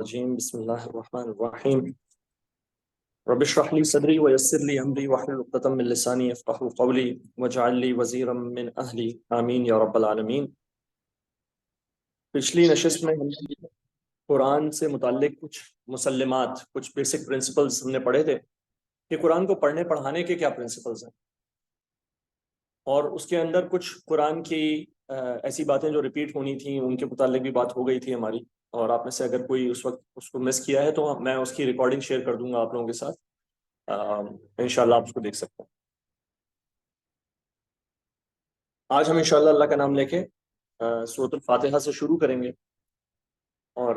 الرجيم بسم الله الرحمن الرحيم رب اشرح لي صدري ويسر لي امري واحلل عقدة من لساني يفقهوا قولي واجعل لي وزيرا من اهلي آمین یا رب العالمین۔ پچھلی نشست میں ہم نے قرآن سے متعلق کچھ مسلمات، کچھ بیسک پرنسپلز ہم نے پڑھے تھے کہ قرآن کو پڑھنے پڑھانے کے کیا پرنسپلز ہیں، اور اس کے اندر کچھ قرآن کی ایسی باتیں جو ریپیٹ ہونی تھیں ان کے متعلق بھی بات ہو گئی تھی ہماری، اور آپ میں سے اگر کوئی اس وقت اس کو مس کیا ہے تو میں اس کی ریکارڈنگ شیئر کر دوں گا آپ لوگوں کے ساتھ، انشاءاللہ آپ اس کو دیکھ سکتے ہیں۔ آج ہم انشاءاللہ اللہ کا نام لے کے سورۃ الفاتحہ سے شروع کریں گے، اور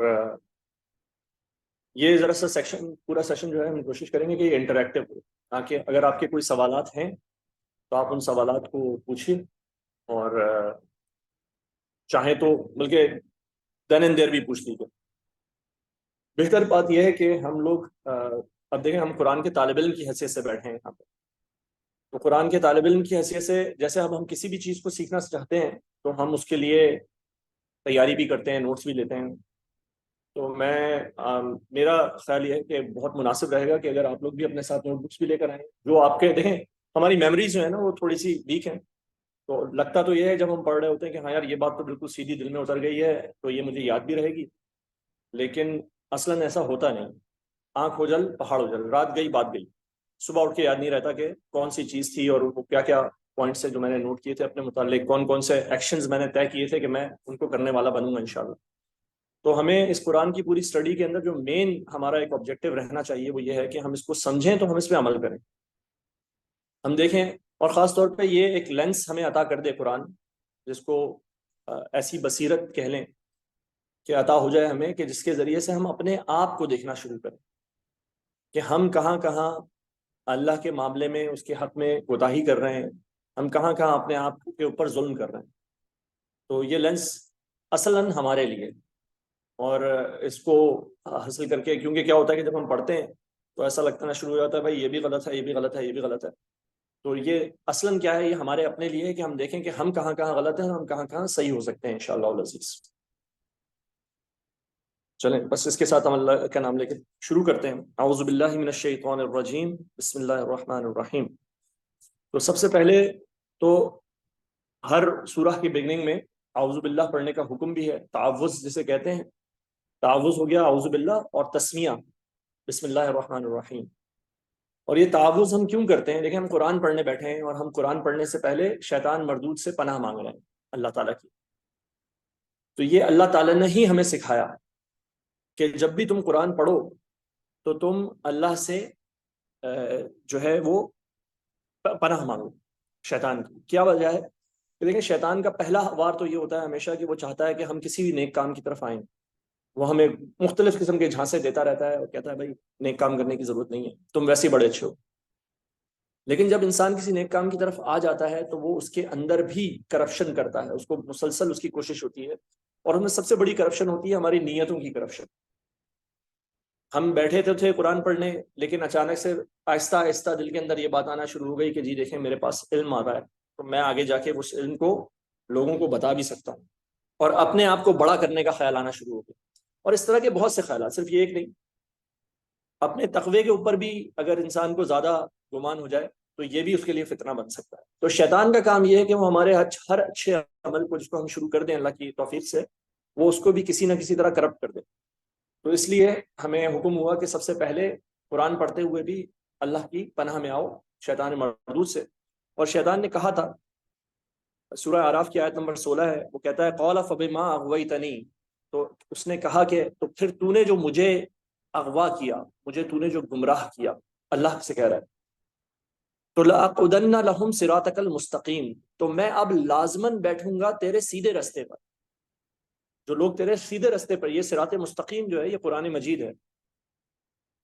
یہ ذرا سا سیکشن، پورا سیشن جو ہے ہم کوشش کریں گے کہ یہ انٹریکٹیو ہو، تاکہ اگر آپ کے کوئی سوالات ہیں تو آپ ان سوالات کو پوچھیں، اور چاہیں تو بلکہ دین اینڈ دیر بھی پوچھ لیجیے۔ بہتر بات یہ ہے کہ ہم لوگ اب دیکھیں، ہم قرآن کے طالب علم کی حیثیت سے بیٹھے ہیں یہاں پہ، تو قرآن کے طالب علم کی حیثیت سے جیسے اب ہم کسی بھی چیز کو سیکھنا چاہتے ہیں تو ہم اس کے لیے تیاری بھی کرتے ہیں، نوٹس بھی لیتے ہیں، تو میرا خیال یہ ہے کہ بہت مناسب رہے گا کہ اگر آپ لوگ بھی اپنے ساتھ نوٹ بکس بھی لے کر آئیں، جو آپ کے دیکھیں ہماری میموریز جو ہے نا وہ تھوڑی سی ویک ہیں، تو لگتا تو یہ ہے جب ہم پڑھ رہے ہوتے ہیں کہ ہاں یار یہ بات تو بالکل سیدھی دل میں اتر گئی ہے تو یہ مجھے یاد بھی رہے گی، لیکن اصلاً ایسا ہوتا نہیں۔ آنکھ ہو جل پہاڑ ہو جل، رات گئی بات گئی، صبح اٹھ کے یاد نہیں رہتا کہ کون سی چیز تھی اور وہ کیا کیا پوائنٹس ہیں جو میں نے نوٹ کیے تھے اپنے متعلق، کون کون سے ایکشنز میں نے طے کیے تھے کہ میں ان کو کرنے والا بنوں گا انشاءاللہ۔ تو ہمیں اس قرآن کی پوری اسٹڈی کے اندر جو مین ہمارا ایک آبجیکٹو رہنا چاہیے وہ یہ ہے کہ ہم اس کو سمجھیں تو ہم اس پہ عمل کریں، ہم دیکھیں، اور خاص طور پہ یہ ایک لینس ہمیں عطا کر دے قرآن، جس کو ایسی بصیرت کہہ لیں کہ عطا ہو جائے ہمیں، کہ جس کے ذریعے سے ہم اپنے آپ کو دیکھنا شروع کریں کہ ہم کہاں کہاں اللہ کے معاملے میں اس کے حق میں کوتاہی کر رہے ہیں، ہم کہاں کہاں اپنے آپ کے اوپر ظلم کر رہے ہیں۔ تو یہ لینس اصلاً ہمارے لیے، اور اس کو حاصل کر کے، کیونکہ کیا ہوتا ہے کہ جب ہم پڑھتے ہیں تو ایسا لگنا شروع ہو جاتا ہے بھائی یہ بھی غلط ہے، یہ بھی غلط ہے، یہ بھی غلط ہے، تو یہ اصلاً کیا ہے، یہ ہمارے اپنے لیے ہے کہ ہم دیکھیں کہ ہم کہاں کہاں غلط ہیں اور ہم کہاں کہاں صحیح ہو سکتے ہیں انشاءاللہ العزیز۔ چلیں بس اس کے ساتھ ہم اللہ کا نام لے کے شروع کرتے ہیں۔ اعوذ باللہ من الشیطان الرجیم، بسم اللہ الرحمن الرحیم۔ تو سب سے پہلے تو ہر سورہ کی بگننگ میں اعوذ باللہ پڑھنے کا حکم بھی ہے، تعوذ جسے کہتے ہیں، تعوذ ہو گیا اعوذ باللہ، اور تسمیہ بسم اللہ الرحمن الرحیم۔ اور یہ تعوذ ہم کیوں کرتے ہیں؟ دیکھیں، ہم قرآن پڑھنے بیٹھے ہیں اور ہم قرآن پڑھنے سے پہلے شیطان مردود سے پناہ مانگ رہے ہیں اللہ تعالیٰ کی، تو یہ اللہ تعالیٰ نے ہی ہمیں سکھایا کہ جب بھی تم قرآن پڑھو تو تم اللہ سے جو ہے وہ پناہ مانگو شیطان کی۔ کیا وجہ ہے؟ کہ دیکھیں، شیطان کا پہلا وار تو یہ ہوتا ہے ہمیشہ کہ وہ چاہتا ہے کہ ہم کسی بھی نیک کام کی طرف آئیں، وہ ہمیں مختلف قسم کے جھانسے دیتا رہتا ہے اور کہتا ہے بھائی نیک کام کرنے کی ضرورت نہیں ہے، تم ویسے بڑے اچھے ہو۔ لیکن جب انسان کسی نیک کام کی طرف آ جاتا ہے تو وہ اس کے اندر بھی کرپشن کرتا ہے، اس کو مسلسل اس کی کوشش ہوتی ہے، اور ہمیں سب سے بڑی کرپشن ہوتی ہے ہماری نیتوں کی کرپشن۔ ہم بیٹھے تھے قرآن پڑھنے، لیکن اچانک سے آہستہ آہستہ دل کے اندر یہ بات آنا شروع ہو گئی کہ جی دیکھیں میرے پاس علم آ رہا ہے، تو میں آگے جا کے اس علم کو لوگوں کو بتا بھی سکتا ہوں، اور اپنے آپ کو بڑا کرنے کا خیال آنا شروع ہو گیا۔ اور اس طرح کے بہت سے خیالات، صرف یہ ایک نہیں، اپنے تقوی کے اوپر بھی اگر انسان کو زیادہ گمان ہو جائے تو یہ بھی اس کے لیے فتنہ بن سکتا ہے۔ تو شیطان کا کام یہ ہے کہ وہ ہمارے ہر اچھے عمل کو جس کو ہم شروع کر دیں اللہ کی توفیق سے، وہ اس کو بھی کسی نہ کسی طرح کرپٹ کر دے۔ تو اس لیے ہمیں حکم ہوا کہ سب سے پہلے قرآن پڑھتے ہوئے بھی اللہ کی پناہ میں آؤ شیطان مردود سے۔ اور شیطان نے کہا تھا، سورہ اعراف کی آیت نمبر 16 ہے، وہ کہتا ہے قال فبما اغویتنی، تو اس نے کہا کہ تو پھر تو نے جو مجھے اغوا کیا، مجھے تو نے جو گمراہ کیا، اللہ سے کہہ رہا ہے، تو لأقعدن لهم صراطک المستقیم، تو میں اب لازماً بیٹھوں گا تیرے سیدھے رستے پر، جو لوگ تیرے سیدھے رستے پر، یہ صراط مستقیم جو ہے یہ قرآن مجید ہے،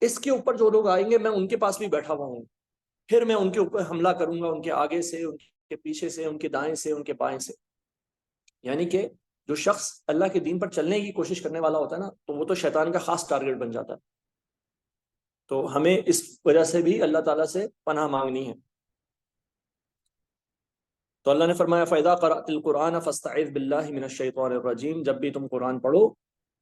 اس کے اوپر جو لوگ آئیں گے میں ان کے پاس بھی بیٹھا ہوا ہوں، پھر میں ان کے اوپر حملہ کروں گا، ان کے آگے سے، ان کے پیچھے سے، ان کے دائیں سے، ان کے بائیں سے۔ یعنی کہ جو شخص اللہ کے دین پر چلنے کی کوشش کرنے والا ہوتا ہے نا، تو وہ تو شیطان کا خاص ٹارگٹ بن جاتا ہے۔ تو ہمیں اس وجہ سے بھی اللہ تعالیٰ سے پناہ مانگنی ہے۔ تو اللہ نے فرمایا فَإِذَا قَرَأْتِ الْقُرْآنَ فَاسْتَعِذْ بِاللَّهِ مِنَ الشَّيْطَانِ الرَّجِيمِ، جب بھی تم قرآن پڑھو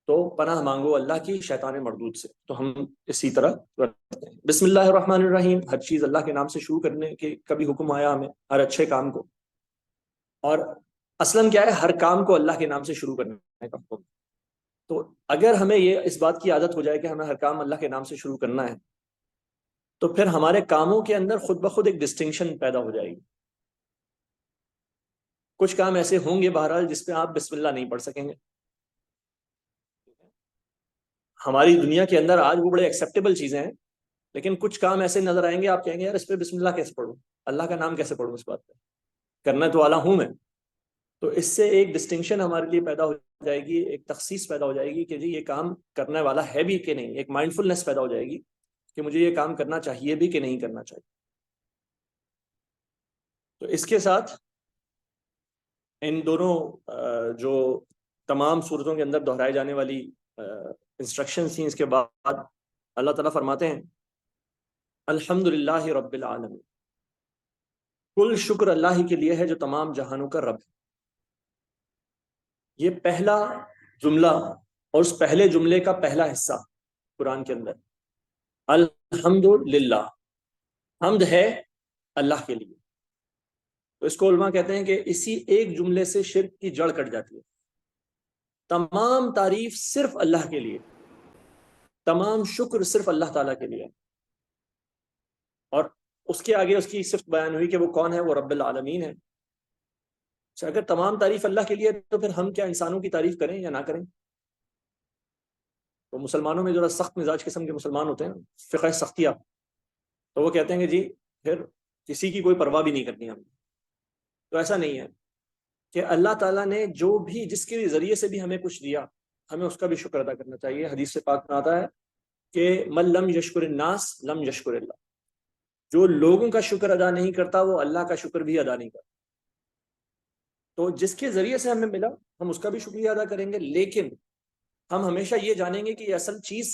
تو پناہ مانگو اللہ کی شیطان مردود سے. تو ہم اسی طرح کرتے ہیں. بسم اللہ الرحمن الرحیم، ہر چیز اللہ کے نام سے شروع کرنے کے کبھی حکم آیا ہمیں، ہر اچھے کام کو. اور اصلاً کیا ہے، ہر کام کو اللہ کے نام سے شروع کرنے کا حکم. تو اگر ہمیں یہ اس بات کی عادت ہو جائے کہ ہمیں ہر کام اللہ کے نام سے شروع کرنا ہے، تو پھر ہمارے کاموں کے اندر خود بخود ایک ڈسٹنکشن پیدا ہو جائے گی. کچھ کام ایسے ہوں گے بہرحال جس پہ آپ بسم اللہ نہیں پڑھ سکیں گے. ہماری دنیا کے اندر آج وہ بڑے ایکسیپٹیبل چیزیں ہیں، لیکن کچھ کام ایسے نظر آئیں گے آپ کہیں گے یار اس پہ بسم اللہ کیسے پڑھوں، اللہ کا نام کیسے پڑھوں، اس بات پہ کرنا تو والا ہوں میں. تو اس سے ایک ڈسٹنکشن ہمارے لیے پیدا ہو جائے گی، ایک تخصیص پیدا ہو جائے گی کہ جی یہ کام کرنے والا ہے بھی کہ نہیں. ایک مائنڈ فلنس پیدا ہو جائے گی کہ مجھے یہ کام کرنا چاہیے بھی کہ نہیں کرنا چاہیے. تو اس کے ساتھ ان دونوں جو تمام صورتوں کے اندر دہرائے جانے والی انسٹرکشن تھیں، اس کے بعد اللہ تعالیٰ فرماتے ہیں الحمد للہ رب العالمین، کل شکر اللہ ہی کے لیے ہے جو تمام جہانوں کا رب ہے. یہ پہلا جملہ اور اس پہلے جملے کا پہلا حصہ قرآن کے اندر الحمد للہ، حمد ہے اللہ کے لیے. تو اس کو علماء کہتے ہیں کہ اسی ایک جملے سے شرک کی جڑ کٹ جاتی ہے. تمام تعریف صرف اللہ کے لیے، تمام شکر صرف اللہ تعالیٰ کے لیے. اور اس کے آگے اس کی صفت بیان ہوئی کہ وہ کون ہے، وہ رب العالمین ہے. اگر تمام تعریف اللہ کے لیے تو پھر ہم کیا انسانوں کی تعریف کریں یا نہ کریں؟ تو مسلمانوں میں جو سخت مزاج قسم کے مسلمان ہوتے ہیں، فقہ سختیہ، تو وہ کہتے ہیں کہ جی پھر کسی کی کوئی پرواہ بھی نہیں کرنی ہم. تو ایسا نہیں ہے کہ اللہ تعالیٰ نے جو بھی جس کے ذریعے سے بھی ہمیں کچھ دیا، ہمیں اس کا بھی شکر ادا کرنا چاہیے. حدیث سے پاک میں آتا ہے کہ من لم یشکر الناس لم یشکر اللہ، جو لوگوں کا شکر ادا نہیں کرتا وہ اللہ کا شکر بھی ادا نہیں کرتا. تو جس کے ذریعے سے ہمیں ملا ہم اس کا بھی شکریہ ادا کریں گے، لیکن ہم ہمیشہ یہ جانیں گے کہ یہ اصل چیز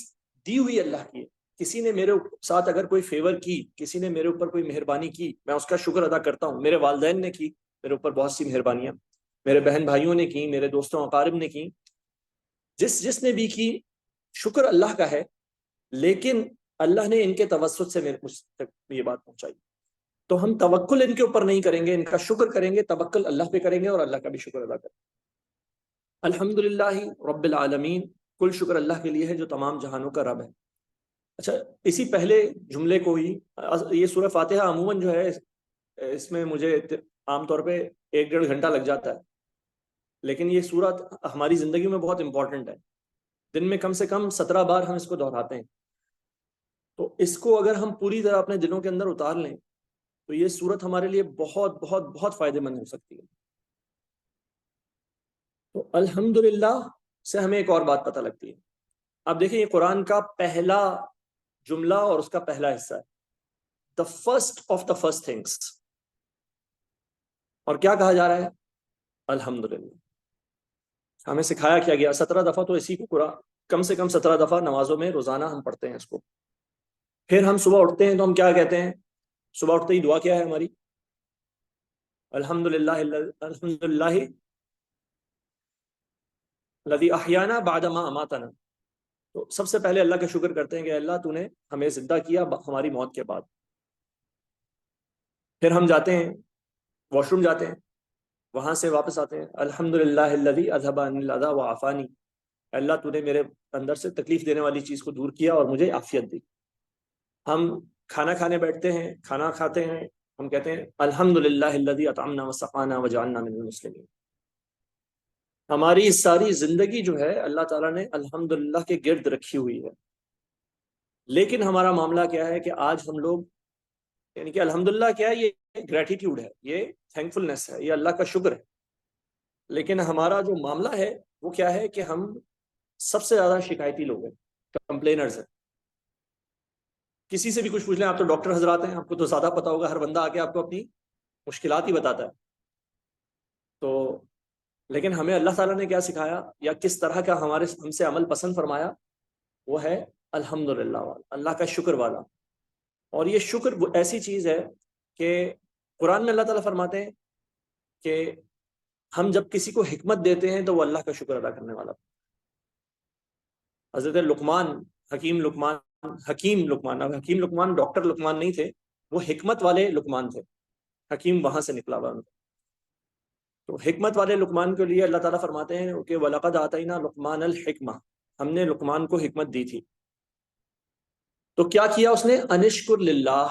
دی ہوئی اللہ کی ہے. کسی نے میرے ساتھ اگر کوئی فیور کی، کسی نے میرے اوپر کوئی مہربانی کی، میں اس کا شکر ادا کرتا ہوں. میرے والدین نے کی میرے اوپر بہت سی مہربانیاں، میرے بہن بھائیوں نے کی، میرے دوستوں اقارب نے کی، جس نے بھی کی، شکر اللہ کا ہے. لیکن اللہ نے ان کے توسط سے مجھ تک یہ بات پہنچائی. تو ہم توکل ان کے اوپر نہیں کریں گے، ان کا شکر کریں گے، توکل اللہ پہ کریں گے اور اللہ کا بھی شکر ادا کریں گے. الحمد للہ رب العالمین، کل شکر اللہ کے لیے ہے جو تمام جہانوں کا رب ہے. اچھا، اسی پہلے جملے کو ہی یہ سورہ فاتحہ عموماً جو ہے اس میں مجھے عام طور پہ 1-1.5 گھنٹہ لگ جاتا ہے، لیکن یہ سورت ہماری زندگی میں بہت امپورٹنٹ ہے. دن میں کم سے کم 17 بار ہم اس کو دہراتے ہیں. تو اس کو اگر ہم پوری طرح اپنے دلوں کے اندر اتار لیں تو یہ سورت ہمارے لیے بہت بہت بہت فائدہ مند ہو سکتی ہے. تو الحمدللہ سے ہمیں ایک اور بات پتہ لگتی ہے. اب دیکھیں یہ قرآن کا پہلا جملہ اور اس کا پہلا حصہ ہے، the first of the first things. اور کیا کہا جا رہا ہے؟ الحمدللہ. ہمیں سکھایا کیا گیا 17 دفعہ، تو اسی کو قرآن کم سے کم 17 دفعہ نمازوں میں روزانہ ہم پڑھتے ہیں اس کو. پھر ہم صبح اٹھتے ہیں تو ہم کیا کہتے ہیں؟ صبح اٹھتے ہی دعا کیا ہے ہماری؟ الحمدللہ الحمدللہ الذی احیانا بعد ما اماتنا. تو سب سے پہلے اللہ کا شکر کرتے ہیں کہ اللہ تو نے ہمیں زندہ کیا ہماری موت کے بعد. پھر ہم جاتے ہیں واش روم جاتے ہیں، وہاں سے واپس آتے ہیں الحمدللہ الذی اذھب عنی الاذی وعافانی، اللہ تو نے میرے اندر سے تکلیف دینے والی چیز کو دور کیا اور مجھے عافیت دی. ہم کھانا کھانے بیٹھتے ہیں، کھانا کھاتے ہیں، ہم کہتے ہیں الحمدللہ الذی اطعمنا وسقانا وجعلنا من المسلمین. ہماری ساری زندگی جو ہے اللہ تعالیٰ نے الحمدللہ کے گرد رکھی ہوئی ہے. لیکن ہمارا معاملہ کیا ہے کہ آج ہم لوگ، یعنی کہ الحمدللہ کیا ہے؟ یہ گریٹیٹیوڈ ہے، یہ تھینکفلنس ہے، یہ اللہ کا شکر ہے. لیکن ہمارا جو معاملہ ہے وہ کیا ہے کہ ہم سب سے زیادہ شکایتی لوگ ہیں، کمپلینرز ہیں. کسی سے بھی کچھ پوچھ لیں، آپ تو ڈاکٹر حضرات ہیں، آپ کو تو زیادہ پتا ہوگا، ہر بندہ آ کے آپ کو اپنی مشکلات ہی بتاتا ہے. تو لیکن ہمیں اللہ تعالیٰ نے کیا سکھایا یا کس طرح کا ہم سے عمل پسند فرمایا؟ وہ ہے الحمدللہ والا، اللہ کا شکر والا. اور یہ شکر ایسی چیز ہے کہ قرآن میں اللہ تعالیٰ فرماتے ہیں کہ ہم جب کسی کو حکمت دیتے ہیں تو وہ اللہ کا شکر ادا کرنے والا. حضرت لقمان، حکیم لقمان، اب حکیم لقمان ڈاکٹر لقمان نہیں تھے، وہ حکمت والے لقمان تھے، حکیم وہاں سے نکلا ہوا۔ تو حکمت والے لقمان کے لیے اللہ تعالیٰ فرماتے ہیں کہ وَلَقَدْ آتَيْنَا لُقْمَانَ الْحِكْمَةَ، ہم نے لقمان کو حکمت دی تھی۔ تو کیا کیا اس نے؟ انشکر للہ،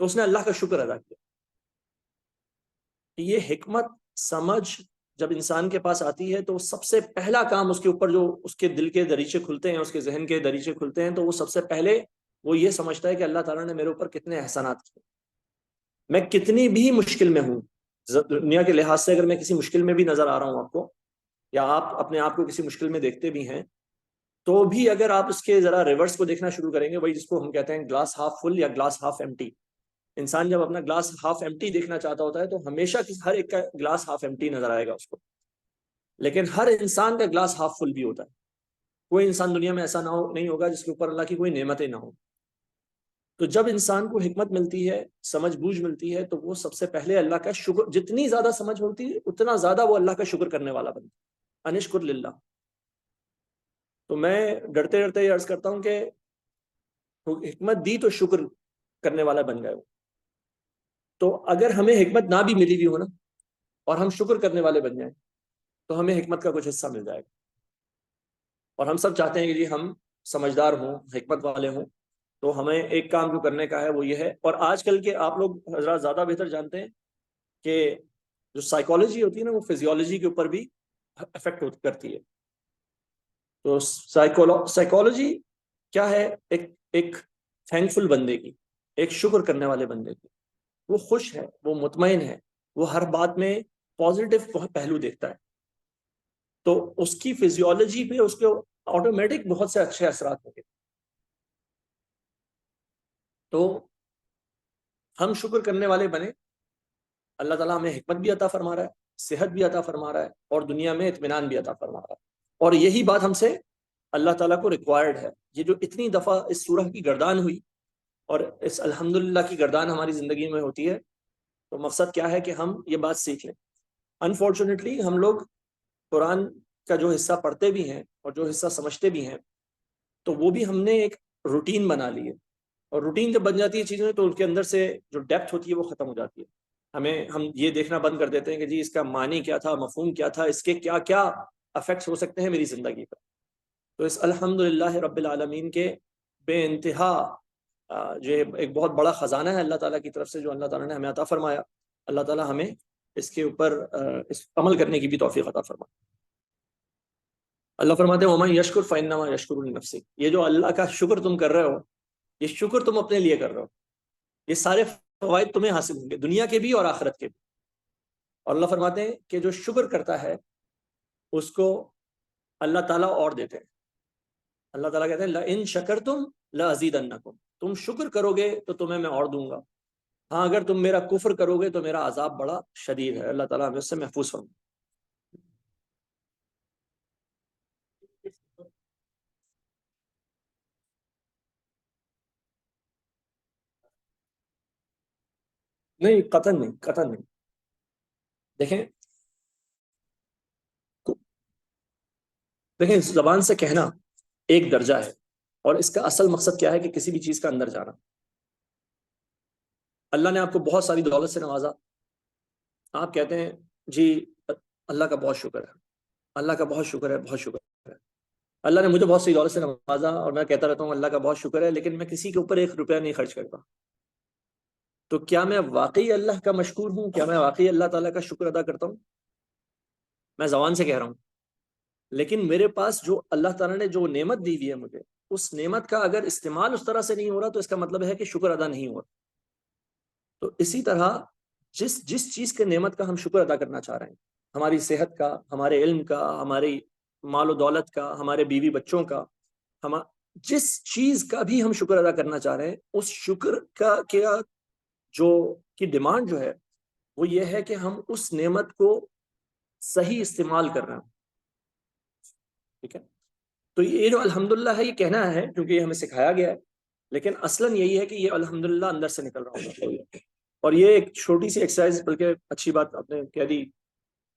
تو اس نے اللہ کا شکر ادا کیا۔ یہ حکمت سمجھ جب انسان کے پاس آتی ہے تو سب سے پہلا کام اس کے اوپر جو اس کے دل کے دریچے کھلتے ہیں، اس کے ذہن کے دریچے کھلتے ہیں، تو وہ سب سے پہلے وہ یہ سمجھتا ہے کہ اللہ تعالیٰ نے میرے اوپر کتنے احسانات کیے، میں کتنی بھی مشکل میں ہوں، دنیا کے لحاظ سے اگر میں کسی مشکل میں بھی نظر آ رہا ہوں آپ کو، یا آپ اپنے آپ کو کسی مشکل میں دیکھتے بھی ہیں، تو بھی اگر آپ اس کے ذرا ریورس کو دیکھنا شروع کریں گے، وہی جس کو ہم کہتے ہیں گلاس ہاف فل یا گلاس ہاف ایمٹی، انسان جب اپنا گلاس ہاف ایمٹی دیکھنا چاہتا ہوتا ہے تو ہمیشہ ہر ایک کا گلاس ہاف ایمٹی نظر آئے گا اس کو، لیکن ہر انسان کا گلاس ہاف فل بھی ہوتا ہے۔ کوئی انسان دنیا میں ایسا نہیں ہوگا جس کے اوپر اللہ کی کوئی نعمتیں نہ ہو۔ تو جب انسان کو حکمت ملتی ہے، سمجھ بوجھ ملتی ہے، تو وہ سب سے پہلے اللہ کا شکر، جتنی زیادہ سمجھ ہوتی ہے اتنا زیادہ وہ اللہ کا شکر کرنے والا بنتا ہے، انشکر للہ۔ تو میں ڈرتے ڈرتے یہ عرض کرتا ہوں کہ حکمت دی تو شکر کرنے والا بن گئے ہو۔ تو اگر ہمیں حکمت نہ بھی ملی ہوئی ہو نا، اور ہم شکر کرنے والے بن جائیں، تو ہمیں حکمت کا کچھ حصہ مل جائے گا۔ اور ہم سب چاہتے ہیں کہ ہم سمجھدار ہوں، حکمت والے ہوں، تو ہمیں ایک کام جو کرنے کا ہے وہ یہ ہے، اور آج کل کے آپ لوگ حضرات زیادہ بہتر جانتے ہیں کہ جو سائیکالوجی ہوتی ہے نا، وہ فزیولوجی کے اوپر بھی افیکٹ کرتی ہے۔ تو سائیکالوجی کیا ہے؟ ایک تھینکفل بندے کی، ایک شکر کرنے والے بندے کی، وہ خوش ہے، وہ مطمئن ہے، وہ ہر بات میں پازیٹیو پہلو دیکھتا ہے، تو اس کی فزیولوجی پہ اس کے آٹومیٹک بہت سے اچھے اثرات ہوں گے۔ تو ہم شکر کرنے والے بنے، اللہ تعالیٰ ہمیں حکمت بھی عطا فرما رہا ہے، صحت بھی عطا فرما رہا ہے، اور دنیا میں اطمینان بھی عطا فرما رہا ہے، اور یہی بات ہم سے اللہ تعالیٰ کو ریکوائرڈ ہے۔ یہ جو اتنی دفعہ اس سورہ کی گردان ہوئی، اور اس الحمدللہ کی گردان ہماری زندگی میں ہوتی ہے، تو مقصد کیا ہے کہ ہم یہ بات سیکھ لیں۔ انفارچونیٹلی ہم لوگ قرآن کا جو حصہ پڑھتے بھی ہیں اور جو حصہ سمجھتے بھی ہیں، تو وہ بھی ہم نے ایک روٹین بنا لی ہے، اور روٹین جب بن جاتی ہے چیزیں تو ان کے اندر سے جو ڈیپتھ ہوتی ہے وہ ختم ہو جاتی ہے۔ ہم یہ دیکھنا بند کر دیتے ہیں کہ جی اس کا معنی کیا تھا، مفہوم کیا تھا، اس کے کیا کیا افیکٹس ہو سکتے ہیں میری زندگی پر۔ تو اس الحمدللہ رب العالمین کے بے انتہا جو ایک بہت بڑا خزانہ ہے اللہ تعالیٰ کی طرف سے، جو اللہ تعالیٰ نے ہمیں عطا فرمایا، اللہ تعالیٰ ہمیں اس کے اوپر اس عمل کرنے کی بھی توفیق عطا فرمائے۔ اللہ فرماتے ہیں وَمَن يَشْكُرْ فَإِنَّمَا يَشْكُرُ لِنَفْسِهِ، یہ جو اللہ کا شکر تم کر رہے ہو، یہ شکر تم اپنے لیے کر رہے ہو، یہ سارے فوائد تمہیں حاصل ہوں گے، دنیا کے بھی اور آخرت کے بھی۔ اور اللہ فرماتے ہیں کہ جو شکر کرتا ہے اس کو اللہ تعالیٰ اور دیتے ہیں۔ اللہ تعالیٰ کہتے ہیں لَإِن شَكَرْتُمْ لَأَزِيدَنَّكُمْ، تم شکر کرو گے تو تمہیں میں اور دوں گا، ہاں اگر تم میرا کفر کرو گے تو میرا عذاب بڑا شدید ہے۔ اللہ تعالیٰ ہمیں اس سے محفوظ فرمائے۔ نہیں، قطن نہیں، قطن نہیں۔ دیکھیں دیکھیں زبان سے کہنا ایک درجہ ہے، اور اس کا اصل مقصد کیا ہے کہ کسی بھی چیز کا اندر جانا۔ اللہ نے آپ کو بہت ساری دولت سے نوازا، آپ کہتے ہیں جی اللہ کا بہت شکر ہے، اللہ کا بہت شکر ہے، بہت شکر ہے، اللہ نے مجھے بہت سی دولت سے نوازا، اور میں کہتا رہتا ہوں اللہ کا بہت شکر ہے، لیکن میں کسی کے اوپر ایک روپیہ نہیں خرچ کرتا۔ تو کیا میں واقعی اللہ کا مشکور ہوں؟ کیا میں واقعی اللہ تعالیٰ کا شکر ادا کرتا ہوں؟ میں زبان سے کہہ رہا ہوں، لیکن میرے پاس جو اللہ تعالیٰ نے جو نعمت دی ہوئی ہے مجھے، اس نعمت کا اگر استعمال اس طرح سے نہیں ہو رہا تو اس کا مطلب ہے کہ شکر ادا نہیں ہو رہا۔ تو اسی طرح جس چیز کے نعمت کا ہم شکر ادا کرنا چاہ رہے ہیں، ہماری صحت کا، ہمارے علم کا، ہماری مال و دولت کا، ہمارے بیوی بچوں کا، جس چیز کا بھی ہم شکر ادا کرنا چاہ رہے ہیں، اس شکر کا کیا جو کی ڈیمانڈ جو ہے وہ یہ ہے کہ ہم اس نعمت کو صحیح استعمال کر رہے ہیں۔ ٹھیک ہے، تو یہ جو الحمدللہ ہے یہ کہنا ہے کیونکہ یہ ہمیں سکھایا گیا ہے، لیکن اصلاً یہی ہے کہ یہ الحمدللہ اندر سے نکل رہا ہوگا۔ اور یہ ایک چھوٹی سی ایکسرسائز، بلکہ اچھی بات آپ نے کہہ دی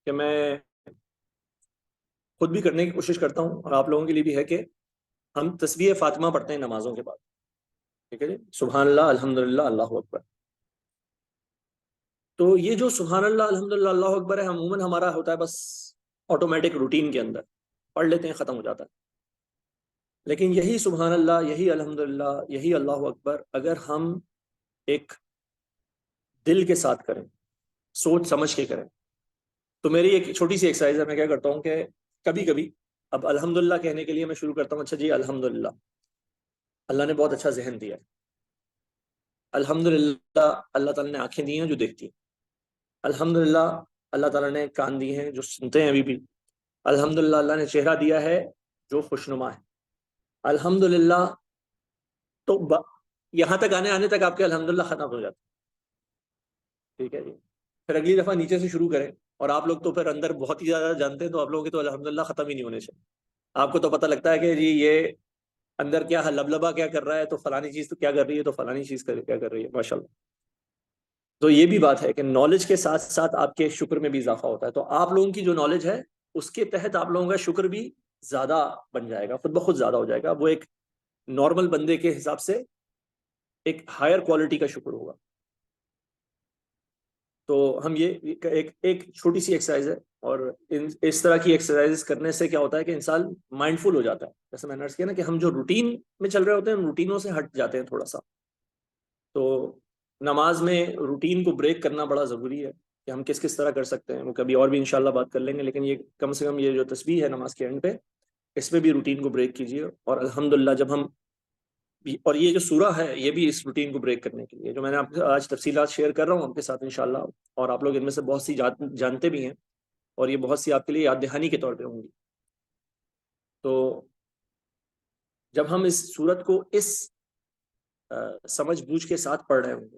کہ میں خود بھی کرنے کی کوشش کرتا ہوں، اور آپ لوگوں کے لیے بھی ہے کہ ہم تسبیح فاطمہ پڑھتے ہیں نمازوں کے بعد، ٹھیک ہے جی، سبحان اللہ الحمدللہ اللہ اکبر. تو یہ جو سبحان اللہ الحمدللہ اللہ اکبر ہے عموماً ہمارا ہوتا ہے بس آٹومیٹک روٹین کے اندر پڑھ لیتے ہیں، ختم ہو جاتا ہے. لیکن یہی سبحان اللہ، یہی الحمدللہ، یہی اللہ اکبر اگر ہم ایک دل کے ساتھ کریں، سوچ سمجھ کے کریں. تو میری ایک چھوٹی سی ایکسرسائز ہے، میں کیا کرتا ہوں کہ کبھی کبھی اب الحمدللہ کہنے کے لیے میں شروع کرتا ہوں، اچھا جی الحمدللہ، اللہ نے بہت اچھا ذہن دیا ہے، الحمدللہ اللہ تعالیٰ نے آنکھیں دی ہیں جو دیکھتی ہیں، الحمدللہ اللہ تعالیٰ نے کان دیے ہیں جو سنتے ہیں ابھی بھی، الحمدللہ اللہ نے چہرہ دیا ہے جو خوشنما ہے، الحمدللہ. تو یہاں تک آنے تک آپ کے الحمدللہ ختم ہو جاتے، ٹھیک ہے جی. پھر اگلی دفعہ نیچے سے شروع کریں، اور آپ لوگ تو پھر اندر بہت ہی زیادہ جانتے ہیں، تو آپ لوگوں کے تو الحمدللہ ختم ہی نہیں ہونے چاہیے. آپ کو تو پتہ لگتا ہے کہ جی یہ اندر کیا لبلبا کیا کر رہا ہے، تو فلانی چیز تو کیا کر رہی ہے، تو فلانی چیز کیا کر رہی ہے، ماشاءاللہ. تو یہ بھی بات ہے کہ نالج کے ساتھ ساتھ آپ کے شکر میں بھی اضافہ ہوتا ہے. تو آپ لوگوں کی جو نالج ہے اس کے تحت آپ لوگوں کا شکر بھی زیادہ بن جائے گا، خود بخود زیادہ ہو جائے گا. وہ ایک نارمل بندے کے حساب سے ایک ہائر کوالٹی کا شکر ہوگا. تو ہم یہ ایک چھوٹی سی ایکسرسائز ہے، اور اس طرح کی ایکسرسائز کرنے سے کیا ہوتا ہے کہ انسان مائنڈ فل ہو جاتا ہے. جیسے میں نے عرض کیا نا کہ ہم جو روٹین میں چل رہے ہوتے ہیں روٹینوں سے ہٹ جاتے ہیں تھوڑا سا. تو نماز میں روٹین کو بریک کرنا بڑا ضروری ہے کہ ہم کس طرح کر سکتے ہیں، وہ کبھی اور بھی انشاءاللہ بات کر لیں گے. لیکن یہ کم سے کم یہ جو تسبیح ہے نماز کے اینڈ پہ، اس میں بھی روٹین کو بریک کیجیے. اور الحمدللہ جب ہم اور یہ جو سورہ ہے یہ بھی اس روٹین کو بریک کرنے کے لیے، جو میں نے آپ کو آج تفصیلات شیئر کر رہا ہوں آپ کے ساتھ انشاءاللہ، اور آپ لوگ ان میں سے بہت سی جانتے بھی ہیں، اور یہ بہت سی آپ کے لیے یاد دہانی کے طور پہ ہوں گی. تو جب ہم اس سورت کو اس سمجھ بوجھ کے ساتھ پڑھ رہے ہوں گے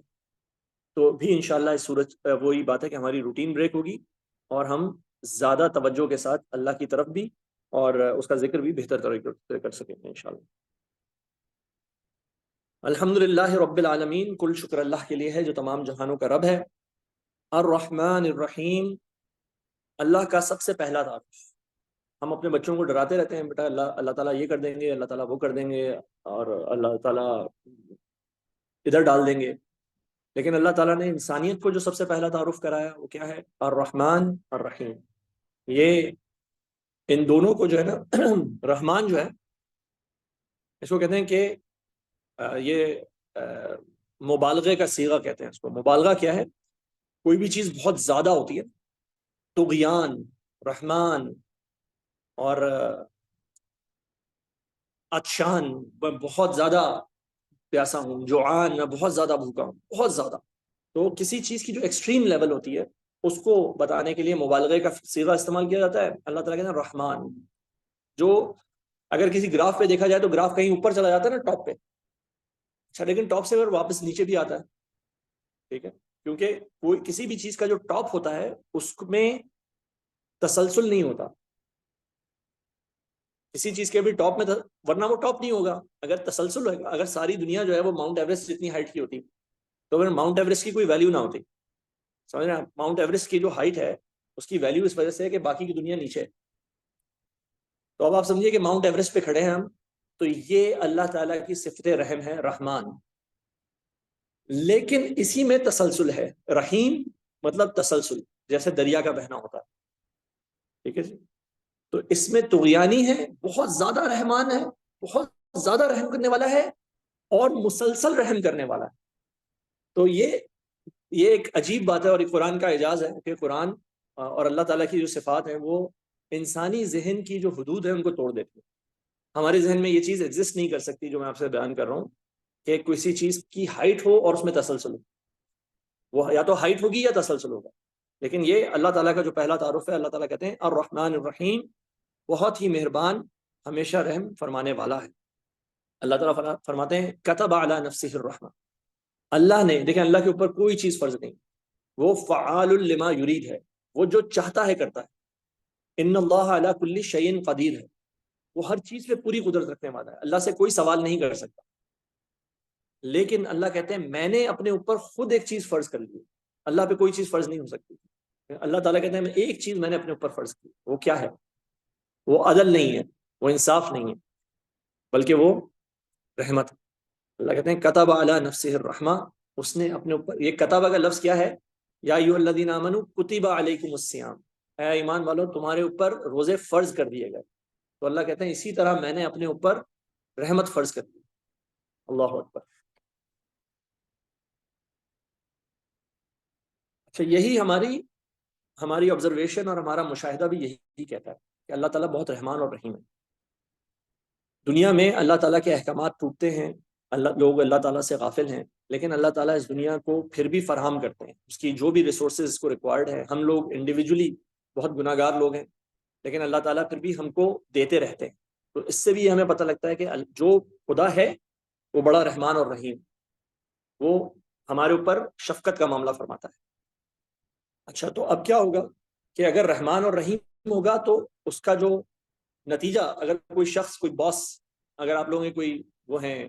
تو بھی انشاءاللہ اس سورت وہی بات ہے کہ ہماری روٹین بریک ہوگی، اور ہم زیادہ توجہ کے ساتھ اللہ کی طرف بھی اور اس کا ذکر بھی بہتر طریقے سے کر سکیں گے انشاءاللہ. الحمدللہ رب العالمین، کل شکر اللہ کے لیے ہے جو تمام جہانوں کا رب ہے. الرحمن الرحیم، اللہ کا سب سے پہلا تعارف. ہم اپنے بچوں کو ڈراتے رہتے ہیں، بیٹا اللہ تعالیٰ یہ کر دیں گے، اللہ تعالیٰ وہ کر دیں گے، اور اللہ تعالیٰ ادھر ڈال دیں گے. لیکن اللہ تعالیٰ نے انسانیت کو جو سب سے پہلا تعارف کرایا وہ کیا ہے؟ الرحمن الرحیم. یہ ان دونوں کو جو ہے نا رحمان جو ہے اس کو کہتے ہیں کہ یہ مبالغے کا صیغہ کہتے ہیں اس کو. مبالغہ کیا ہے؟ کوئی بھی چیز بہت زیادہ ہوتی ہے، طغیان، رحمان، اور عطشان، میں بہت زیادہ پیاسا ہوں، جوعان، میں بہت زیادہ بھوکا ہوں، بہت زیادہ. تو کسی چیز کی جو ایکسٹریم لیول ہوتی ہے اس کو بتانے کے لیے مبالغے کا صیغہ استعمال کیا جاتا ہے. اللہ تعالیٰ کہتے ہیں رحمان، جو اگر کسی گراف پہ دیکھا جائے تو گراف کہیں اوپر چلا جاتا ہے نا ٹاپ پہ، اچھا لیکن ٹاپ سے اگر واپس نیچے بھی آتا ہے، ٹھیک ہے، کیونکہ کوئی کسی بھی چیز کا جو ٹاپ ہوتا ہے اس میں تسلسل نہیں ہوتا. کسی چیز کے بھی ٹاپ میں ورنہ وہ ٹاپ نہیں ہوگا اگر تسلسل ہوگا. اگر ساری دنیا جو ہے وہ ماؤنٹ ایوریسٹ جتنی ہائٹ کی ہوتی تو پھر ماؤنٹ ایوریسٹ کی کوئی ویلیو نہ ہوتی. سمجھ رہے ہیں؟ ماؤنٹ ایوریسٹ کی جو ہائٹ ہے اس کی ویلیو اس وجہ سے ہے کہ باقی کی دنیا نیچے ہے. تو اب آپ سمجھیے کہ ماؤنٹ ایوریسٹ پہ کھڑے ہیں ہم، تو یہ اللہ تعالیٰ کی صفت رحم ہے، رحمان. لیکن اسی میں تسلسل ہے. رحیم مطلب تسلسل، جیسے دریا کا بہنا ہوتا ہے، ٹھیک ہے جی. تو اس میں طغیانی ہے، بہت زیادہ رحمان ہے، بہت زیادہ رحم کرنے والا ہے، اور مسلسل رحم کرنے والا ہے. تو یہ ایک عجیب بات ہے، اور ایک قرآن کا اعجاز ہے کہ قرآن اور اللہ تعالیٰ کی جو صفات ہیں وہ انسانی ذہن کی جو حدود ہیں ان کو توڑ دیتی ہیں. ہمارے ذہن میں یہ چیز ایگزسٹ نہیں کر سکتی جو میں آپ سے بیان کر رہا ہوں کہ کسی چیز کی ہائٹ ہو اور اس میں تسلسل ہو. وہ یا تو ہائٹ ہوگی یا تسلسل ہوگا. لیکن یہ اللہ تعالیٰ کا جو پہلا تعارف ہے، اللہ تعالیٰ کہتے ہیں الرحمن الرحیم، بہت ہی مہربان، ہمیشہ رحم فرمانے والا ہے. اللہ تعالیٰ فرماتے ہیں کتب علی نفسہ الرحمہ، اللہ نے، دیکھیں اللہ کے اوپر کوئی چیز فرض نہیں، وہ فعال لما یرید ہے، وہ جو چاہتا ہے کرتا ہے. ان اللہ علی کل شیء قدیر ہے، وہ ہر چیز پہ پوری قدرت رکھنے والا ہے، اللہ سے کوئی سوال نہیں کر سکتا. لیکن اللہ کہتے ہیں میں نے اپنے اوپر خود ایک چیز فرض کر لی، اللہ پہ کوئی چیز فرض نہیں ہو سکتی. اللہ تعالیٰ کہتے ہیں ایک چیز میں نے اپنے اوپر فرض کی، وہ کیا ہے؟ وہ عدل نہیں ہے، وہ انصاف نہیں ہے. بلکہ وہ رحمت ہے۔ اللہ کہتے ہیں کتب علی نفسہ الرحمہ، اس نے اپنے اوپر، یہ کتابہ کا لفظ کیا ہے؟ یا ایھا الذین آمنوا کتب علیکم الصیام، اے ایمان والو تمہارے اوپر روزے فرض کر دیے گئے۔ تو اللہ کہتے ہیں اسی طرح میں نے اپنے اوپر رحمت فرض کر دی۔ اللہ اکبر۔ اچھا، یہی ہماری آبزرویشن اور ہمارا مشاہدہ بھی یہی کہتا ہے کہ اللہ تعالیٰ بہت رحمان اور رحیم ہے۔ دنیا میں اللہ تعالیٰ کے احکامات ٹوٹتے ہیں، لوگ اللہ تعالیٰ سے غافل ہیں، لیکن اللہ تعالیٰ اس دنیا کو پھر بھی فراہم کرتے ہیں، اس کی جو بھی ریسورسز اس کو ریکوائرڈ ہے۔ ہم لوگ انڈیویجولی بہت گناہ گار لوگ ہیں، لیکن اللہ تعالیٰ پھر بھی ہم کو دیتے رہتے ہیں۔ تو اس سے بھی ہمیں پتہ لگتا ہے کہ جو خدا ہے وہ بڑا رحمان اور رحیم، وہ ہمارے اوپر شفقت کا معاملہ فرماتا ہے۔ اچھا، تو اب کیا ہوگا کہ اگر رحمان اور رحیم ہوگا تو اس کا جو نتیجہ، اگر کوئی شخص، کوئی باس، اگر آپ لوگوں کے کوئی وہ ہیں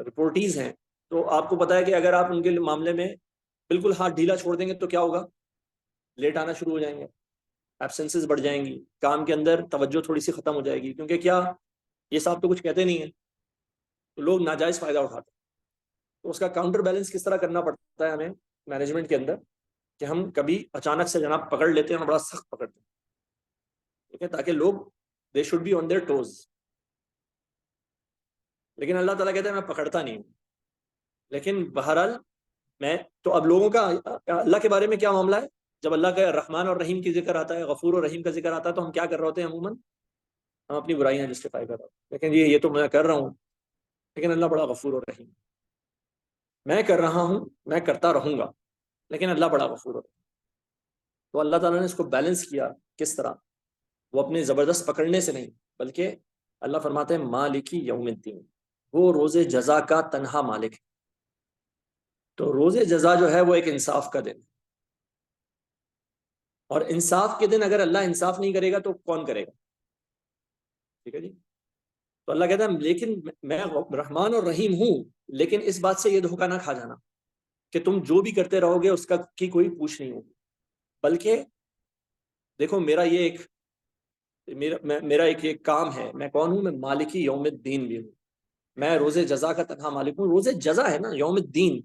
رپورٹیز ہیں، تو آپ کو پتا ہے کہ اگر آپ ان کے معاملے میں بالکل ہاتھ ڈھیلا چھوڑ دیں گے تو کیا ہوگا؟ لیٹ آنا شروع ہو جائیں گے، ایبسنسز بڑھ جائیں گی، کام کے اندر توجہ تھوڑی سی ختم ہو جائے گی، کیونکہ کیا یہ صاحب تو کچھ کہتے نہیں ہیں، تو لوگ ناجائز فائدہ اٹھاتے ہیں۔ تو اس کا کاؤنٹر بیلنس کس طرح کرنا پڑتا ہے ہمیں مینجمنٹ کے اندر، کہ ہم کبھی اچانک سے جناب پکڑ لیتے ہیں اور بڑا سخت پکڑتے ہیں، ٹھیک ہے، تاکہ لوگ they should be on their toes. لیکن اللہ تعالیٰ کہتے ہیں میں پکڑتا نہیں ہوں، لیکن بہرحال میں تو اب لوگوں کا اللہ کے بارے میں کیا معاملہ ہے؟ جب اللہ کا رحمان اور رحیم کی ذکر آتا ہے، غفور اور رحیم کا ذکر آتا ہے، تو ہم کیا کر رہے ہوتے ہیں عموماً؟ ہم اپنی برائیاں جسٹیفائی کر رہے ہوتے ہیں، لیکن یہ تو میں کر رہا ہوں، لیکن اللہ بڑا غفور اور رحیم، میں کر رہا ہوں، میں کرتا رہوں گا، لیکن اللہ بڑا غفور اور رحیم۔ تو اللہ تعالیٰ نے اس کو بیلنس کیا، کس طرح؟ وہ اپنے زبردست پکڑنے سے نہیں، بلکہ اللہ فرماتے ہیں مالکی یوم الدین، وہ روز جزا کا تنہا مالک ہے۔ تو روز جزا جو ہے وہ ایک انصاف کا دن، اور انصاف کے دن اگر اللہ انصاف نہیں کرے گا تو کون کرے گا؟ ٹھیک ہے جی۔ تو اللہ کہتا ہے لیکن میں رحمان اور رحیم ہوں، لیکن اس بات سے یہ دھوکہ نہ کھا جانا کہ تم جو بھی کرتے رہو گے اس کی کوئی پوچھ نہیں ہوگی، بلکہ دیکھو میرا ایک کام ہے، میں کون ہوں؟ میں مالکی یوم الدین بھی ہوں، میں روز جزا کا تنہا مالک ہوں۔ روز جزا ہے نا، یوم الدین،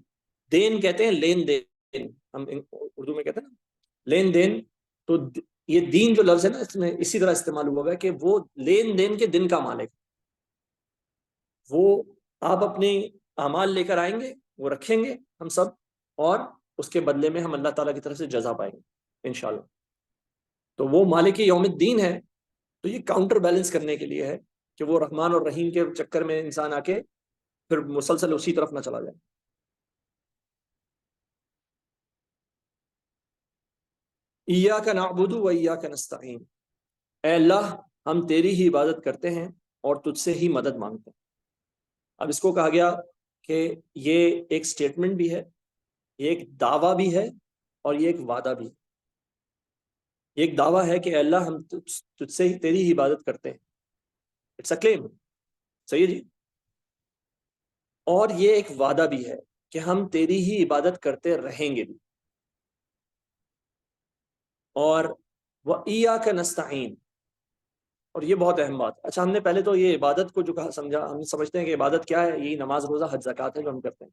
دین کہتے ہیں لین دین، ہم اردو میں کہتے ہیں نا لین دین، تو یہ دین جو لفظ ہے نا، اس میں اسی طرح استعمال ہوا ہے کہ وہ لین دین کے دن کا مالک، وہ آپ اپنے اعمال لے کر آئیں گے، وہ رکھیں گے ہم سب، اور اس کے بدلے میں ہم اللہ تعالیٰ کی طرف سے جزا پائیں گے انشاءاللہ۔ تو وہ مالک یوم الدین ہے۔ تو یہ کاؤنٹر بیلنس کرنے کے لیے ہے کہ وہ رحمان اور رحیم کے چکر میں انسان آ کے پھر مسلسل اسی طرف نہ چلا جائے۔ ایاک نعبد و ایاک نستعین، اے اللہ ہم تیری ہی عبادت کرتے ہیں اور تجھ سے ہی مدد مانگتے ہیں۔ اب اس کو کہا گیا کہ یہ ایک سٹیٹمنٹ بھی ہے، یہ ایک دعویٰ بھی ہے، اور یہ ایک وعدہ بھی ہے۔ یہ ایک دعویٰ ہے کہ اے اللہ ہم تجھ سے ہی تیری ہی عبادت کرتے ہیں، اٹس اے کلیم، صحیح ہے جی۔ اور یہ ایک وعدہ بھی ہے کہ ہم تیری ہی عبادت کرتے رہیں گے بھی۔ اور وَإِيَّاكَ نَسْتَعِينُ، اور یہ بہت اہم بات ہے۔ اچھا، ہم نے پہلے تو یہ عبادت کو جو کہا سمجھا، ہم سمجھتے ہیں کہ عبادت کیا ہے؟ یہی نماز، روزہ، حج، زکوٰۃ ہے جو ہم کرتے ہیں۔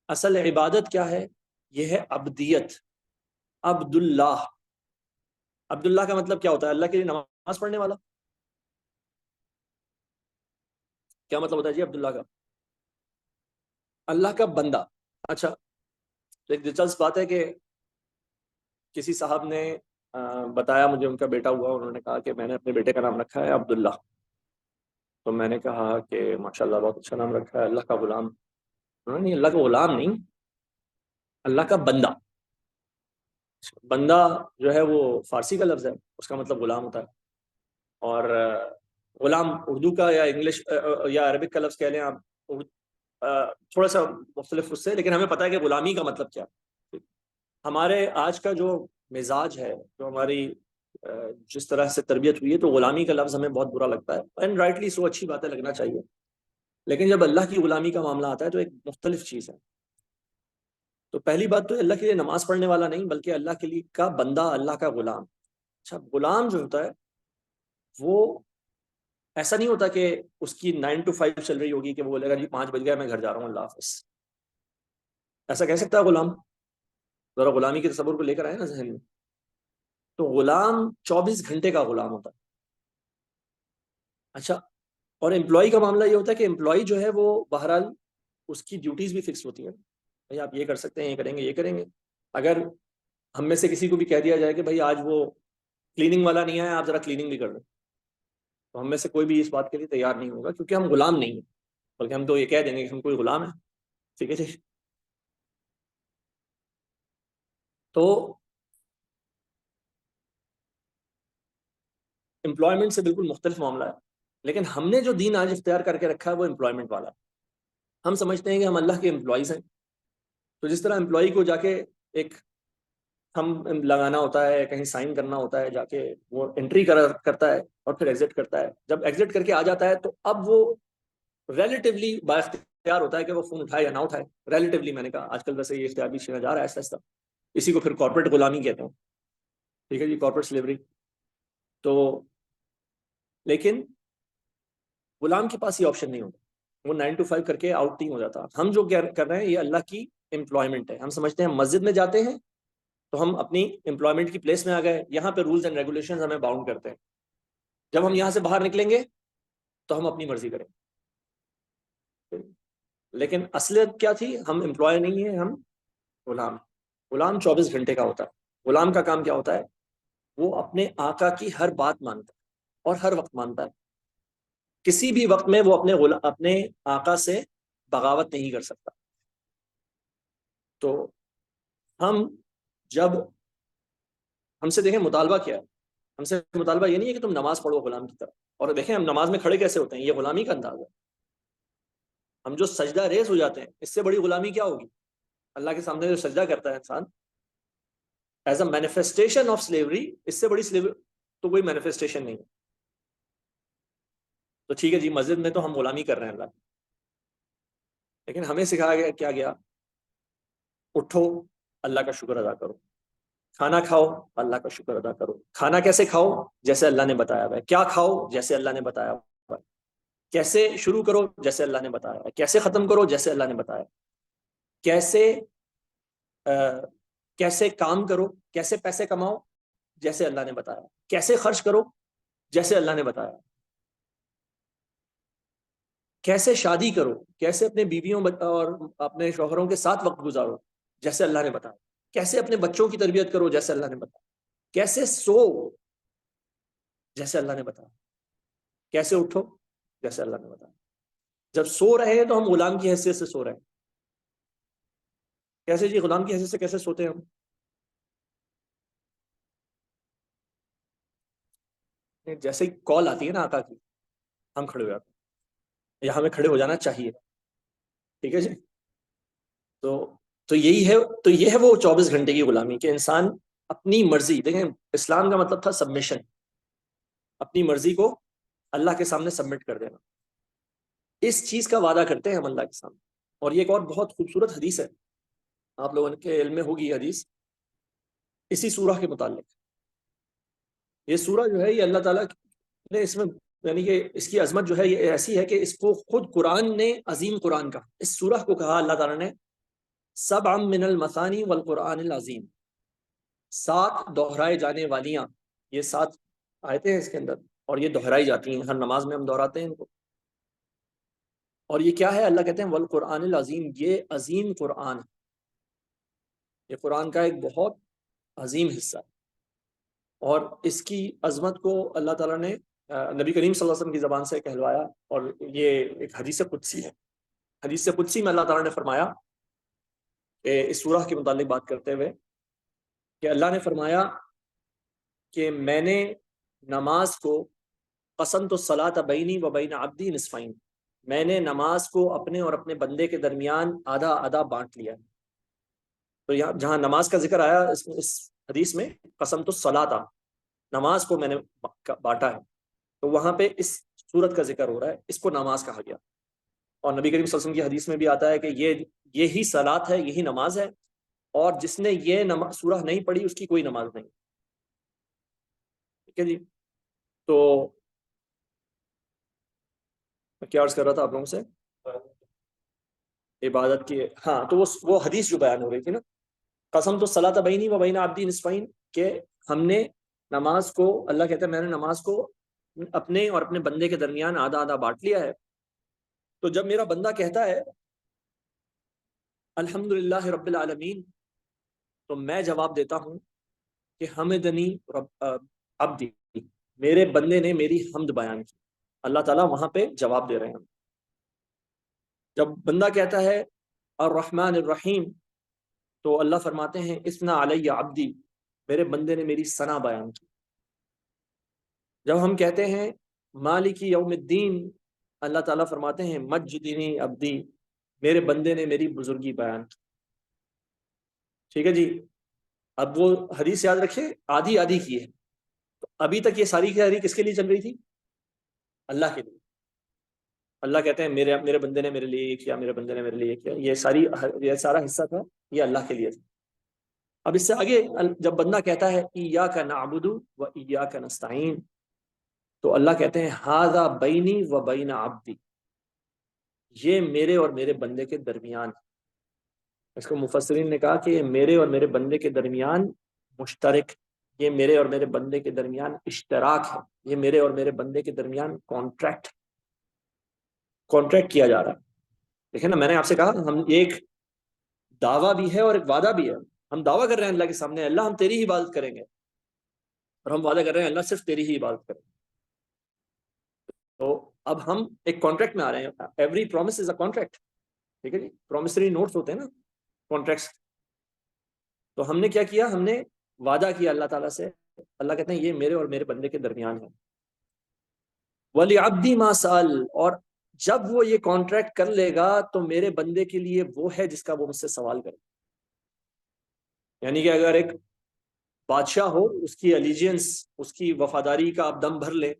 اصل عبادت کیا ہے؟ یہ ہے عبدیت، عبد اللہ۔ عبد اللہ کا مطلب کیا ہوتا ہے؟ اللہ کے لیے نماز پڑھنے والا۔ کیا مطلب ہوتا ہے جی عبد اللہ کا؟ اللہ کا بندہ۔ اچھا، تو ایک دلچسپ بات ہے کہ کسی صاحب نے بتایا مجھے، ان کا بیٹا ہوا، انہوں نے کہا کہ میں نے اپنے بیٹے کا نام رکھا ہے عبداللہ۔ تو میں نے کہا کہ ماشاءاللہ بہت اچھا نام رکھا ہے، اللہ کا غلام۔ انہوں نے نہیں، اللہ کا غلام نہیں، اللہ کا بندہ۔ بندہ جو ہے وہ فارسی کا لفظ ہے، اس کا مطلب غلام ہوتا ہے، اور غلام اردو کا یا انگلش یا عربک کا لفظ کہہ لیں آپ، تھوڑا سا مختلف اس سے، لیکن ہمیں پتہ ہے کہ غلامی کا مطلب کیا ہے۔ ہمارے آج کا جو مزاج ہے، جو ہماری جس طرح سے تربیت ہوئی ہے، تو غلامی کا لفظ ہمیں بہت برا لگتا ہے، اینڈ رائٹلی سو، اچھی بات ہے، لگنا چاہیے۔ لیکن جب اللہ کی غلامی کا معاملہ آتا ہے تو ایک مختلف چیز ہے۔ تو پہلی بات تو اللہ کے لیے نماز پڑھنے والا نہیں، بلکہ اللہ کے لیے کا بندہ، اللہ کا غلام۔ اچھا، غلام جو ہوتا ہے وہ ایسا نہیں ہوتا کہ اس کی 9 to 5 چل رہی ہوگی کہ وہ بولے گا جی 5 بج گیا میں گھر جا رہا ہوں اللہ حافظ. ایسا کہہ سکتا ہے غلام؟ ذرا غلامی کے تصور کو لے کر آئے نا ذہن میں. تو غلام 24 گھنٹے کا غلام ہوتا ہے. اچھا، اور امپلائی کا معاملہ یہ ہوتا ہے کہ امپلائی جو ہے وہ بہرحال اس کی ڈیوٹیز بھی فکس ہوتی ہیں. بھائی آپ یہ کر سکتے ہیں، یہ کریں گے، یہ کریں گے. اگر ہم میں سے کسی کو بھی کہہ دیا جائے کہ بھائی آج وہ کلیننگ والا نہیں آیا، آپ ذرا کلیننگ بھی کر لیں، تو ہم میں سے کوئی بھی اس بات کے لیے تیار نہیں ہوگا، کیونکہ ہم غلام نہیں ہیں. بلکہ ہم تو یہ کہہ دیں گے کہ ہم کوئی غلام ہے. ٹھیک ہے جی. تو امپلائمنٹ سے بالکل مختلف معاملہ ہے. لیکن ہم نے جو دین آج اختیار کر کے رکھا ہے وہ امپلائمنٹ والا ہے. ہم سمجھتے ہیں کہ ہم اللہ کے امپلائیز ہیں. تو جس طرح امپلائی کو جا کے ایک ہم لگانا ہوتا ہے، کہیں سائن کرنا ہوتا ہے، جا کے وہ انٹری کرتا ہے اور پھر ایگزٹ کرتا ہے. جب ایگزٹ کر کے آ جاتا ہے تو اب وہ ریلیٹیولی بااختیار ہوتا ہے کہ وہ فون اٹھائے یا نہ اٹھائے. ریلیٹیولی میں نے کہا، آج کل ویسے یہ اختیار بھی چھینا جا رہا ہے ایسا ایسا. اسی کو پھر کارپوریٹ غلامی کہتے ہیں. ٹھیک ہے جی، کارپوریٹ سلیوری. تو لیکن غلام کے پاس یہ آپشن نہیں ہوتا. وہ 9 to 5 کر کے آؤٹ نہیں ہو جاتا. ہم جو کر رہے ہیں یہ اللہ کی امپلائمنٹ ہے. ہم سمجھتے ہیں مسجد میں جاتے ہیں تو ہم اپنی امپلائمنٹ کی پلیس میں آ گئے، یہاں پہ رولز اینڈ ریگولیشنز ہمیں باؤنڈ کرتے ہیں. جب ہم یہاں سے باہر نکلیں گے تو ہم اپنی مرضی کریں. لیکن اصلیت کیا تھی؟ ہم امپلائی نہیں ہیں، ہم غلام. غلام 24 گھنٹے کا ہوتا ہے. غلام کا کام کیا ہوتا ہے؟ وہ اپنے آقا کی ہر بات مانتا ہے اور ہر وقت مانتا ہے. کسی بھی وقت میں وہ اپنے آقا سے بغاوت نہیں کر سکتا. تو ہم جب ہم سے دیکھیں مطالبہ کیا ہے، ہم سے مطالبہ یہ نہیں ہے کہ تم نماز پڑھو غلام کی طرح. اور دیکھیں ہم نماز میں کھڑے کیسے ہوتے ہیں، یہ غلامی کا انداز ہے. ہم جو سجدہ ریز ہو جاتے ہیں، اس سے بڑی غلامی کیا ہوگی؟ اللہ کے سامنے جو سجدہ کرتا ہے انسان as a manifestation of slavery, اس سے بڑی سلیوری تو کوئی مینیفیسٹیشن نہیں ہے. تو ٹھیک ہے جی، مسجد میں تو ہم غلامی کر رہے ہیں اللہ کی، لیکن ہمیں سکھایا گیا کیا گیا؟ اٹھو اللہ کا شکر ادا کرو. کھانا کھاؤ اللہ کا شکر ادا کرو. کھانا کیسے کھاؤ؟ جیسے اللہ نے بتایا ہوا ہے. کیا کھاؤ؟ جیسے اللہ نے بتایا ہوا ہے. کیسے شروع کرو؟ جیسے اللہ نے بتایا ہے. کیسے ختم کرو؟ جیسے اللہ نے بتایا. کیسے کیسے کام کرو، کیسے پیسے کماؤ؟ جیسے اللہ نے بتایا. کیسے خرچ کرو؟ جیسے اللہ نے بتایا. کیسے شادی کرو، کیسے اپنے بیویوں اور اپنے شوہروں کے ساتھ وقت گزارو؟ جیسے اللہ نے بتایا. کیسے اپنے بچوں کی تربیت کرو؟ جیسے اللہ نے بتایا. کیسے سو؟ جیسے اللہ نے بتایا. کیسے اٹھو؟ جیسے اللہ نے بتایا. جب سو رہے ہیں تو ہم غلام کی حیثیت سے سو رہے ہیں. کیسے جی؟ غلام کی حیثیت سے کیسے سوتے ہیں ہم؟ جیسے کال آتی ہے نا آقا کی، ہم کھڑے ہو جاتے ہیں، یا ہمیں کھڑے ہو جانا چاہیے. ٹھیک ہے جی. تو تو یہی ہے، تو یہ ہے وہ 24 گھنٹے کی غلامی کہ انسان اپنی مرضی. دیکھیں اسلام کا مطلب تھا سبمیشن، اپنی مرضی کو اللہ کے سامنے سبمٹ کر دینا. اس چیز کا وعدہ کرتے ہیں ہم اللہ کے سامنے. اور یہ ایک اور بہت خوبصورت حدیث ہے، آپ لوگوں کے علم میں ہوگی یہ حدیث، اسی سورہ کے متعلق. یہ سورہ جو ہے یہ اللہ تعالیٰ نے اس میں، یعنی کہ اس کی عظمت جو ہے یہ ایسی ہے کہ اس کو خود قرآن نے عظیم قرآن کہا. اس سورہ کو کہا اللہ تعالیٰ نے سبع من المثانی والقرآن العظیم، 7 دہرائے جانے والیاں. یہ 7 آیتیں ہیں اس کے اندر اور یہ دہرائی جاتی ہیں، ہر نماز میں ہم دہراتے ہیں ان کو. اور یہ کیا ہے؟ اللہ کہتے ہیں والقرآن العظیم، یہ عظیم قرآن ہے. یہ قرآن کا ایک بہت عظیم حصہ ہے. اور اس کی عظمت کو اللہ تعالیٰ نے نبی کریم صلی اللہ علیہ وسلم کی زبان سے کہلوایا. اور یہ ایک حدیث قدسی ہے. حدیث قدسی میں اللہ تعالیٰ نے فرمایا کہ اس سورہ کے متعلق بات کرتے ہوئے کہ اللہ نے فرمایا کہ میں نے نماز کو قسمت الصلاۃ بینی و بین عبدی نصفین، میں نے نماز کو اپنے اور اپنے بندے کے درمیان آدھا آدھا بانٹ لیا. تو یہاں جہاں نماز کا ذکر آیا اس حدیث میں قسمت الصلاۃ، نماز کو میں نے بانٹا ہے، تو وہاں پہ اس صورت کا ذکر ہو رہا ہے، اس کو نماز کہا گیا. اور نبی کریم صلی اللہ علیہ وسلم کی حدیث میں بھی آتا ہے کہ یہی صلاۃ ہے، یہی نماز ہے، اور جس نے یہ سورہ نہیں پڑھی اس کی کوئی نماز نہیں. ٹھیک ہے جی. تو میں کیا عرض کر رہا تھا آپ لوگوں سے؟ عبادت کی، ہاں، تو وہ حدیث جو بیان ہو رہی تھی نا، قسم تو صلاۃ بینی و بین عبدی نصفین، کہ ہم نے نماز کو، اللہ کہتا ہے میں نے نماز کو اپنے اور اپنے بندے کے درمیان آدھا آدھا بانٹ لیا ہے. تو جب میرا بندہ کہتا ہے الحمدللہ رب العالمین، تو میں جواب دیتا ہوں کہ حمدنی رب عبدی، میرے بندے نے میری حمد بیان کی. اللہ تعالیٰ وہاں پہ جواب دے رہے ہیں. جب بندہ کہتا ہے الرحمن الرحیم، تو اللہ فرماتے ہیں اثنا علی عبدی، میرے بندے نے میری ثنا بیان کی. جب ہم کہتے ہیں مالک یوم الدین، اللہ تعالیٰ فرماتے ہیں مجدنی عبدی، میرے بندے نے میری بزرگی بیان کی. ٹھیک ہے جی. اب وہ حدیث یاد رکھے، آدھی آدھی کی ہے. تو ابھی تک یہ ساری کی ساری کس کے لیے چل رہی تھی؟ اللہ کے لیے. اللہ کہتے ہیں میرے میرے بندے نے میرے لیے یہ کیا، میرے بندے نے میرے لیے یہ کیا. یہ سارا حصہ تھا، یہ اللہ کے لیے تھا. اب اس سے آگے جب بندہ کہتا ہے ایاک نعبد و ایاک نستعین، تو اللہ کہتے ہیں ھذا بینی و بین عبدی، یہ میرے اور میرے بندے کے درمیان. اس کو مفسرین نے کہا کہ یہ میرے اور میرے بندے کے درمیان مشترک، یہ میرے اور میرے بندے کے درمیان اشتراک ہے، یہ میرے اور میرے بندے کے درمیان کانٹریکٹ کیا جا رہا ہے. دیکھیں نا، میں نے آپ سے کہا ہم ایک دعویٰ بھی ہے اور ایک وعدہ بھی ہے. ہم دعویٰ کر رہے ہیں اللہ کے سامنے اللہ ہم تیری ہی عبادت کریں گے، اور ہم وعدہ کر رہے ہیں اللہ صرف تیری ہی عبادت کریں گے. تو اب ہم ایک کانٹریکٹ میں آ رہے ہیں. Every promise is a contract. ٹھیک ہے جی. پرومسری نوٹس ہوتے ہیں نا، کانٹریکٹس. تو ہم نے کیا کیا؟ ہم نے وعدہ کیا اللہ تعالیٰ سے. اللہ کہتے ہیں یہ میرے اور میرے بندے کے درمیان ہے. وَلِعَبْدِ مَا سَأَلَ، اور جب وہ یہ کانٹریکٹ کر لے گا تو میرے بندے کے لیے وہ ہے جس کا وہ مجھ سے سوال کرے. یعنی کہ اگر ایک بادشاہ ہو، اس کی الیجینس، اس کی وفاداری کا آپ دم بھر لیں.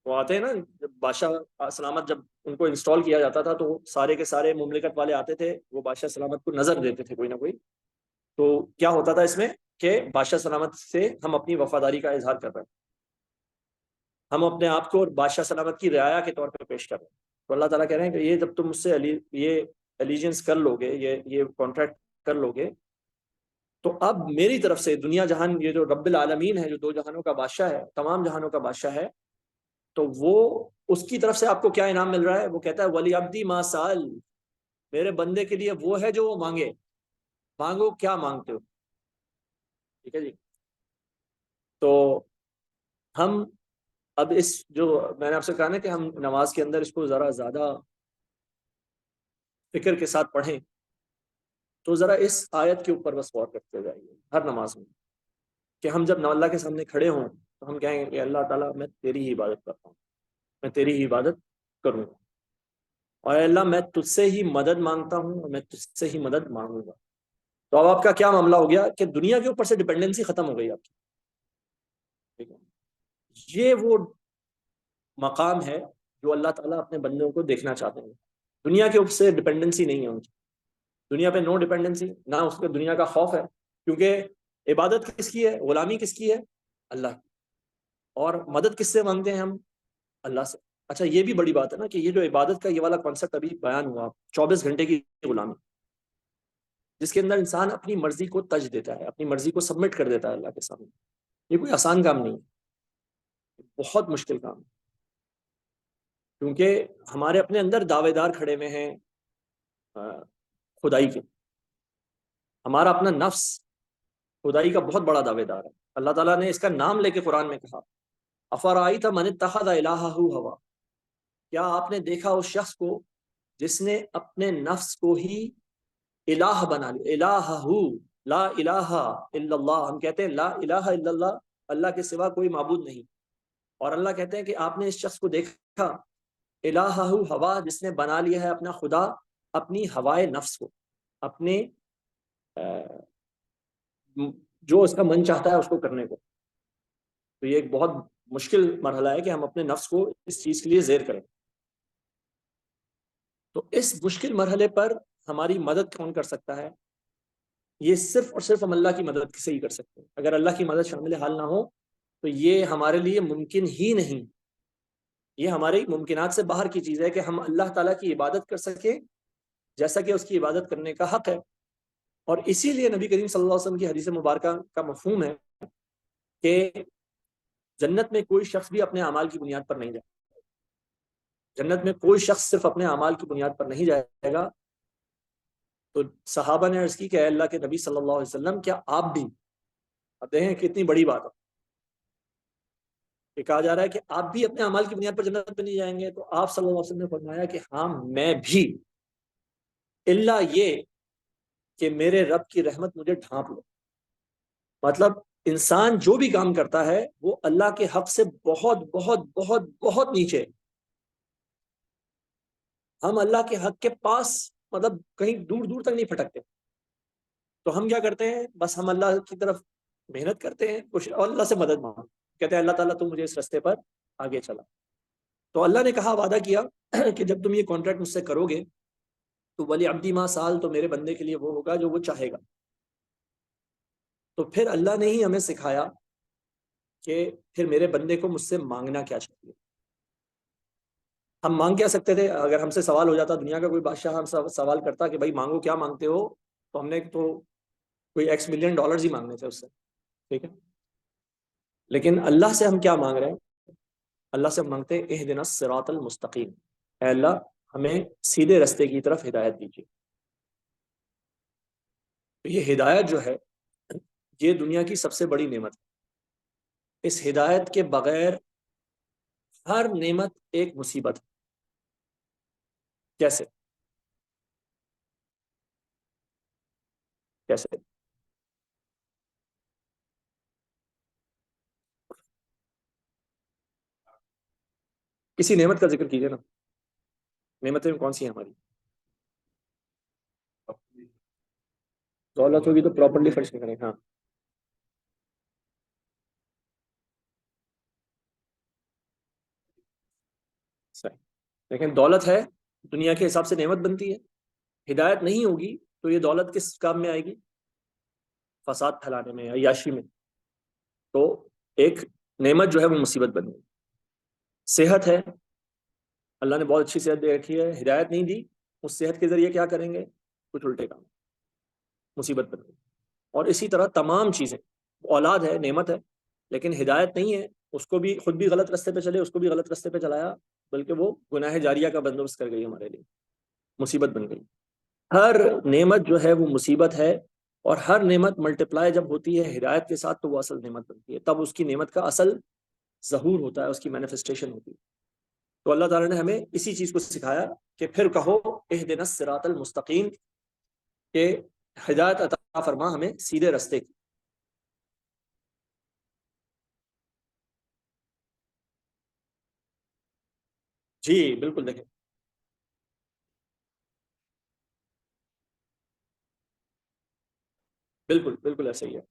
وہ آتے ہیں نا، جب بادشاہ سلامت جب ان کو انسٹال کیا جاتا تھا تو سارے کے سارے مملکت والے آتے تھے، وہ بادشاہ سلامت کو نظر دیتے تھے کوئی نہ کوئی. تو کیا ہوتا تھا اس میں کہ بادشاہ سلامت سے ہم اپنی وفاداری کا اظہار کر رہے ہیں، ہم اپنے آپ کو بادشاہ سلامت کی رعایا کے طور پہ پیش کر رہے ہیں. تو اللہ تعالیٰ کہہ رہے ہیں کہ یہ جب تم مجھ سے یہ الیجنس کر لو گے، یہ کانٹریکٹ کر لو گے، تو اب میری طرف سے دنیا جہان، یہ جو رب العالمین ہے، جو دو جہانوں کا بادشاہ ہے، تمام جہانوں کا بادشاہ ہے، تو وہ اس کی طرف سے آپ کو کیا انعام مل رہا ہے؟ وہ کہتا ہے ولی عبدی ما سال، میرے بندے کے لیے وہ ہے جو وہ مانگے. مانگو کیا مانگتے ہو. ٹھیک ہے جی. تو ہم اب اس جو میں نے آپ سے کہا نا کہ ہم نماز کے اندر اس کو ذرا زیادہ فکر کے ساتھ پڑھیں، تو ذرا اس آیت کے اوپر بس غور کرتے جائیے ہر نماز میں، کہ ہم جب اللہ کے سامنے کھڑے ہوں تو ہم کہیں گے کہ اللہ تعالیٰ میں تیری ہی عبادت کرتا ہوں، میں تیری ہی عبادت کروں گا، اور اللہ میں تجھ سے ہی مدد مانگتا ہوں اور میں تجھ سے ہی مدد مانگوں گا. تو اب آپ کا کیا معاملہ ہو گیا کہ دنیا کے اوپر سے ڈپینڈنسی ختم ہو گئی آپ کی. ٹھیک ہے. یہ وہ مقام ہے جو اللہ تعالیٰ اپنے بندوں کو دیکھنا چاہتے ہیں. دنیا کے اوپر سے ڈپینڈنسی نہیں ہے ان کی، دنیا پہ نو ڈپینڈنسی، نہ اس کو دنیا کا خوف ہے، کیونکہ عبادت کس کی ہے، غلامی کس کی ہے؟ اللہ کی. اور مدد کس سے مانگتے ہیں ہم؟ اللہ سے. اچھا یہ بھی بڑی بات ہے نا کہ یہ جو عبادت کا یہ والا کانسیپٹ ابھی بیان ہوا، 24 گھنٹے کی غلامی، جس کے اندر انسان اپنی مرضی کو تج دیتا ہے، اپنی مرضی کو سبمٹ کر دیتا ہے اللہ کے سامنے. یہ کوئی آسان کام نہیں ہے، بہت مشکل کام ہے. کیونکہ ہمارے اپنے اندر دعوے دار کھڑے ہوئے ہیں خدائی کے. ہمارا اپنا نفس خدائی کا بہت بڑا دعوے دار ہے. اللہ تعالیٰ نے اس کا نام لے کے قرآن میں کہا افرائیت من اتخذ الہہ ہوا، کیا آپ نے دیکھا اس شخص کو جس نے اپنے نفس کو ہی الہ بنا لیا. الہہ، لا الہ الا اللہ. ہم کہتے ہیں لا الہ الا اللہ، اللہ کے سوا کوئی معبود نہیں. اور اللہ کہتے ہیں کہ آپ نے اس شخص کو دیکھا الہہ ہوا، جس نے بنا لیا ہے اپنا خدا اپنی ہوائے نفس کو، اپنے جو اس کا من چاہتا ہے اس کو کرنے کو. تو یہ ایک بہت مشکل مرحلہ ہے کہ ہم اپنے نفس کو اس چیز کے لیے زیر کریں. تو اس مشکل مرحلے پر ہماری مدد کون کر سکتا ہے؟ یہ صرف اور صرف ہم اللہ کی مدد سے ہی کر سکتے ہیں. اگر اللہ کی مدد شامل حال نہ ہو تو یہ ہمارے لیے ممکن ہی نہیں. یہ ہماری ممکنات سے باہر کی چیز ہے کہ ہم اللہ تعالیٰ کی عبادت کر سکیں جیسا کہ اس کی عبادت کرنے کا حق ہے. اور اسی لیے نبی کریم صلی اللہ علیہ وسلم کی حدیث مبارکہ کا مفہوم ہے کہ جنت میں کوئی شخص بھی اپنے اعمال کی بنیاد پر نہیں جائے. جنت میں کوئی شخص صرف اپنے اعمال کی بنیاد پر نہیں جائے گا. تو صحابہ نے عرض کی کہ اے اللہ کے نبی صلی اللہ علیہ وسلم کیا آپ بھی، اب دیکھیں کتنی بڑی بات ہے کہ کہا جا رہا ہے کہ آپ بھی اپنے اعمال کی بنیاد پر جنت پہ نہیں جائیں گے. تو آپ صلی اللہ علیہ وسلم نے فرمایا کہ ہاں میں بھی، الا یہ کہ میرے رب کی رحمت مجھے ڈھانپ لو. مطلب انسان جو بھی کام کرتا ہے وہ اللہ کے حق سے بہت بہت بہت بہت نیچے. ہم اللہ کے حق کے پاس مطلب کہیں دور دور تک نہیں پھٹکتے. تو ہم کیا کرتے ہیں؟ بس ہم اللہ کی طرف محنت کرتے ہیں اور اللہ سے مدد مانگتے، کہتے ہیں اللہ تعالیٰ تم مجھے اس رستے پر آگے چلا. تو اللہ نے کہا، وعدہ کیا کہ جب تم یہ کانٹریکٹ مجھ سے کرو گے تو ولی عبدی ما سال، تو میرے بندے کے لیے وہ ہوگا جو وہ چاہے گا. تو پھر اللہ نے ہی ہمیں سکھایا کہ پھر میرے بندے کو مجھ سے مانگنا کیا چاہیے. ہم مانگ کیا سکتے تھے؟ اگر ہم سے سوال ہو جاتا، دنیا کا کوئی بادشاہ ہم سوال کرتا کہ بھائی مانگو، کیا مانگتے ہو، تو ہم نے تو کوئی $X ملین ہی مانگنے تھے اس سے، ٹھیک ہے. لیکن اللہ سے ہم کیا مانگ رہے ہیں؟ اللہ سے ہم مانگتے ہیں اہدنا الصراط المستقیم، اے اللہ ہمیں سیدھے رستے کی طرف ہدایت دیجیے. تو یہ ہدایت جو ہے یہ دنیا کی سب سے بڑی نعمت ہے. اس ہدایت کے بغیر ہر نعمت ایک مصیبت ہے. کیسے؟ کیسے؟ کسی نعمت کا ذکر کیجیے نا. نعمتیں کون سی ہیں ہماری؟ دولت ہوگی تو پراپرلی خرچ نہیں کریں. ہاں صحیح. لیکن دولت ہے دنیا کے حساب سے نعمت بنتی ہے. ہدایت نہیں ہوگی تو یہ دولت کس کام میں آئے گی؟ فساد پھیلانے میں، عیاشی میں. تو ایک نعمت جو ہے وہ مصیبت بن گئی. صحت ہے، اللہ نے بہت اچھی صحت دے رکھی ہے، ہدایت نہیں دی، اس صحت کے ذریعے کیا کریں گے؟ کچھ الٹے کام، مصیبت بن گئی. اور اسی طرح تمام چیزیں، اولاد ہے نعمت ہے لیکن ہدایت نہیں ہے، اس کو بھی خود بھی غلط رستے پہ چلے، اس کو بھی غلط رستے پہ چلایا، بلکہ وہ گناہ جاریہ کا بندوبست کر گئی ہمارے لیے، مصیبت بن گئی. ہر نعمت جو ہے وہ مصیبت ہے، اور ہر نعمت ملٹیپلائی جب ہوتی ہے ہدایت کے ساتھ تو وہ اصل نعمت بنتی ہے، تب اس کی نعمت کا اصل ظہور ہوتا ہے، اس کی مینیفیسٹیشن ہوتی ہے. تو اللہ تعالیٰ نے ہمیں اسی چیز کو سکھایا کہ پھر کہو اہدنا الصراط المستقیم، کہ ہدایت عطا فرما ہمیں سیدھے رستے کی. جی بالکل. دیکھیں بالکل بالکل ایسا ہی ہے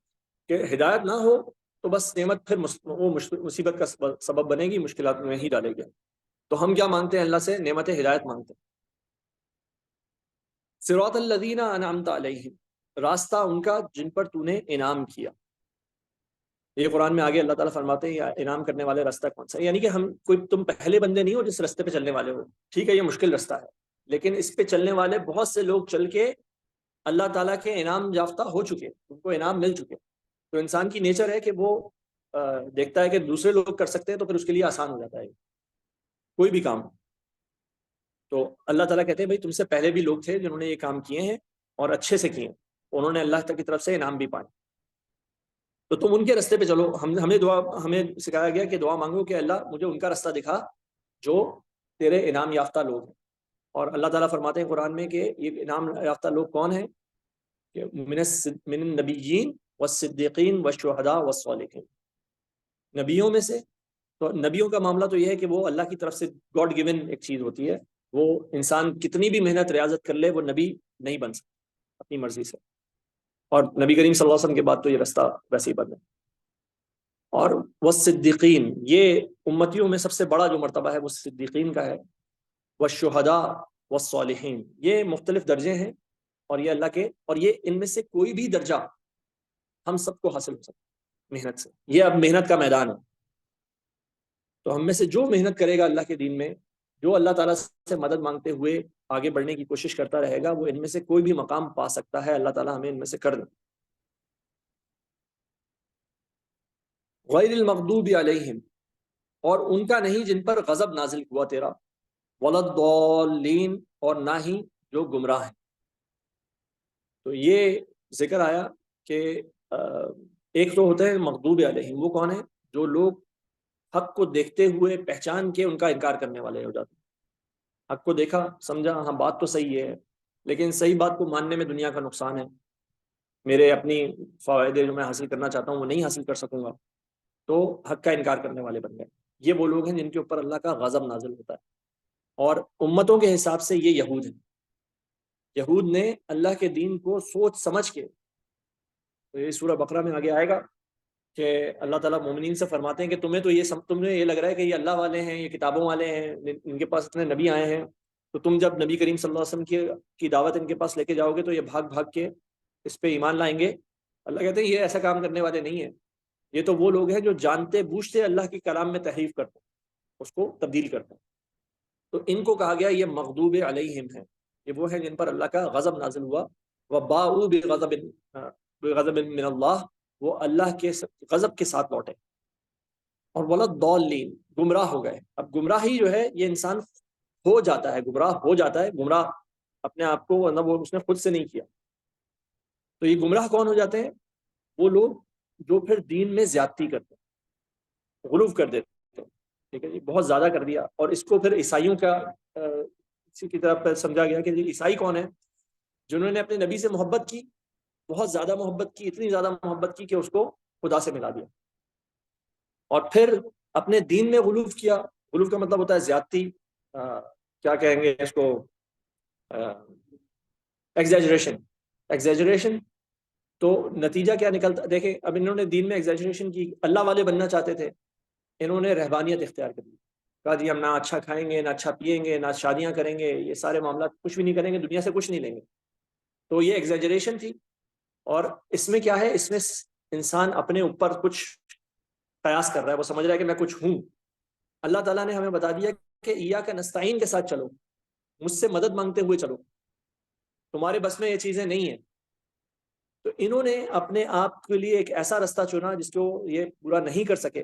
کہ ہدایت نہ ہو تو بس نعمت پھر وہ مصیبت کا سبب بنے گی، مشکلات میں ہی ڈالے گا. تو ہم کیا مانگتے ہیں؟ اللہ سے نعمت ہدایت مانگتے ہیں. صراط الذین انعمت علیہم، راستہ ان کا جن پر تو نے انعام کیا. یہ قرآن میں آگے اللہ تعالیٰ فرماتے ہیں یا انعام کرنے والے راستہ کون سا ہے، یعنی کہ ہم کوئی، تم پہلے بندے نہیں ہو جس راستے پہ چلنے والے ہو. ٹھیک ہے یہ مشکل راستہ ہے لیکن اس پہ چلنے والے بہت سے لوگ چل کے اللہ تعالیٰ کے انعام یافتہ ہو چکے، ان کو انعام مل چکے. تو انسان کی نیچر ہے کہ وہ دیکھتا ہے کہ دوسرے لوگ کر سکتے ہیں تو پھر اس کے لیے آسان ہو جاتا ہے کوئی بھی کام. تو اللہ تعالیٰ کہتے ہیں بھائی تم سے پہلے بھی لوگ تھے جنہوں نے یہ کام کیے ہیں اور اچھے سے کیے ہیں، انہوں نے اللہ تک کی طرف سے انعام بھی پائے. تو تم ان کے راستے پہ چلو. ہمیں سکھایا گیا کہ دعا مانگو کہ اللہ مجھے ان کا راستہ دکھا جو تیرے انعام یافتہ لوگ ہیں. اور اللہ تعالیٰ فرماتے ہیں قرآن میں کہ یہ انعام یافتہ لوگ کون ہیں؟ کہ من النبیین والصدیقین والشہداء والصالحین، نبیوں میں سے. تو نبیوں کا معاملہ تو یہ ہے کہ وہ اللہ کی طرف سے گاڈ گیون ایک چیز ہوتی ہے، وہ انسان کتنی بھی محنت ریاضت کر لے وہ نبی نہیں بن سکتا اپنی مرضی سے. اور نبی کریم صلی اللہ علیہ وسلم کے بعد تو یہ راستہ ویسے ہی بند ہے. اور وہ صدیقین، یہ امتیوں میں سب سے بڑا جو مرتبہ ہے وہ صدیقین کا ہے. والشہداء والصالحین، یہ مختلف درجے ہیں اور یہ اللہ کے، اور یہ ان میں سے کوئی بھی درجہ ہم سب کو حاصل ہو سکتا محنت سے. یہ اب محنت کا میدان ہے. تو ہم میں سے جو محنت کرے گا اللہ کے دین میں، جو اللہ تعالیٰ سے مدد مانگتے ہوئے آگے بڑھنے کی کوشش کرتا رہے گا، وہ ان میں سے کوئی بھی مقام پا سکتا ہے۔ اللہ تعالیٰ ہمیں ان میں سے کر دے۔ غیر المغضوب علیہم، اور ان کا نہیں جن پر غضب نازل ہوا تیرا، ولا الضالین، اور نہ ہی جو گمراہ ہیں۔ تو یہ ذکر آیا کہ ایک تو ہوتے ہیں مغضوب علیہم، وہ کون ہے؟ جو لوگ حق کو دیکھتے ہوئے پہچان کے ان کا انکار کرنے والے ہو جاتے ہیں۔ حق کو دیکھا، سمجھا، ہاں بات تو صحیح ہے، لیکن صحیح بات کو ماننے میں دنیا کا نقصان ہے، میرے اپنی فوائد جو میں حاصل کرنا چاہتا ہوں وہ نہیں حاصل کر سکوں گا، تو حق کا انکار کرنے والے بن گئے۔ یہ وہ لوگ ہیں جن کے اوپر اللہ کا غضب نازل ہوتا ہے، اور امتوں کے حساب سے یہ یہود ہیں۔ یہود نے اللہ کے دین کو سوچ سمجھ کے، تو یہ سورہ بقرہ میں آگے آئے گا کہ اللہ تعالیٰ مومنین سے فرماتے ہیں کہ تمہیں یہ لگ رہا ہے کہ یہ اللہ والے ہیں، یہ کتابوں والے ہیں، ان کے پاس اتنے نبی آئے ہیں، تو تم جب نبی کریم صلی اللہ علیہ وسلم کی دعوت ان کے پاس لے کے جاؤ گے تو یہ بھاگ بھاگ کے اس پہ ایمان لائیں گے۔ اللہ کہتے ہیں یہ ایسا کام کرنے والے نہیں ہیں، یہ تو وہ لوگ ہیں جو جانتے بوجھتے اللہ کے کلام میں تحریف کرتے ہیں، اس کو تبدیل کرتے ہیں۔ تو ان کو کہا گیا یہ مغضوب علیہم ہیں، یہ وہ ہیں جن پر اللہ کا غضب نازل ہوا۔ وباؤوا بغضب من اللہ، وہ اللہ کے غضب کے ساتھ لوٹے۔ اور ولضالین، گمراہ ہو گئے۔ اب گمراہی جو ہے یہ انسان ہو جاتا ہے، گمراہ ہو جاتا ہے، گمراہ اپنے آپ کو وہ اس نے خود سے نہیں کیا۔ تو یہ گمراہ کون ہو جاتے ہیں؟ وہ لوگ جو پھر دین میں زیادتی کرتے ہیں، غلو کر دیتے ہیں، ٹھیک ہے جی، بہت زیادہ کر دیا۔ اور اس کو پھر عیسائیوں کا اسی کی طرف سمجھا گیا کہ عیسائی کون ہے؟ جنہوں نے اپنے نبی سے محبت کی، بہت زیادہ محبت کی، اتنی زیادہ محبت کی کہ اس کو خدا سے ملا دیا، اور پھر اپنے دین میں غلو کیا۔ غلو کا مطلب ہوتا ہے زیادتی، کیا کہیں گے اس کو، ایگزیجریشن۔ ایگزیجریشن تو نتیجہ کیا نکلتا؟ دیکھیں اب انہوں نے دین میں ایگزیجریشن کی، اللہ والے بننا چاہتے تھے، انہوں نے رہبانیت اختیار کر لی، کہا جی ہم نہ اچھا کھائیں گے، نہ اچھا پیئیں گے، نہ شادیاں کریں گے، یہ سارے معاملات کچھ بھی نہیں کریں گے، دنیا سے کچھ نہیں لیں گے۔ تو یہ ایگزیجریشن تھی، اور اس میں کیا ہے، اس میں انسان اپنے اوپر کچھ قیاس کر رہا ہے، وہ سمجھ رہا ہے کہ میں کچھ ہوں۔ اللہ تعالیٰ نے ہمیں بتا دیا کہ ایاک نستعین کے ساتھ چلو، مجھ سے مدد مانگتے ہوئے چلو، تمہارے بس میں یہ چیزیں نہیں ہیں۔ تو انہوں نے اپنے آپ کے لیے ایک ایسا رستہ چنا جس کو یہ پورا نہیں کر سکے،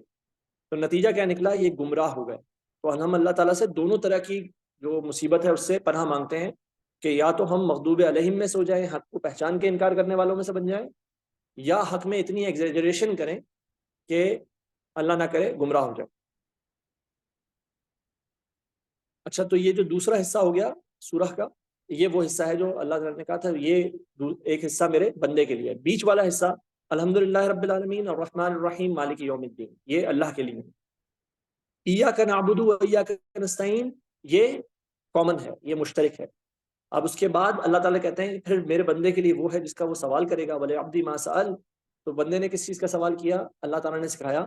تو نتیجہ کیا نکلا؟ یہ گمراہ ہو گئے۔ تو ہم اللہ تعالیٰ سے دونوں طرح کی جو مصیبت ہے اس سے پناہ مانگتے ہیں، کہ یا تو ہم مغضوب علیہم میں سے ہو جائیں، حق کو پہچان کے انکار کرنے والوں میں سے بن جائیں، یا حق میں اتنی ایگزیجریشن کریں کہ اللہ نہ کرے گمراہ ہو جائے۔ اچھا، تو یہ جو دوسرا حصہ ہو گیا سورہ کا، یہ وہ حصہ ہے جو اللہ تعالیٰ نے کہا تھا یہ ایک حصہ میرے بندے کے لیے۔ بیچ والا حصہ الحمدللہ رب العالمین الرحمن الرحیم مالک یوم الدین، یہ اللہ کے لیے۔ ایاک نعبد و ایاک نستعین، یہ کامن ہے، یہ مشترک ہے۔ اب اس کے بعد اللہ تعالیٰ کہتے ہیں پھر میرے بندے کے لیے وہ ہے جس کا وہ سوال کرے گا، وَلِعَبْدِ مَا سَأَلَ۔ تو بندے نے کس چیز کا سوال کیا؟ اللہ تعالیٰ نے سکھایا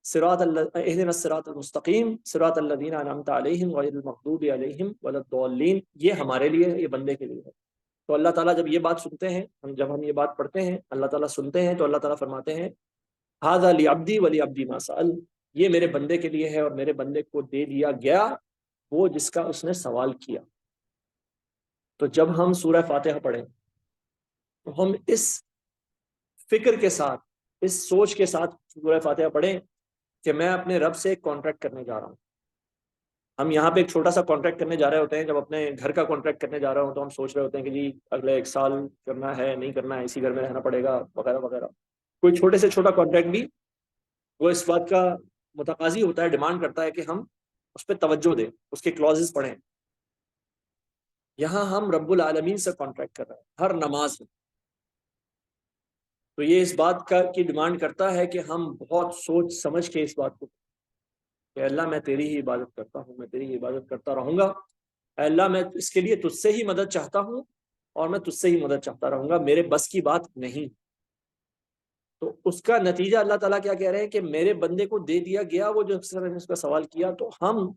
اهدنا الصراط المستقیم صراط الذین انعمت علیہم غیر المغضوب علیہم ولا الضالین، یہ ہمارے لیے ہے، یہ بندے کے لیے ہے۔ تو اللہ تعالیٰ جب یہ بات سنتے ہیں، جب ہم یہ بات پڑھتے ہیں، اللہ تعالیٰ سنتے ہیں، تو اللہ تعالیٰ فرماتے ہیں ھذا لعبدی ولعبدی ما سأل، یہ میرے بندے کے لیے ہے اور میرے بندے کو دے دیا گیا وہ جس کا اس نے سوال کیا۔ تو جب ہم سورہ فاتحہ پڑھیں تو ہم اس فکر کے ساتھ، اس سوچ کے ساتھ سورہ فاتحہ پڑھیں کہ میں اپنے رب سے ایک کانٹریکٹ کرنے جا رہا ہوں۔ ہم یہاں پہ ایک چھوٹا سا کانٹریکٹ کرنے جا رہے ہوتے ہیں، جب اپنے گھر کا کانٹریکٹ کرنے جا رہے ہوں تو ہم سوچ رہے ہوتے ہیں کہ جی اگلے 1 سال کرنا ہے، نہیں کرنا ہے، اسی گھر میں رہنا پڑے گا، وغیرہ وغیرہ۔ کوئی چھوٹے سے چھوٹا کانٹریکٹ بھی وہ اس بات کا متقاضی ہوتا ہے، ڈیمانڈ کرتا ہے کہ ہم اس پہ توجہ دیں، اس کے کلوزز پڑھیں۔ یہاں ہم رب العالمین سے کانٹریکٹ کر رہے ہیں ہر نماز میں، تو یہ اس بات کی ڈیمانڈ کرتا ہے کہ ہم بہت سوچ سمجھ کے اس بات کو کہ اللہ میں تیری ہی عبادت کرتا ہوں، میں تیری ہی عبادت کرتا رہوں گا، اے اللہ میں اس کے لیے تجھ سے ہی مدد چاہتا ہوں اور میں تجھ سے ہی مدد چاہتا رہوں گا، میرے بس کی بات نہیں۔ تو اس کا نتیجہ اللہ تعالیٰ کیا کہہ رہے ہیں کہ میرے بندے کو دے دیا گیا وہ جو اکثر نے اس کا سوال کیا۔ تو ہم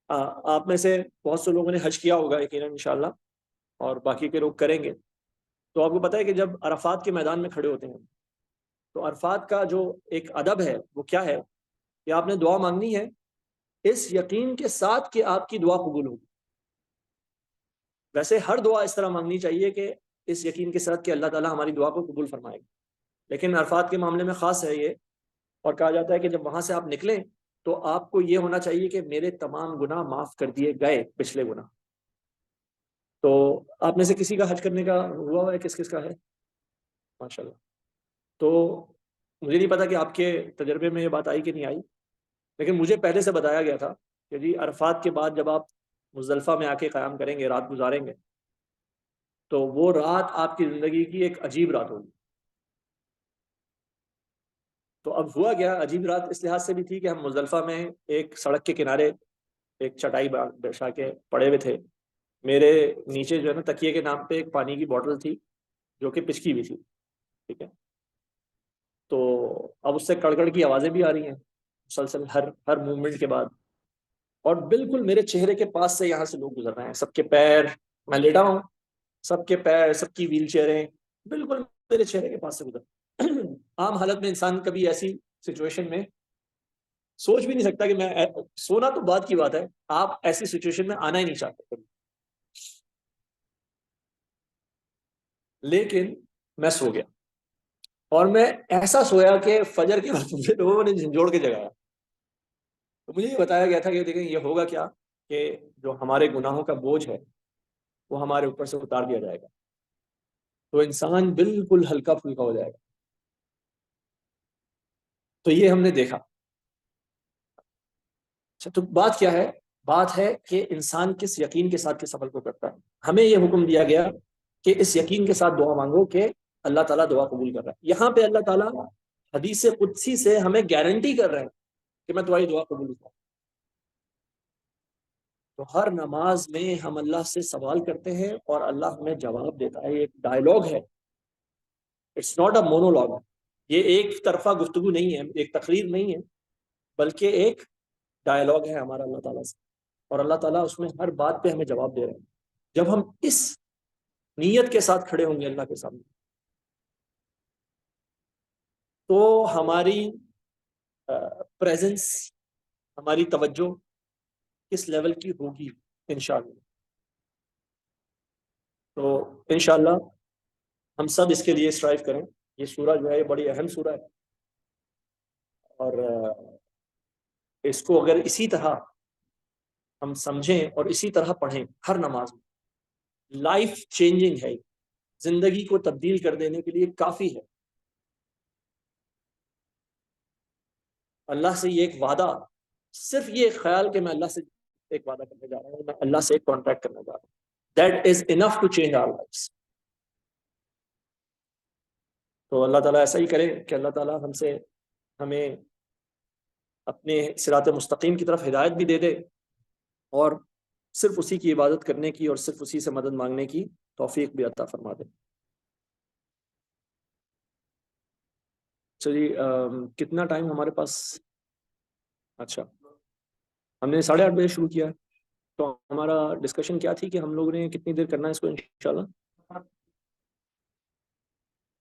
آپ میں سے بہت سے لوگوں نے حج کیا ہوگا یقیناً انشاءاللہ، اور باقی کے لوگ کریں گے۔ تو آپ کو پتہ ہے کہ جب عرفات کے میدان میں کھڑے ہوتے ہیں تو عرفات کا جو ایک ادب ہے وہ کیا ہے کہ آپ نے دعا مانگنی ہے اس یقین کے ساتھ کہ آپ کی دعا قبول ہوگی. ویسے ہر دعا اس طرح مانگنی چاہیے کہ اس یقین کے ساتھ کہ اللہ تعالیٰ ہماری دعا کو قبول فرمائے گا. لیکن عرفات کے معاملے میں خاص ہے یہ، اور کہا جاتا ہے کہ جب وہاں سے آپ نکلیں تو آپ کو یہ ہونا چاہیے کہ میرے تمام گناہ معاف کر دیے گئے، پچھلے گناہ. تو آپ میں سے کسی کا حج کرنے کا ہوا ہے؟ کس کس کا ہے؟ ماشاء اللہ. تو مجھے نہیں پتا کہ آپ کے تجربے میں یہ بات آئی کہ نہیں آئی، لیکن مجھے پہلے سے بتایا گیا تھا کہ جی عرفات کے بعد جب آپ مزدلفہ میں آ کے قیام کریں گے، رات گزاریں گے، تو وہ رات آپ کی زندگی کی ایک عجیب رات ہوگی. تو اب ہوا گیا عجیب رات اس لحاظ سے بھی تھی کہ ہم مزدلفہ میں ایک سڑک کے کنارے ایک چٹائی بچھا کے پڑے ہوئے تھے. میرے نیچے جو ہے نا تکیے کے نام پہ ایک پانی کی بوتل تھی جو کہ پچکی ہوئی تھی. ٹھیک ہے. تو اب اس سے کڑکڑ کی آوازیں بھی آ رہی ہیں مسلسل ہر موومنٹ کے بعد، اور بالکل میرے چہرے کے پاس سے یہاں سے لوگ گزر رہے ہیں. سب کے پیر، میں لیٹا ہوں، سب کے پیر، سب کی ویل چیئریں بالکل میرے چہرے کے پاس سے گزر. عام حالت میں انسان کبھی ایسی سچویشن میں سوچ بھی نہیں سکتا کہ میں سونا تو بات کی بات ہے، آپ ایسی سچویشن میں آنا ہی نہیں چاہتے کبھی. لیکن میں سو گیا، اور میں ایسا سویا کہ فجر کے وقت مجھے لوگوں نے جھنجھوڑ کے جگایا. تو مجھے یہ بتایا گیا تھا کہ دیکھیں یہ ہوگا کیا کہ جو ہمارے گناہوں کا بوجھ ہے وہ ہمارے اوپر سے اتار دیا جائے گا، تو انسان بالکل ہلکا پھلکا ہو جائے گا. تو یہ ہم نے دیکھا. اچھا، تو بات کیا ہے؟ بات ہے کہ انسان کس یقین کے ساتھ کس عمل کو کرتا ہے. ہمیں یہ حکم دیا گیا کہ اس یقین کے ساتھ دعا مانگو کہ اللہ تعالیٰ دعا قبول کر رہا ہے. یہاں پہ اللہ تعالیٰ حدیث قدسی سے ہمیں گارنٹی کر رہے ہیں کہ میں تمہاری دعا قبول کروں. تو ہر نماز میں ہم اللہ سے سوال کرتے ہیں اور اللہ ہمیں جواب دیتا ہے. یہ ایک ڈائلاگ ہے، اٹس ناٹ اے مونولاگ. یہ ایک طرفہ گفتگو نہیں ہے، ایک تقریر نہیں ہے، بلکہ ایک ڈائلاگ ہے ہمارا اللہ تعالیٰ سے. اور اللہ تعالیٰ اس میں ہر بات پہ ہمیں جواب دے رہے ہیں. جب ہم اس نیت کے ساتھ کھڑے ہوں گے اللہ کے سامنے، تو ہماری پریزنس، ہماری توجہ کس لیول کی ہوگی انشاءاللہ. تو انشاءاللہ ہم سب اس کے لیے اسٹرائیو کریں. یہ سورہ جو ہے یہ بڑی اہم سورہ ہے، اور اس کو اگر اسی طرح ہم سمجھیں اور اسی طرح پڑھیں ہر نماز میں، لائف چینجنگ ہے، زندگی کو تبدیل کر دینے کے لیے کافی ہے. اللہ سے یہ ایک وعدہ، صرف یہ خیال کہ میں اللہ سے ایک وعدہ کرنے جا رہا ہوں، میں اللہ سے ایک کانٹریکٹ کرنے جا رہا ہوں، that is enough to change our lives. تو اللہ تعالیٰ ایسا ہی کرے کہ اللہ تعالیٰ ہمیں اپنے صراط مستقیم کی طرف ہدایت بھی دے دے، اور صرف اسی کی عبادت کرنے کی اور صرف اسی سے مدد مانگنے کی توفیق بھی عطا فرما دے. چلیے کتنا ٹائم ہمارے پاس؟ اچھا، ہم نے 8:30 بجے شروع کیا ہے. تو ہمارا ڈسکشن کیا تھی کہ ہم لوگوں نے کتنی دیر کرنا ہے اس کو انشاءاللہ؟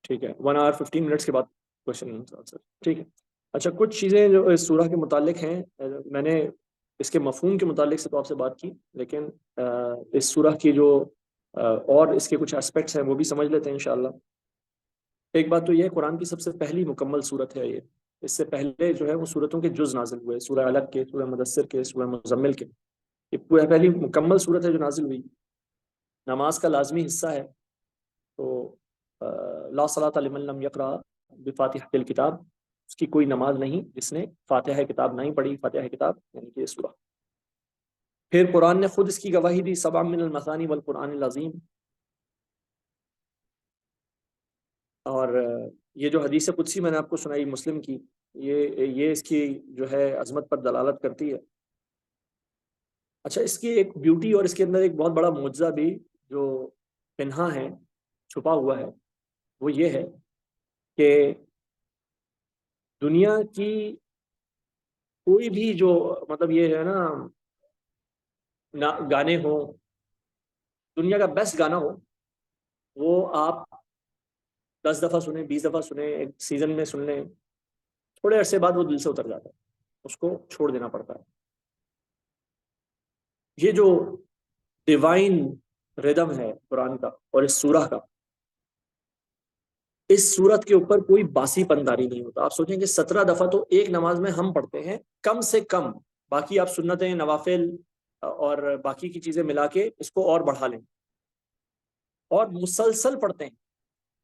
ٹھیک ہے، 1 hour 15 minutes کے بعد کوشچن آنسر. ٹھیک ہے. اچھا، کچھ چیزیں جو اس سورہ کے متعلق ہیں، میں نے اس کے مفہوم کے متعلق سے تو آپ سے بات کی، لیکن اس سورہ کی جو اور اس کے کچھ اسپیکٹس ہیں وہ بھی سمجھ لیتے ہیں انشاءاللہ. ایک بات تو یہ ہے، قرآن کی سب سے پہلی مکمل صورت ہے یہ. اس سے پہلے جو ہے وہ صورتوں کے جز نازل ہوئے، سورہ علق کے، سورہ مدثر کے، سورہ مزمل کے. یہ پورا پہلی مکمل صورت ہے جو نازل ہوئی. نماز کا لازمی حصہ ہے. تو لا صلاۃ لمن لم یقرأ بفاتحۃ الکتاب، اس کی کوئی نماز نہیں جس نے فاتحہ کتاب نہیں پڑھی. فاتحہ کتاب یعنی کہ سورہ. پھر قرآن نے خود اس کی گواہی دی، سبع من المثانی والقرآن العظیم. اور یہ جو حدیث قدسی میں نے آپ کو سنائی مسلم کی، یہ اس کی جو ہے عظمت پر دلالت کرتی ہے. اچھا، اس کی ایک بیوٹی اور اس کے اندر ایک بہت بڑا معجزہ بھی جو پنہا ہے، چھپا ہوا ہے، وہ یہ ہے کہ دنیا کی کوئی بھی جو مطلب یہ ہے نا گانے ہوں، دنیا کا بیسٹ گانا ہو، وہ آپ 10 دفعہ سنیں، 20 دفعہ سنیں، ایک سیزن میں سن لیں، تھوڑے عرصے بعد وہ دل سے اتر جاتا ہے، اس کو چھوڑ دینا پڑتا ہے. یہ جو ڈیوائن ردم ہے قرآن کا اور اس سورہ کا، اس صورت کے اوپر کوئی باسی پنداری نہیں ہوتا. آپ سوچیں کہ 17 دفعہ تو ایک نماز میں ہم پڑھتے ہیں کم سے کم، باقی آپ سنتیں، نوافل اور باقی کی چیزیں ملا کے اس کو اور بڑھا لیں، اور مسلسل پڑھتے ہیں.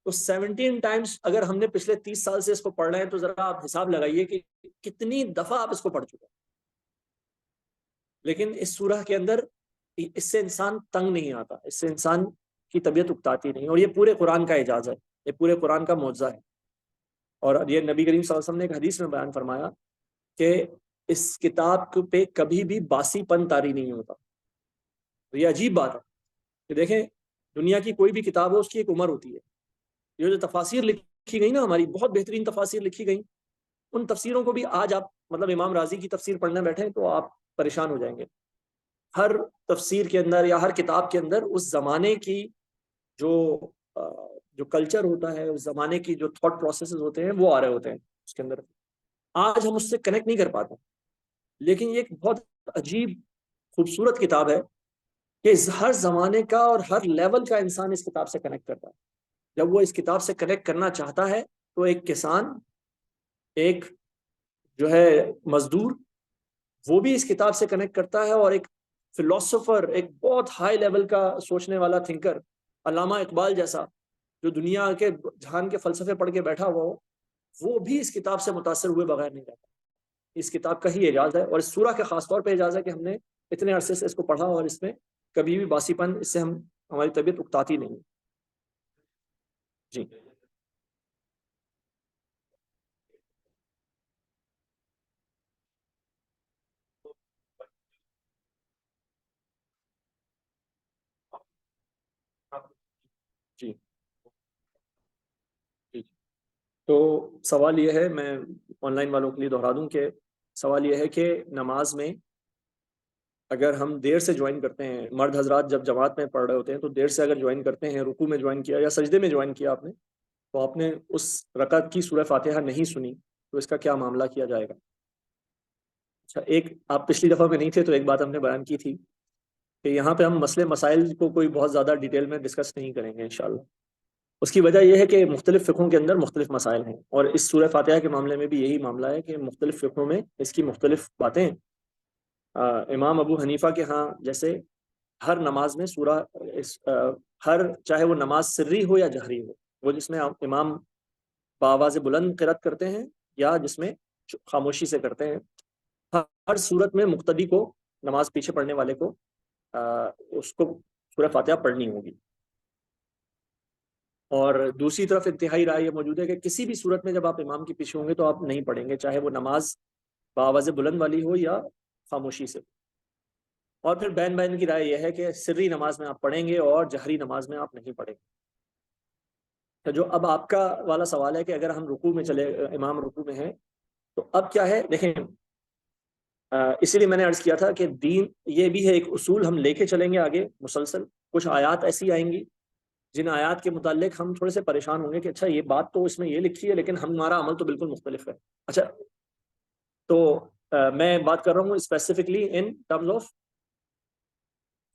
تو 17 ٹائمز اگر ہم نے پچھلے 30 سال سے اس کو پڑھ رہے ہیں تو ذرا آپ حساب لگائیے کہ کتنی دفعہ آپ اس کو پڑھ چکے ہیں. لیکن اس سورہ کے اندر اس سے انسان تنگ نہیں آتا، اس سے انسان کی طبیعت اکتاتی نہیں، اور یہ پورے قرآن کا اعجاز ہے، یہ پورے قرآن کا معجزہ ہے. اور یہ نبی کریم صلی اللہ علیہ وسلم نے ایک حدیث میں بیان فرمایا کہ اس کتاب پہ کبھی بھی باسی پن طاری نہیں ہوتا. یہ عجیب بات ہے کہ دیکھیں، دنیا کی کوئی بھی کتاب ہو اس کی ایک عمر ہوتی ہے. یہ جو تفاسیر لکھی گئی نا، ہماری بہت بہترین تفاسیر لکھی گئی، ان تفسیروں کو بھی آج آپ مطلب امام راضی کی تفسیر پڑھنے بیٹھیں تو آپ پریشان ہو جائیں گے. ہر تفسیر کے اندر یا ہر کتاب کے اندر اس زمانے کی جو جو کلچر ہوتا ہے، اس زمانے کی جو تھاٹ پروسیسز ہوتے ہیں وہ آ رہے ہوتے ہیں اس کے اندر. آج ہم اس سے کنیکٹ نہیں کر پاتے، لیکن یہ ایک بہت عجیب خوبصورت کتاب ہے کہ ہر زمانے کا اور ہر لیول کا انسان اس کتاب سے کنیکٹ کرتا ہے. جب وہ اس کتاب سے کنیکٹ کرنا چاہتا ہے تو ایک کسان، ایک جو ہے مزدور، وہ بھی اس کتاب سے کنیکٹ کرتا ہے، اور ایک فلاسفر، ایک بہت ہائی لیول کا سوچنے والا تھنکر، علامہ اقبال جیسا جو دنیا کے جہان کے فلسفے پڑھ کے بیٹھا ہوا ہو، وہ بھی اس کتاب سے متاثر ہوئے بغیر نہیں رہتا. اس کتاب کا ہی اعجاز ہے، اور اس سورہ کا خاص طور پہ اعجاز ہے کہ ہم نے اتنے عرصے سے اس کو پڑھا اور اس میں کبھی بھی باسی پن، اس سے ہماری طبیعت اکتاتی نہیں. جی جی جی. تو سوال یہ ہے، میں آن لائن والوں کے لیے دہرا دوں کہ سوال یہ ہے کہ نماز میں اگر ہم دیر سے جوائن کرتے ہیں، مرد حضرات جب جماعت میں پڑھ رہے ہوتے ہیں تو دیر سے اگر جوائن کرتے ہیں، رکوع میں جوائن کیا یا سجدے میں جوائن کیا آپ نے، تو آپ نے اس رکعت کی سورہ فاتحہ نہیں سنی، تو اس کا کیا معاملہ کیا جائے گا؟ اچھا، ایک آپ پچھلی دفعہ میں نہیں تھے تو ایک بات ہم نے بیان کی تھی کہ یہاں پہ ہم مسئلے مسائل کو کوئی بہت زیادہ ڈیٹیل میں ڈسکس نہیں کریں گے انشاءاللہ. اس کی وجہ یہ ہے کہ مختلف فقہوں کے اندر مختلف مسائل ہیں، اور اس سورہ فاتحہ کے معاملے میں بھی یہی معاملہ ہے کہ مختلف فقہوں میں اس کی مختلف باتیں ہیں. امام ابو حنیفہ کے ہاں جیسے ہر نماز میں سورہ ہر چاہے وہ نماز سری ہو یا جہری ہو، وہ جس میں امام بآواز بلند قرات کرتے ہیں یا جس میں خاموشی سے کرتے ہیں، ہر صورت میں مقتدی کو، نماز پیچھے پڑھنے والے کو اس کو سورہ فاتحہ پڑھنی ہوگی. اور دوسری طرف انتہائی رائے یہ موجود ہے کہ کسی بھی صورت میں جب آپ امام کے پیچھے ہوں گے تو آپ نہیں پڑھیں گے، چاہے وہ نماز بآواز بلند والی ہو یا خاموشی سے. اور پھر بین بین کی رائے یہ ہے کہ سری نماز میں آپ پڑھیں گے اور جہری نماز میں آپ نہیں پڑھیں گے. تو جو اب آپ کا والا سوال ہے کہ اگر ہم رکوع میں چلے، امام رکوع میں ہے، تو اب کیا ہے؟ دیکھیں، اسی لیے میں نے عرض کیا تھا کہ دین یہ بھی ہے ایک اصول، ہم لے کے چلیں گے آگے مسلسل. کچھ آیات ایسی آئیں گی جن آیات کے متعلق ہم تھوڑے سے پریشان ہوں گے کہ اچھا یہ بات تو اس میں یہ لکھی ہے لیکن ہمارا عمل تو بالکل مختلف ہے. اچھا، تو میں بات کر رہا ہوں specifically in terms of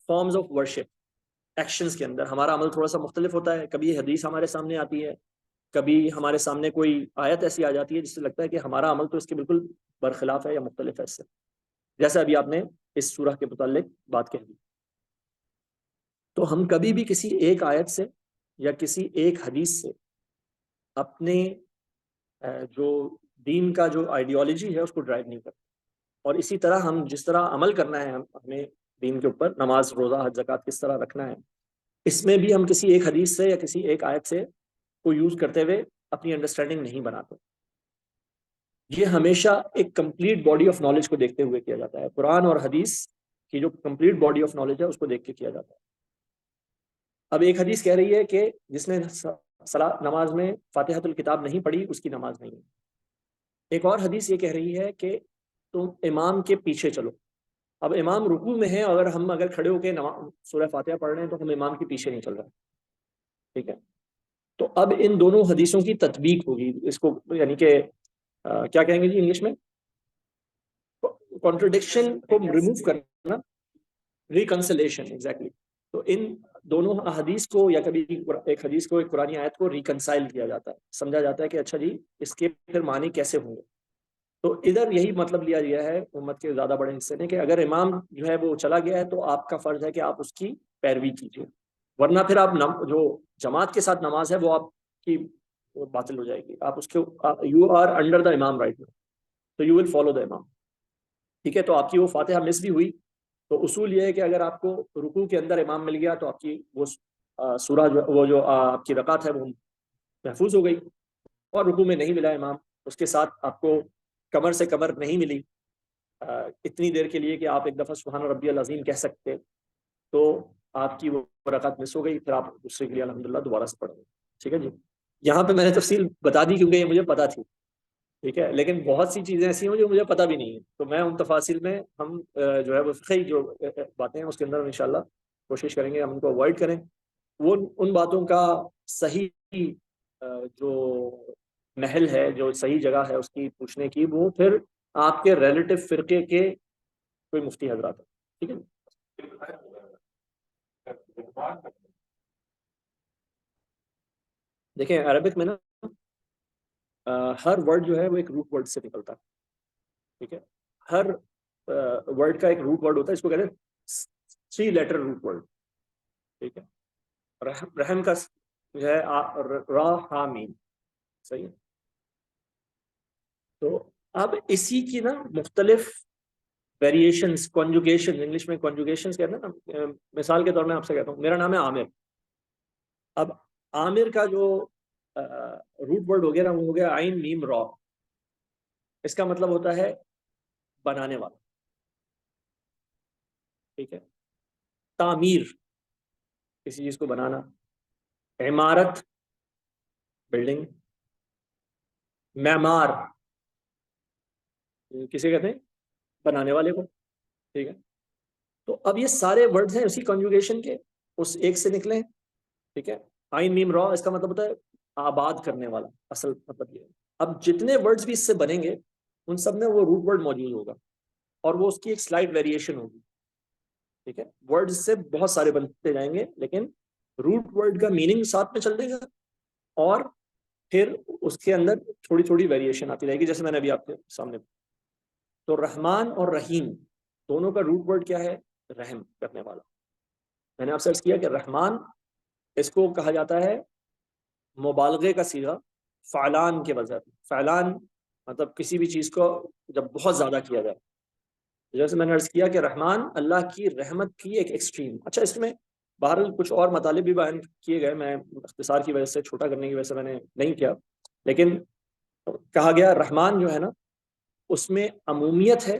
forms of worship, actions کے اندر ہمارا عمل تھوڑا سا مختلف ہوتا ہے. کبھی حدیث ہمارے سامنے آتی ہے، کبھی ہمارے سامنے کوئی آیت ایسی آ جاتی ہے جس سے لگتا ہے کہ ہمارا عمل تو اس کے بالکل برخلاف ہے یا مختلف ہے اس سے، جیسے ابھی آپ نے اس سورہ کے متعلق بات کہی. تو ہم کبھی بھی کسی ایک آیت سے یا کسی ایک حدیث سے اپنے جو دین کا جو آئیڈیالوجی ہے اس کو ڈرائیو نہیں کرتے. اور اسی طرح ہم جس طرح عمل کرنا ہے ہمیں دین کے اوپر، نماز، روزہ، حج، زکوٰۃ کس طرح رکھنا ہے، اس میں بھی ہم کسی ایک حدیث سے یا کسی ایک آیت سے کو یوز کرتے ہوئے اپنی انڈرسٹینڈنگ نہیں بناتے. یہ ہمیشہ ایک کمپلیٹ باڈی آف نالج کو دیکھتے ہوئے کیا جاتا ہے. قرآن اور حدیث کی جو کمپلیٹ باڈی آف نالج ہے اس کو دیکھ کے کیا جاتا ہے. اب ایک حدیث کہہ رہی ہے کہ جس نے نماز میں فاتحۃ الکتاب نہیں پڑھی اس کی نماز نہیں ہے. ایک اور حدیث یہ کہہ رہی ہے کہ تم امام کے پیچھے چلو. اب امام رکوع میں ہے، اگر کھڑے ہو کے سورہ فاتحہ پڑھ رہے ہیں تو ہم امام کے پیچھے نہیں چل رہے. ٹھیک ہے، تو اب ان دونوں حدیثوں کی تطبیق ہوگی، اس کو یعنی کہ کیا کہیں گے جی انگلش میں، کانٹرڈکشن کو ریموو کرنا. Reconciliation exactly. تو ان دونوں احادیث کو یا کبھی ایک حدیث کو ایک قرآنی آیت کو ریکنسائل کیا جاتا ہے, سمجھا جاتا ہے کہ اچھا جی اس کے پھر معنی کیسے ہوں گے. تو ادھر یہی مطلب لیا گیا ہے امت کے زیادہ بڑے حصے نے کہ اگر امام جو ہے وہ چلا گیا ہے تو آپ کا فرض ہے کہ آپ اس کی پیروی کیجیے, ورنہ پھر آپ جو جماعت کے ساتھ نماز ہے وہ آپ کی باطل ہو جائے گی. آپ اس کے یو آر انڈر دا امام رائٹ ناؤ, تو یو ول فالو دا امام. ٹھیک ہے, تو آپ کی وہ فاتحہ مس بھی ہوئی تو اصول یہ ہے کہ اگر آپ کو رکوع کے اندر امام مل گیا تو آپ کی وہ سورہ وہ جو آپ کی رکعت ہے وہ محفوظ ہو گئی. اور رکوع میں نہیں ملا امام, اس کے ساتھ آپ کو کمر سے کمر نہیں ملی اتنی دیر کے لیے کہ آپ ایک دفعہ سبحان ربی العظیم کہہ سکتے, تو آپ کی وہ رکعت مس ہو گئی, پھر آپ دوسرے کے لیے الحمدللہ دوبارہ سے پڑھیں گے. ٹھیک ہے جی, یہاں پہ میں نے تفصیل بتا دی کیونکہ یہ مجھے پتا تھی. ٹھیک ہے, لیکن بہت سی چیزیں ایسی ہیں جو مجھے پتا بھی نہیں ہے, تو میں ان تفاصیل میں ہم جو ہے وہ فقہی جو باتیں ہیں اس کے اندر انشاءاللہ کوشش کریں گے ہم ان کو اوائڈ کریں. وہ ان باتوں کا صحیح جو محل ہے, جو صحیح جگہ ہے اس کی پوچھنے کی, وہ پھر آپ کے ریلیٹو فرقے کے کوئی مفتی حضرات ہیں. ٹھیک ہے, دیکھیں عربک میں نا ہر ورڈ جو ہے وہ ایک روٹ ورڈ سے نکلتا ہے. ٹھیک ہے, ہر ورڈ کا ایک روٹ ورڈ ہوتا ہے, اس کو کہتے ہیں 3 لیٹر روٹ ورڈ. ٹھیک ہے, رحم کا جو ہے را ہا میم, صحیح ہے. تو اب اسی کی نا مختلف ویریشنز, کنجوگیشن, انگلش میں کنجوگیشنز کہتے ہیں نا. مثال کے طور میں آپ سے کہتا ہوں میرا نام ہے عامر. اب عامر کا جو روٹ ورڈ ہو گیا نا وہ ہو گیا عین میم را. اس کا مطلب ہوتا ہے بنانے والا. ٹھیک ہے, تعمیر کسی چیز کو بنانا, عمارت بلڈنگ, معمار کسے کہتے ہیں بنانے والے کو. ٹھیک ہے, تو اب یہ سارے ورڈز ہیں اسی کنجوگیشن کے, اس ایک سے نکلے. ٹھیک ہے, عین میم را اس کا مطلب ہوتا ہے آباد کرنے والا, اصل مطلب یہ ہے. اب جتنے ورڈز بھی اس سے بنیں گے ان سب میں وہ روٹ ورڈ موجود ہوگا اور وہ اس کی ایک سلائٹ ویریشن ہوگی. ٹھیک ہے, ورڈ سے بہت سارے بنتے جائیں گے لیکن روٹ ورڈ کا میننگ ساتھ میں چل دے گا اور پھر اس کے اندر تھوڑی تھوڑی ویریشن آتی رہے گی, جیسے میں نے ابھی آپ کے سامنے. تو رحمان اور رحیم دونوں کا روٹ ورڈ کیا ہے؟ رحم کرنے والا. میں نے آپ سے عرض کیا کہ رحمان اس کو کہا جاتا ہے مبالغے کا صیغہ فعلان کے وجہ. فعلان مطلب کسی بھی چیز کو جب بہت زیادہ کیا جائے. جیسے میں نے عرض کیا کہ رحمان اللہ کی رحمت کی ایک ایکسٹریم. اچھا, اس میں بہرحال کچھ اور مطالب بھی بیان کیے گئے, میں اختصار کی وجہ سے, چھوٹا کرنے کی وجہ سے میں نے نہیں کیا, لیکن کہا گیا رحمان جو ہے نا اس میں عمومیت ہے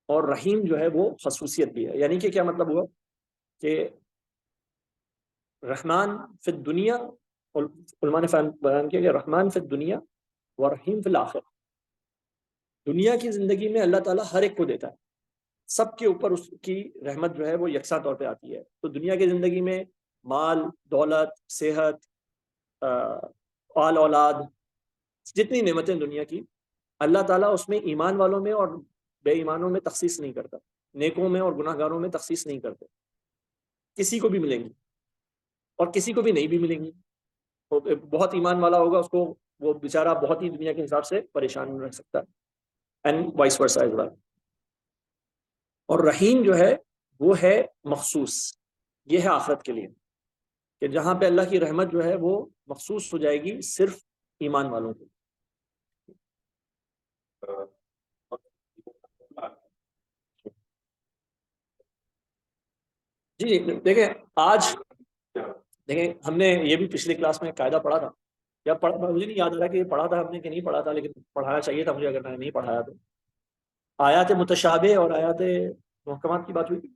اور رحیم جو ہے وہ خصوصیت بھی ہے. یعنی کہ کیا مطلب ہوا کہ رحمان فی الدنیا, علماء نے بیان کیا کہ رحمان فی الدنیا و رحیم فی الآخر. دنیا کی زندگی میں اللہ تعالیٰ ہر ایک کو دیتا ہے, سب کے اوپر اس کی رحمت جو ہے وہ یکساں طور پہ آتی ہے. تو دنیا کی زندگی میں مال, دولت, صحت, آل اولاد, جتنی نعمتیں دنیا کی, اللہ تعالیٰ اس میں ایمان والوں میں اور بے ایمانوں میں تخصیص نہیں کرتا, نیکوں میں اور گناہ گاروں میں تخصیص نہیں کرتے. کسی کو بھی ملیں گی اور کسی کو بھی نہیں بھی ملیں گی. بہت ایمان والا ہوگا اس کو وہ بیچارہ بہت ہی دنیا کے حساب سے پریشان رہ سکتا ہے, and vice versa as well. اور رحیم جو ہے وہ ہے مخصوص, یہ ہے آخرت کے لیے کہ جہاں پہ اللہ کی رحمت جو ہے وہ مخصوص ہو جائے گی صرف ایمان والوں کو. جی دیکھیں آج دیکھیں ہم نے یہ بھی پچھلی کلاس میں قاعدہ پڑھا تھا, یا مجھے نہیں یاد آ رہا کہ یہ پڑھا تھا ہم نے کہ نہیں پڑھا تھا, لیکن پڑھانا چاہیے تھا مجھے اگر میں نے نہیں پڑھایا تو. آیات متشابہ اور آیات محکمات کی بات ہوئی تھی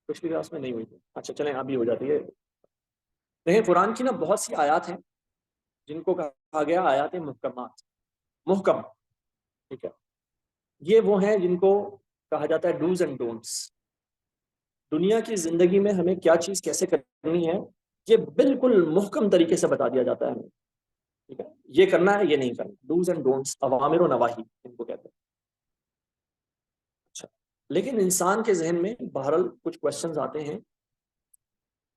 پچھلی کلاس میں, نہیں ہوئی تھی. اچھا چلیں ابھی ہو جاتی ہے. دیکھیں قرآن کی نا بہت سی آیات ہیں جن کو کہا گیا آیات محکمات, محکم. ٹھیک ہے, یہ وہ ہیں جن کو کہا جاتا ہے ڈوز اینڈ ڈونٹس. دنیا کی زندگی میں ہمیں کیا چیز کیسے کرنی ہے یہ بالکل محکم طریقے سے بتا دیا جاتا ہے ہمیں. ٹھیک ہے, یہ کرنا ہے یہ نہیں کرنا, ڈوز اینڈ ڈونٹس, اوامر و نواہی ان کو کہتے ہیں. اچھا, لیکن انسان کے ذہن میں بہرحال کچھ کوشچنز آتے ہیں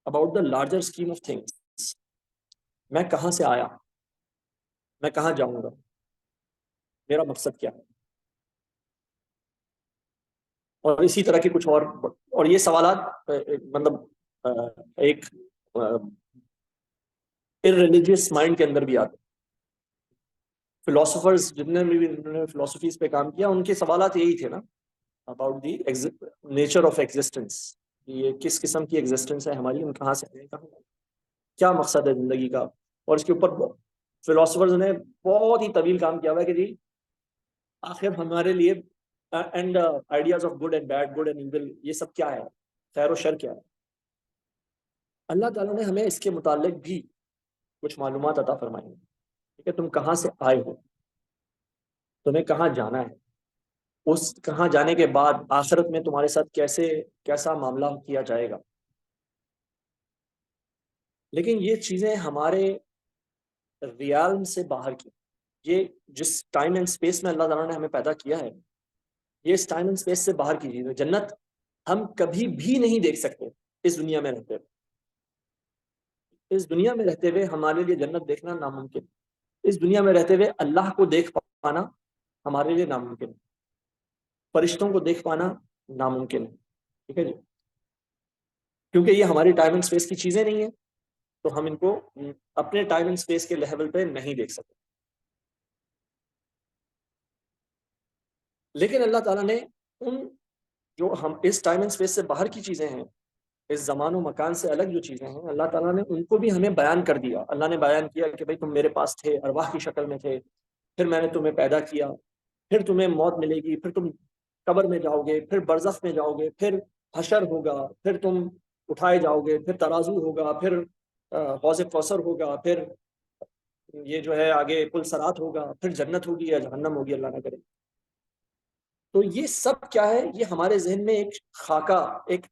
about the larger scheme of things. میں کہاں سے آیا, میں کہاں جاؤں گا, میرا مقصد کیا ہے, اور اسی طرح کے کچھ اور یہ سوالات مطلب ایک ریلیجیس مائنڈ کے اندر بھی آتے. فلاسفرز جتنے بھی فلاسفیز پہ کام کیا ان کے سوالات یہی تھے نا, about the nature of existence. یہ کس قسم کی ایگزسٹنس ہے ہماری, ہم کہاں سے آئے, کیا مقصد ہے زندگی کا. اور اس کے اوپر فلاسفرز نے بہت ہی طویل کام کیا ہوا ہے کہ جی آخر ہمارے لیے and ideas of good and bad, good and evil, یہ سب کیا ہے, خیر و شر کیا ہے. اللہ تعالیٰ نے ہمیں اس کے متعلق بھی کچھ معلومات عطا فرمائی ہیں. ٹھیک ہے, تم کہاں سے آئے ہو, تمہیں کہاں جانا ہے, اس کہاں جانے کے بعد آخرت میں تمہارے ساتھ کیسا معاملہ کیا جائے گا. لیکن یہ چیزیں ہمارے ریالم سے باہر کی. یہ جس ٹائم اینڈ اسپیس میں اللہ تعالیٰ نے ہمیں پیدا کیا ہے, یہ اس ٹائم اینڈ اسپیس سے باہر کی چیز ہے. جنت ہم کبھی بھی نہیں دیکھ سکتے اس دنیا میں رہتے ہوئے. اس دنیا میں رہتے ہوئے ہمارے لیے جنت دیکھنا ناممکن. اس دنیا میں رہتے ہوئے اللہ کو دیکھ پانا ہمارے لیے ناممکن. فرشتوں کو دیکھ پانا ناممکن ہے. ٹھیک ہے جی, کیونکہ یہ ہماری ٹائم اینڈ اسپیس کی چیزیں نہیں ہیں, تو ہم ان کو اپنے ٹائم اینڈ اسپیس کے لیول پہ نہیں دیکھ سکتے. لیکن اللہ تعالیٰ نے ان جو ہم اس ٹائم اینڈ اسپیس سے باہر کی چیزیں ہیں, اس زمان و مکان سے الگ جو چیزیں ہیں, اللہ تعالیٰ نے ان کو بھی ہمیں بیان کر دیا. اللہ نے بیان کیا کہ بھائی تم میرے پاس تھے, ارواح کی شکل میں تھے, پھر میں نے تمہیں پیدا کیا, پھر تمہیں موت ملے گی, پھر تم قبر میں جاؤ گے, پھر برزخ میں جاؤ گے, پھر حشر ہوگا, پھر تم اٹھائے جاؤ گے, پھر ترازو ہوگا, پھر حوض کوثر ہوگا, پھر یہ جو ہے آگے پل صراط ہوگا, پھر جنت ہوگی یا جہنم ہوگی, اللہ نہ کرے. تو یہ سب کیا ہے, یہ ہمارے ذہن میں ایک خاکہ, ایک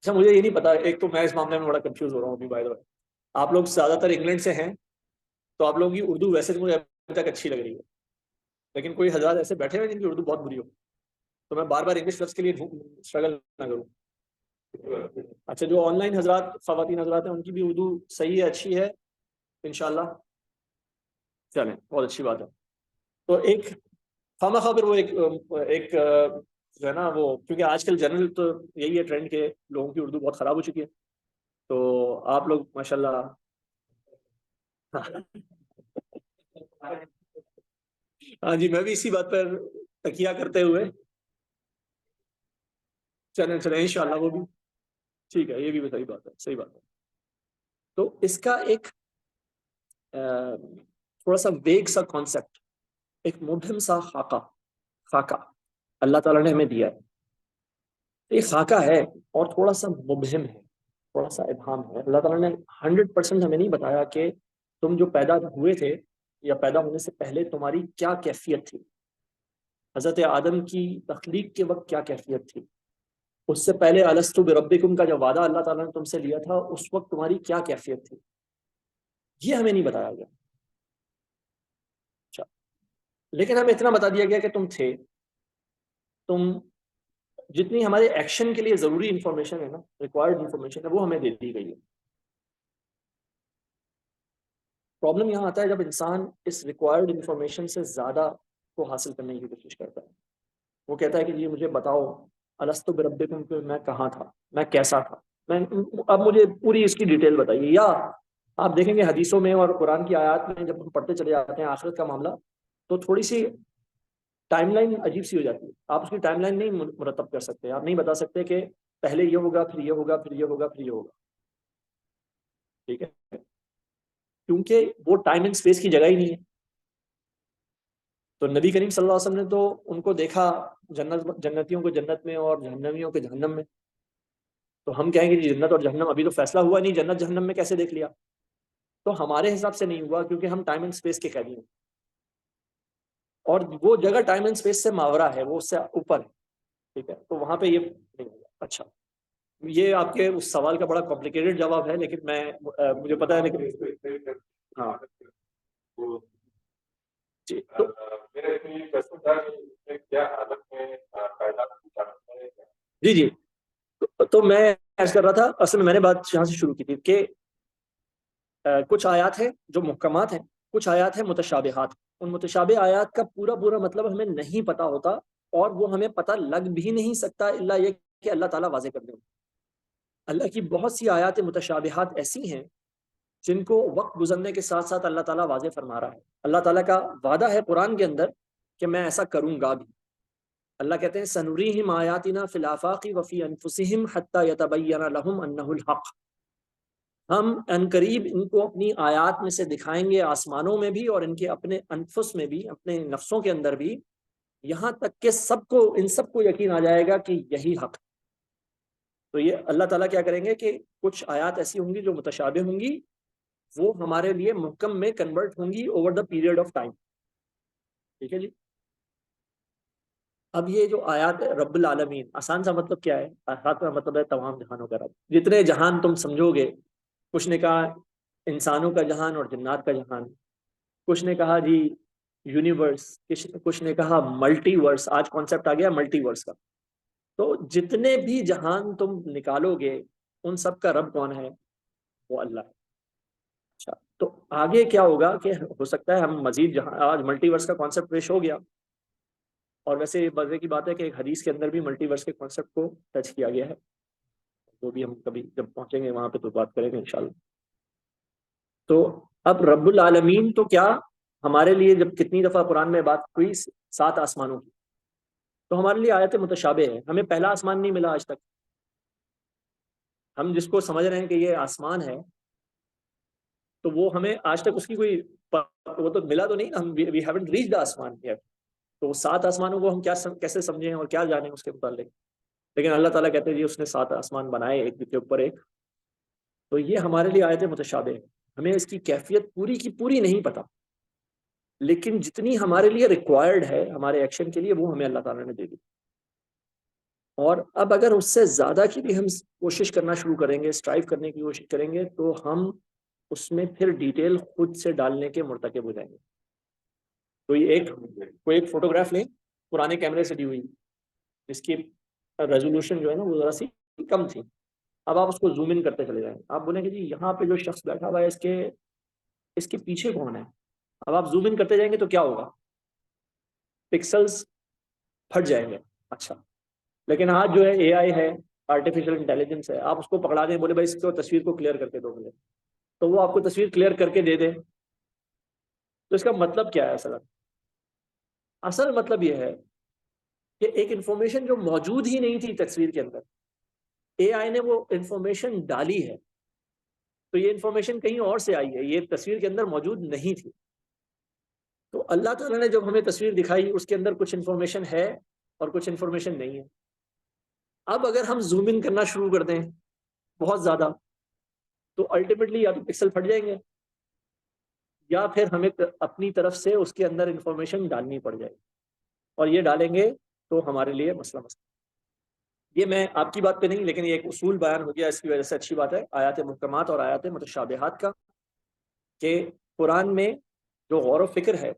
اچھا مجھے یہ نہیں پتا, ایک تو میں اس معاملے میں بڑا کنفیوز ہو رہا ہوں ابھی. بائی دا وے, آپ لوگ زیادہ تر انگلینڈ سے ہیں, تو آپ لوگوں کی اردو ویسے تو مجھے ابھی تک اچھی لگ رہی ہے, لیکن کوئی حضرات ایسے بیٹھے ہوئے جن کی اردو بہت بری ہو, تو میں بار بار انگلش لفظ کے لیے اسٹرگل نہ کروں. اچھا, جو آن لائن حضرات, خواتین حضرات ہیں, ان کی بھی اردو صحیح ہے, اچھی ہے انشاءاللہ, چلیں بہت اچھی بات ہے. تو ایک خامہ خبر وہ ایک جو ہے نا وہ, کیونکہ آج کل جنرل تو یہی ہے ٹرینڈ کے لوگوں کی اردو بہت خراب ہو چکی ہے, تو آپ لوگ ماشاءاللہ ہاں جی, میں بھی اسی بات پر تکیہ کرتے ہوئے چلیں انشاءاللہ وہ بھی ٹھیک ہے, یہ بھی صحیح بات ہے, صحیح بات ہے. تو اس کا ایک تھوڑا سا ویگ سا کانسیپٹ, ایک مبہم سا خاکہ اللہ تعالیٰ نے ہمیں دیا ہے. یہ خاکہ ہے اور تھوڑا سا مبہم ہے, تھوڑا سا ابہام ہے. اللہ تعالیٰ نے 100% ہمیں نہیں بتایا کہ تم جو پیدا ہوئے تھے یا پیدا ہونے سے پہلے تمہاری کیا کیفیت تھی, حضرت آدم کی تخلیق کے وقت کیا کیفیت تھی, اس سے پہلے الستو بربکم کا جو وعدہ اللہ تعالیٰ نے تم سے لیا تھا اس وقت تمہاری کیا کیفیت تھی, یہ ہمیں نہیں بتایا گیا. اچھا, لیکن ہمیں اتنا بتا دیا گیا کہ تم تھے. تم جتنی ہمارے ایکشن کے لیے ضروری انفارمیشن ہے نا, ریکوائرڈ انفارمیشن ہے, وہ ہمیں دے دی گئی ہے. پرابلم یہاں آتا ہے جب انسان اس ریکوائرڈ انفارمیشن سے زیادہ کو حاصل کرنے کی کوشش کرتا ہے. وہ کہتا ہے کہ یہ مجھے بتاؤ الستو بربکم کہ میں کہاں تھا, میں کیسا تھا, میں اب مجھے پوری اس کی ڈیٹیل بتائیے. یا آپ دیکھیں گے حدیثوں میں اور قرآن کی آیات میں جب ہم پڑھتے چلے جاتے ہیں آخرت کا معاملہ, تو تھوڑی سی ٹائم لائن عجیب سی ہو جاتی ہے. آپ اس کی ٹائم لائن نہیں مرتب کر سکتے, آپ نہیں بتا سکتے کہ پہلے یہ ہوگا, پھر یہ ہوگا, پھر یہ ہوگا, پھر یہ ہوگا. ٹھیک ہے, کیونکہ وہ ٹائم اینڈ اسپیس کی جگہ ہی نہیں ہے. تو نبی کریم صلی اللہ علیہ وسلم نے تو ان کو دیکھا, جنتیوں کو جنت میں اور جہنمیوں کو جہنم میں. تو ہم کہیں گے جی جنت اور جہنم ابھی تو فیصلہ ہوا نہیں, جنت جہنم میں کیسے دیکھ لیا؟ تو ہمارے حساب سے نہیں ہوا, کیونکہ ہم ٹائم اینڈ اسپیس کے قیدی ہیں, اور وہ جگہ ٹائم اینڈ اسپیس سے ماورا ہے, وہ اس سے اوپر ہے. ٹھیک ہے, تو وہاں پہ یہ نہیں ہوگا. اچھا, یہ آپ کے اس سوال کا بڑا کمپلیکیٹڈ جواب ہے, لیکن میں مجھے پتا ہے, لیکن ہاں جی جی جی تو میں عرض کر رہا تھا، اصل میں نے بات یہاں سے شروع کی تھی کہ کچھ آیات ہیں جو محکمات ہیں، کچھ آیات ہیں متشابہات. ان متشابہ آیات کا پورا پورا مطلب ہمیں نہیں پتا ہوتا، اور وہ ہمیں پتہ لگ بھی نہیں سکتا الا یہ کہ اللہ تعالیٰ واضح کر دیں. اللہ کی بہت سی آیات متشابہات ایسی ہیں جن کو وقت گزرنے کے ساتھ ساتھ اللہ تعالیٰ واضح فرما رہا ہے. اللہ تعالیٰ کا وعدہ ہے قرآن کے اندر کہ میں ایسا کروں گا بھی. اللہ کہتے ہیں سنریہم آیاتنا فی الآفاق وفی انفسہم حتی یتبین لہم انہ الحق. ہم ان قریب ان کو اپنی آیات میں سے دکھائیں گے، آسمانوں میں بھی اور ان کے اپنے انفس میں بھی، اپنے نفسوں کے اندر بھی، یہاں تک کہ ان سب کو یقین آ جائے گا کہ یہی حق. تو یہ اللہ تعالیٰ کیا کریں گے کہ کچھ آیات ایسی ہوں گی جو متشابہ ہوں گی، وہ ہمارے لیے محکم میں کنورٹ ہوں گی over the period of time. ٹھیک ہے جی. اب یہ جو آیات رب العالمین، آسان سا مطلب کیا ہے؟ آسان کا مطلب ہے تمام جہانوں کا رب. جتنے جہان تم سمجھو گے، کچھ نے کہا انسانوں کا جہان اور جنات کا جہان، کچھ نے کہا جی یونیورس، کچھ نے کہا ملٹی ورس. آج کانسیپٹ آ گیا ملٹی ورس کا. تو جتنے بھی جہان تم نکالو گے ان سب کا رب کون ہے؟ وہ اللہ ہے. اچھا، تو آگے کیا ہوگا کہ ہو سکتا ہے ہم مزید جہاں آج ملٹی ورس کا کانسیپٹ پیش ہو گیا، اور ویسے یہ مزے کی بات ہے کہ ایک حدیث کے اندر بھی ملٹی ورس کے کانسیپٹ کو ٹچ کیا گیا ہے. وہ بھی ہم کبھی جب پہنچیں گے وہاں پہ تو بات کریں گے انشاءاللہ. تو اب رب العالمین تو کیا ہمارے لیے جب کتنی دفعہ قرآن میں بات ہوئی 7 آسمانوں کی، تو ہمارے لیے آیت متشابہ ہے. ہمیں پہلا آسمان نہیں ملا آج تک. ہم جس کو سمجھ رہے ہیں کہ یہ آسمان ہے، تو وہ ہمیں آج تک اس کی کوئی وہ تو ملا تو نہیں. ہم وی ہیونٹ ریچ دا آسمان یٹ. تو 7 آسمانوں کو ہم کیسے سمجھیں اور کیا جانیں اس کے متعلق. لیکن اللہ تعالیٰ کہتے ہیں جی اس نے 7 آسمان بنائے ایک کے اوپر ایک. تو یہ ہمارے لیے آیت متشابہ ہے. ہمیں اس کی کیفیت پوری کی پوری نہیں پتا، لیکن جتنی ہمارے لیے ریکوائرڈ ہے ہمارے ایکشن کے لیے وہ ہمیں اللہ تعالیٰ نے دے دی. اور اب اگر اس سے زیادہ کی بھی ہم کوشش کرنا شروع کریں گے، اسٹرائیو کرنے کی کوشش کریں گے، تو ہم اس میں پھر ڈیٹیل خود سے ڈالنے کے مرتکب ہو جائیں گے. کوئی ایک فوٹوگراف لیں پرانے کیمرے سے لی ہوئی، اس کی ریزولوشن جو ہے نا وہ ذرا سی کم تھی. اب آپ اس کو زوم ان کرتے چلے جائیں. آپ بولیں کہ جی یہاں پہ جو شخص بیٹھا ہوا ہے اس کے پیچھے کون ہے؟ اب آپ زوم ان کرتے جائیں گے تو کیا ہوگا؟ پکسلز پھٹ جائیں گے. اچھا، لیکن آج جو ہے اے آئی ہے، آرٹیفیشل انٹیلیجنس ہے، آپ اس کو پکڑا دیں، بولے بھائی اس کو تصویر کو کلیئر کر کے دو مجھے، تو وہ آپ کو تصویر کلیئر کر کے دے دے. تو اس کا مطلب کیا ہے؟ اصل مطلب یہ ہے کہ ایک انفارمیشن جو موجود ہی نہیں تھی تصویر کے اندر، اے آئی نے وہ انفارمیشن ڈالی ہے. تو یہ انفارمیشن کہیں اور سے آئی ہے، یہ تصویر کے اندر موجود نہیں تھی. تو اللہ تعالیٰ نے جب ہمیں تصویر دکھائی اس کے اندر کچھ انفارمیشن ہے اور کچھ انفارمیشن نہیں ہے. اب اگر ہم زوم ان کرنا شروع کر دیں بہت زیادہ، تو الٹیمیٹلی یا تو پکسل پھٹ جائیں گے یا پھر ہمیں اپنی طرف سے اس کے اندر انفارمیشن ڈالنی پڑ جائے گی. اور یہ ڈالیں گے تو ہمارے لیے مسئلہ. یہ میں آپ کی بات پہ نہیں، لیکن یہ ایک اصول بیان ہو گیا، اس کی وجہ سے اچھی بات ہے آیات محکمات اور آیات متشابہات کا، کہ قرآن میں جو غور و فکر ہے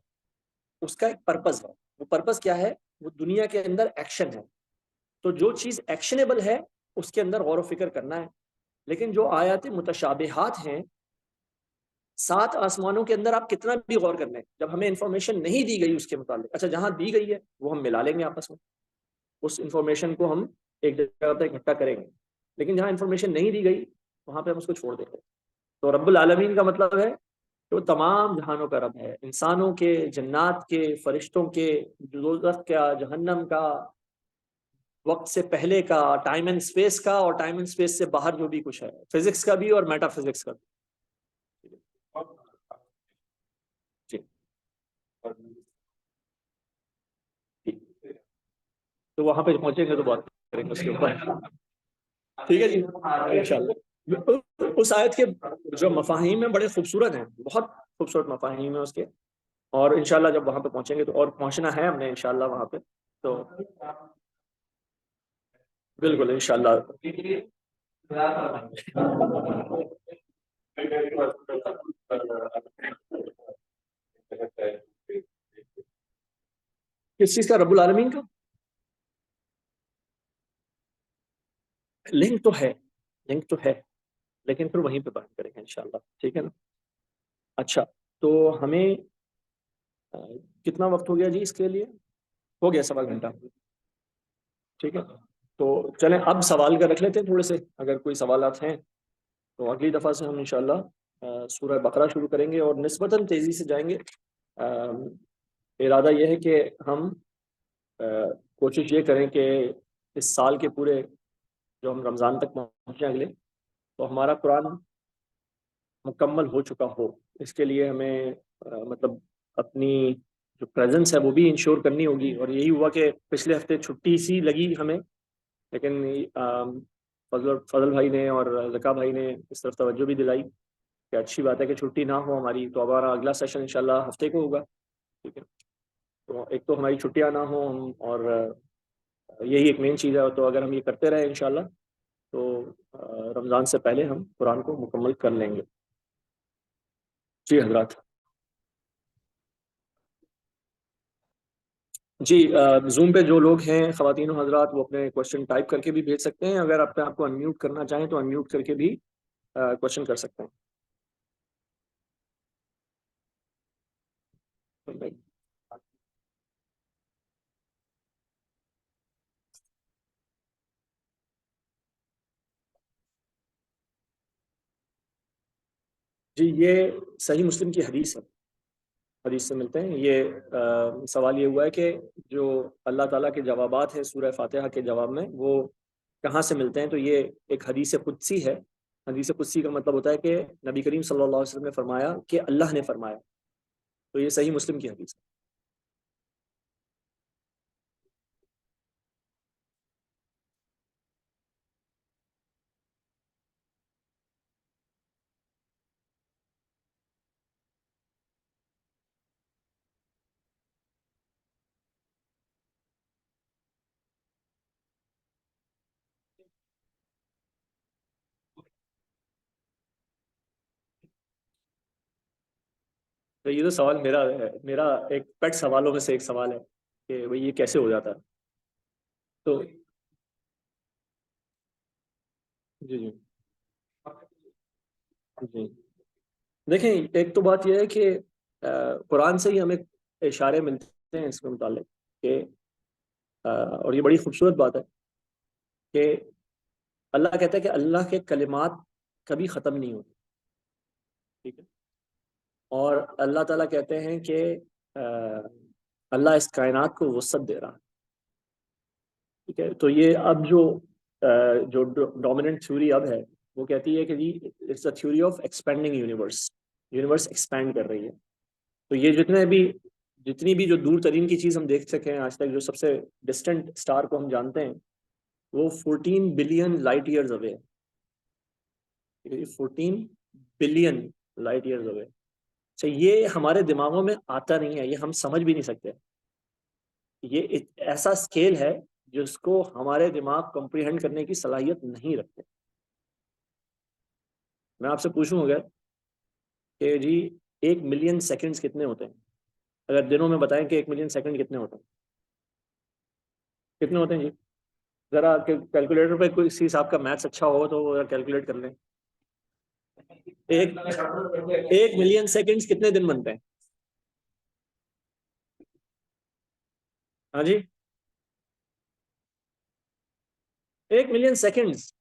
اس کا ایک پرپز ہے. وہ پرپز کیا ہے؟ وہ دنیا کے اندر ایکشن ہے. تو جو چیز ایکشنیبل ہے اس کے اندر غور و فکر کرنا ہے. لیکن جو آیات متشابہات ہیں 7 آسمانوں کے اندر آپ کتنا بھی غور کر لیں، جب ہمیں انفارمیشن نہیں دی گئی اس کے متعلق، اچھا جہاں دی گئی ہے وہ ہم ملا لیں گے آپس میں، اس انفارمیشن کو ہم ایک جگہ پہ اکٹھا کریں گے. لیکن جہاں انفارمیشن نہیں دی گئی وہاں پہ ہم اس کو چھوڑ دیں گے. تو رب العالمین کا مطلب ہے کہ وہ تمام جہانوں کا رب ہے، انسانوں کے، جنات کے، فرشتوں کے، دوزخ کا، جہنم کا، وقت سے پہلے کا، ٹائم اینڈ اسپیس کا، اور ٹائم اینڈ اسپیس سے باہر جو بھی کچھ ہے، فزکس کا بھی اور میٹا فزکس کا بھی. جی تو وہاں پہ پہنچیں گے تو بات کریں گے اس کے اوپر. ٹھیک ہے جی انشاءاللہ. اس آیت کے جو مفاہیم ہیں بڑے خوبصورت ہیں، بہت خوبصورت مفاہیم ہیں اس کے، اور انشاءاللہ جب وہاں پہ پہنچیں گے تو، اور پہنچنا ہے ہم نے انشاءاللہ وہاں پہ، تو بالکل انشاءاللہ. کس چیز کا؟ رب العالمین کا لنک تو ہے، لنک تو ہے، لیکن پھر وہیں پہ بات کریں گے انشاءاللہ، ٹھیک ہے نا؟ اچھا، تو ہمیں کتنا وقت ہو گیا جی اس کے لیے؟ ہو گیا 1.25 گھنٹہ، ٹھیک ہے؟ تو چلیں اب سوال کا رکھ لیتے ہیں تھوڑے سے، اگر کوئی سوالات ہیں تو اگلی دفعہ سے ہم انشاءاللہ سورہ بقرہ شروع کریں گے اور نسبتاً تیزی سے جائیں گے۔ ارادہ یہ ہے کہ ہم کوشش یہ کریں کہ اس سال کے پورے جو ہم رمضان تک پہنچیں اگلے، تو ہمارا قرآن مکمل ہو چکا ہو۔ اس کے لیے ہمیں مطلب اپنی جو پریزنس ہے وہ بھی انشور کرنی ہوگی، اور یہی ہوا کہ پچھلے ہفتے چھٹی سی لگی ہمیں، لیکن فضل بھائی نے اور زکا بھائی نے اس طرف توجہ بھی دلائی کہ اچھی بات ہے کہ چھٹی نہ ہو ہماری، تو ہمارا اگلا سیشن انشاءاللہ ہفتے کو ہوگا، ٹھیک ہے؟ تو ایک تو ہماری چھٹیاں نہ ہوں، اور یہی ایک مین چیز ہے، تو اگر ہم یہ کرتے رہے انشاءاللہ تو رمضان سے پہلے ہم قرآن کو مکمل کر لیں گے۔ جی حضرات، جی زوم پہ جو لوگ ہیں خواتین و حضرات، وہ اپنے کوشچن ٹائپ کر کے بھی بھیج سکتے ہیں، اگر آپ کو انمیوٹ کرنا چاہیں تو انمیوٹ کر کے بھی کوشچن کر سکتے ہیں۔ جی یہ صحیح مسلم کی حدیث ہے، حدیث سے ملتے ہیں یہ۔ سوال یہ ہوا ہے کہ جو اللہ تعالیٰ کے جوابات ہیں سورہ فاتحہ کے جواب میں، وہ کہاں سے ملتے ہیں؟ تو یہ ایک حدیث قدسی ہے۔ حدیث قدسی کا مطلب ہوتا ہے کہ نبی کریم صلی اللہ علیہ وسلم نے فرمایا کہ اللہ نے فرمایا، تو یہ صحیح مسلم کی حدیث ہے۔ تو یہ تو سوال میرا ہے، میرا ایک پیٹ سوالوں میں سے ایک سوال ہے کہ بھئی یہ کیسے ہو جاتا ہے؟ تو جی جی جی، دیکھیں ایک تو بات یہ ہے کہ قرآن سے ہی ہمیں اشارے ملتے ہیں اس کے متعلق کہ اور یہ بڑی خوبصورت بات ہے کہ اللہ کہتا ہے کہ اللہ کے کلمات کبھی ختم نہیں ہوتے، ٹھیک ہے؟ اور اللہ تعالیٰ کہتے ہیں کہ اللہ اس کائنات کو وسعت دے رہا ہے، ٹھیک ہے؟ تو یہ اب جو ڈومیننٹ تھیوری اب ہے وہ کہتی ہے کہ جی it's a theory of expanding universe, universe expand کر رہی ہے۔ تو یہ جتنی بھی جو دور ترین کی چیز ہم دیکھ سکیں آج تک، جو سب سے ڈسٹنٹ اسٹار کو ہم جانتے ہیں، وہ 14 بلین لائٹ ایئرز اوے ہے، 14 بلین لائٹ ایئرز اوے۔ اچھا، یہ ہمارے دماغوں میں آتا نہیں ہے، یہ ہم سمجھ بھی نہیں سکتے، یہ ایک ایسا اسکیل ہے جس کو ہمارے دماغ کمپریہنڈ کرنے کی صلاحیت نہیں رکھتے۔ میں آپ سے پوچھوں اگر کہ جی 1 ملین سیکنڈز کتنے ہوتے ہیں؟ اگر دنوں میں بتائیں کہ 1 ملین سیکنڈ کتنے ہوتے ہیں، کتنے ہوتے ہیں جی؟ ذرا کیلکولیٹر پہ کوئی سی صاحب کا میتھس اچھا ہو تو ذرا کیلکولیٹ کر لیں۔ 1 ملین سیکنڈز کتنے دن بنتے ہیں؟ ہاں جی، 1 ملین سیکنڈز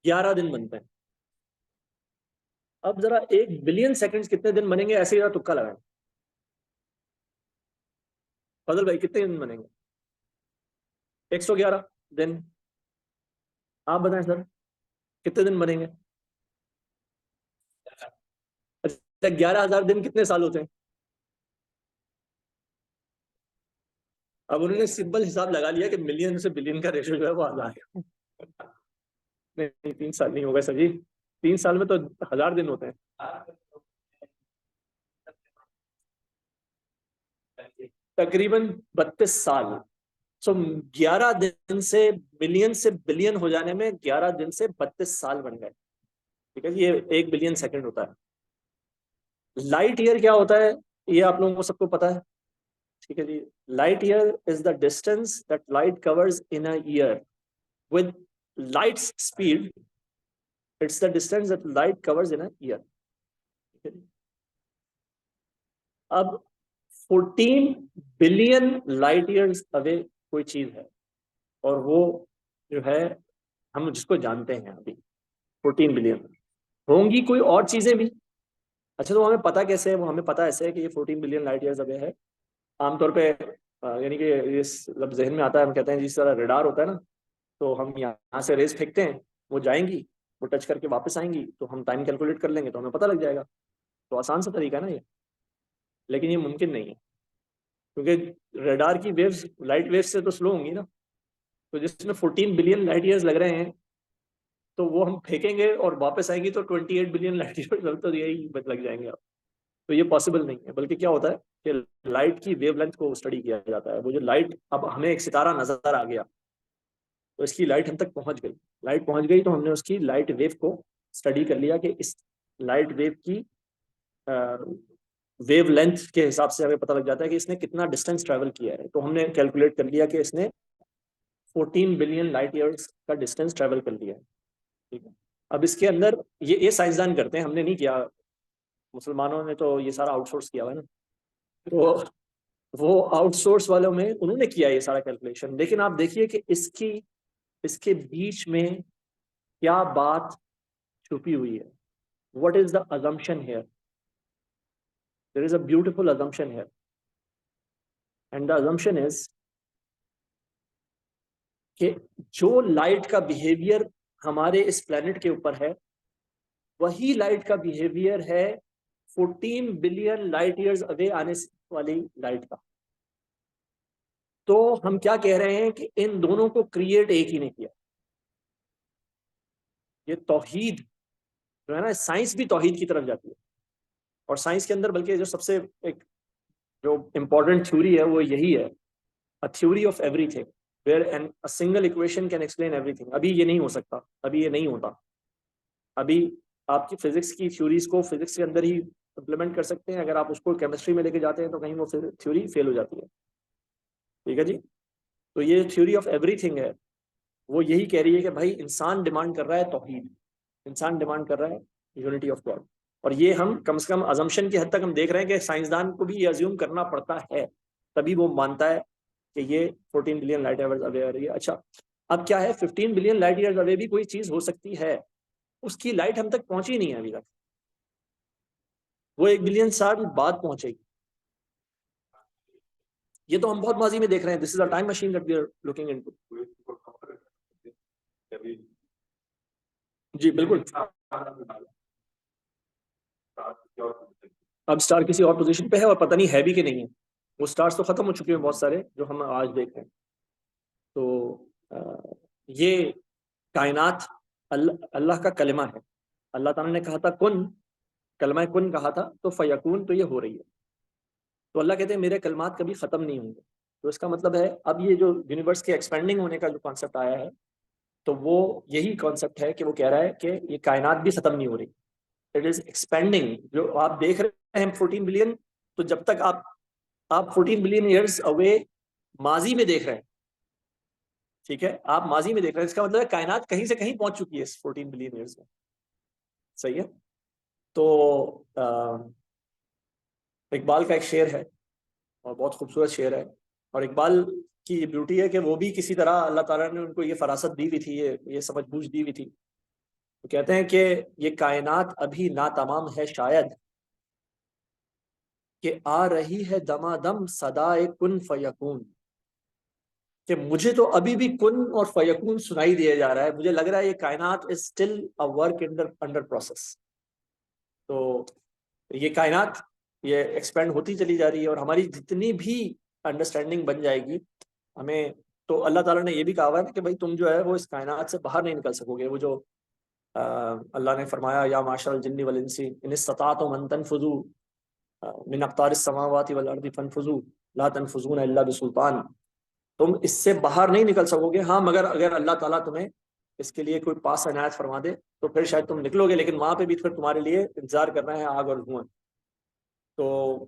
11 دن بنتے ہیں۔ اب ذرا 1 بلین سیکنڈز کتنے دن بنیں گے، ایسے ہی ذرا تکا لگائیں۔ فضل بھائی کتنے دن بنیں گے؟ 111 دن۔ آپ بتائیں سر کتنے دن بنیں گے؟ اچھا، 11,000 دن کتنے سال ہوتے ہیں؟ اب انہوں نے سمپل حساب لگا لیا کہ ملین سے بلین کا ریشو جو ہے وہ آ گیا۔ نہیں 3 سال نہیں ہوگا سر جی، 3 سال میں تو 1,000 دن ہوتے ہیں، تقریباً 32 سال۔ سو 11 دن سے ملین سے بلین ہو جانے میں 11 دن سے 32 سال بن گئے، ٹھیک ہے؟ یہ 1 بلین سیکنڈ ہوتا ہے۔ لائٹ ایئر کیا ہوتا ہے؟ یہ آپ لوگوں کو سب کو پتا ہے، ٹھیک ہے جی. Light year is the distance that light covers in a year with light's speed. It's the distance that light covers in a year. اب 14 بلین لائٹ ایئرز اوے کوئی چیز ہے، اور وہ جو ہے ہم جس کو جانتے ہیں ابھی 14 بلین. ہوں گی کوئی اور چیزیں بھی. اچھا تو ہمیں پتا کیسے ہے؟ وہ ہمیں پتا ایسے ہے کہ یہ 14 بلین لائٹ ایئرز اوے ہے. عام طور پہ یعنی کہ یہ ذہن میں آتا ہے، ہم کہتے ہیں جس طرح ریڈار ہوتا ہے نا، تو ہم یہاں سے ریز پھینکتے ہیں، وہ جائیں گی، وہ ٹچ کر کے واپس آئیں گی، تو ہم ٹائم کیلکولیٹ کر لیں گے تو ہمیں پتہ لگ جائے گا. تو آسان سا طریقہ ہے نا یہ، لیکن یہ ممکن نہیں ہے کیونکہ ریڈار کی ویوز لائٹ ویوز سے تو سلو ہوں گی نا. تو جس میں 14 بلین لائٹ ایئرز لگ رہے ہیں تو وہ ہم پھینکیں گے اور واپس آئیں گی تو 28 بلین لائٹ ایئرز تو یہی لگ جائیں گے آپ. تو یہ پاسبل نہیں ہے. بلکہ کیا ہوتا ہے کہ لائٹ کی ویو لینتھ کو اسٹڈی کیا جاتا ہے. وہ جو لائٹ، اب ہمیں ایک ستارہ نظر آ گیا تو اس کی لائٹ ہم تک پہنچ گئی، لائٹ پہنچ گئی تو ہم نے اس کی لائٹ ویو کو اسٹڈی کر لیا کہ اس لائٹ ویو کی ویو لینتھ کے حساب سے ہمیں پتہ لگ جاتا ہے کہ اس نے کتنا ڈسٹینس ٹریول کیا ہے. تو ہم نے کیلکولیٹ کر لیا کہ اس نے 14 بلین لائٹ ایئرز کا ڈسٹینس ٹریول کر لیا ہے. ٹھیک ہے. اب اس کے اندر یہ سائنسدان کرتے ہیں، ہم نے نہیں کیا. مسلمانوں نے تو یہ سارا آؤٹ سورس کیا ہوا ہے نا. تو وہ آؤٹ سورس والوں میں انہوں نے کیا یہ سارا کیلکولیشن. لیکن آپ دیکھیے کہ اس کے بیچ میں کیا بات چھپی ہوئی ہے. What is the assumption here? There is a beautiful assumption here. And the assumption is کہ جو لائٹ کا بیہیویئر ہمارے اس پلانٹ کے اوپر ہے وہی لائٹ کا بیہیویئر ہے 14 بلین لائٹ ایئرز اوے آنے والی لائٹ کا. تو ہم کیا کہہ رہے ہیں کہ ان دونوں کو کریٹ ایک ہی نے کیا. یہ توحید جو ہے نا، سائنس بھی توحید کی طرف جاتی ہے. اور سائنس کے اندر بلکہ جو سب سے ایک جو امپورٹنٹ تھیوری ہے وہ یہی ہے، a theory of everything where a single equation can explain everything. ابھی یہ نہیں ہو سکتا، ابھی یہ نہیں ہوتا. ابھی آپ کی فزکس کی تھیوریز کو فزکس کے اندر ہی امپلیمنٹ کر سکتے ہیں. اگر آپ اس کو کیمسٹری میں لے کے جاتے ہیں تو کہیں وہ تھیوری فیل ہو جاتی ہے. ٹھیک ہے جی. تو یہ تھیوری آف ایوری تھنگ ہے، وہ یہی کہہ رہی ہے کہ بھائی انسان ڈیمانڈ کر رہا ہے توحید، انسان ڈیمانڈ کر رہا ہے یونٹی آف گاڈ. اور یہ ہم کم سے کم ازمپشن کی حد تک ہم دیکھ رہے ہیں کہ سائنسدان کو بھی یہ ازیوم کرنا پڑتا ہے، تبھی وہ مانتا ہے کہ یہ 14 بلین لائٹ ایئرز اوے آ رہی ہے. اچھا اب کیا ہے، 15 بلین لائٹ ایئرز اوے بھی کوئی چیز ہو سکتی ہے، اس کی لائٹ ہم تک پہنچی نہیں ہے ابھی تک. وہ 1 بلین سال بعد پہنچے گی. یہ تو ہم بہت ماضی میں دیکھ رہے ہیں. This is a time machine that we are looking into. جی بالکل. اب اسٹار کسی اور پوزیشن پہ ہے اور پتہ نہیں ہے بھی کہ نہیں ہے. وہ اسٹارز تو ختم ہو چکے ہیں بہت سارے جو ہم آج دیکھ رہے ہیں. تو یہ کائنات اللہ کا کلمہ ہے. اللہ تعالیٰ نے کہا تھا کن، کلمہ کن کہا تھا تو فیکون، تو یہ ہو رہی ہے. تو اللہ کہتے ہیں میرے کلمات کبھی ختم نہیں ہوں گے. تو اس کا مطلب ہے اب یہ جو یونیورس کے ایکسپینڈنگ ہونے کا جو کانسیپٹ آیا ہے تو وہ یہی کانسیپٹ ہے کہ وہ کہہ رہا ہے کہ یہ کائنات بھی ختم نہیں ہو رہی. It is expanding. جو آپ دیکھ رہے ہیں 14 بلین، تو جب تک آپ 14 بلین ایئرز اوے ماضی میں دیکھ رہے ہیں. ٹھیک ہے، آپ ماضی میں دیکھ رہے ہیں، اس کا مطلب ہے کائنات کہیں سے کہیں پہنچ چکی ہے اس 14 بلین ایئرز میں. صحیح ہے. تو اقبال کا ایک شعر ہے اور بہت خوبصورت شعر ہے. اور اقبال کی یہ بیوٹی ہے کہ وہ بھی کسی طرح اللہ تعالیٰ نے ان کو یہ فراست دی ہوئی تھی، یہ سمجھ بوجھ دی ہوئی تھی. وہ کہتے ہیں کہ یہ کائنات ابھی ناتمام ہے شاید، کہ آ رہی ہے دمادم صدائے کن فیکون. کہ مجھے تو ابھی بھی کن اور فیکون سنائی دیا جا رہا ہے. مجھے لگ رہا ہے یہ کائنات is still a work under process. تو یہ کائنات یہ ایکسپینڈ ہوتی چلی جا رہی ہے، اور ہماری جتنی بھی انڈرسٹینڈنگ بن جائے گی ہمیں، تو اللہ تعالیٰ نے یہ بھی کہا ہے کہ بھائی تم جو ہے وہ اس کائنات سے باہر نہیں نکل سکو گے. وہ جو اللہ نے فرمایا یا معاشر الجن والانس ان استطعتم ان تنفذوا من اقطار السماوات والارض فانفذوا لا تنفذون الا بسلطان. تم اس سے باہر نہیں نکل سکو گے، ہاں مگر اگر اللہ تعالیٰ تمہیں اس کے لیے کوئی پاس عنایت فرما دے تو پھر شاید تم نکلو گے، لیکن وہاں پہ بھی پھر تمہارے لیے انتظار کرنا ہے آگ اور دھواں. تو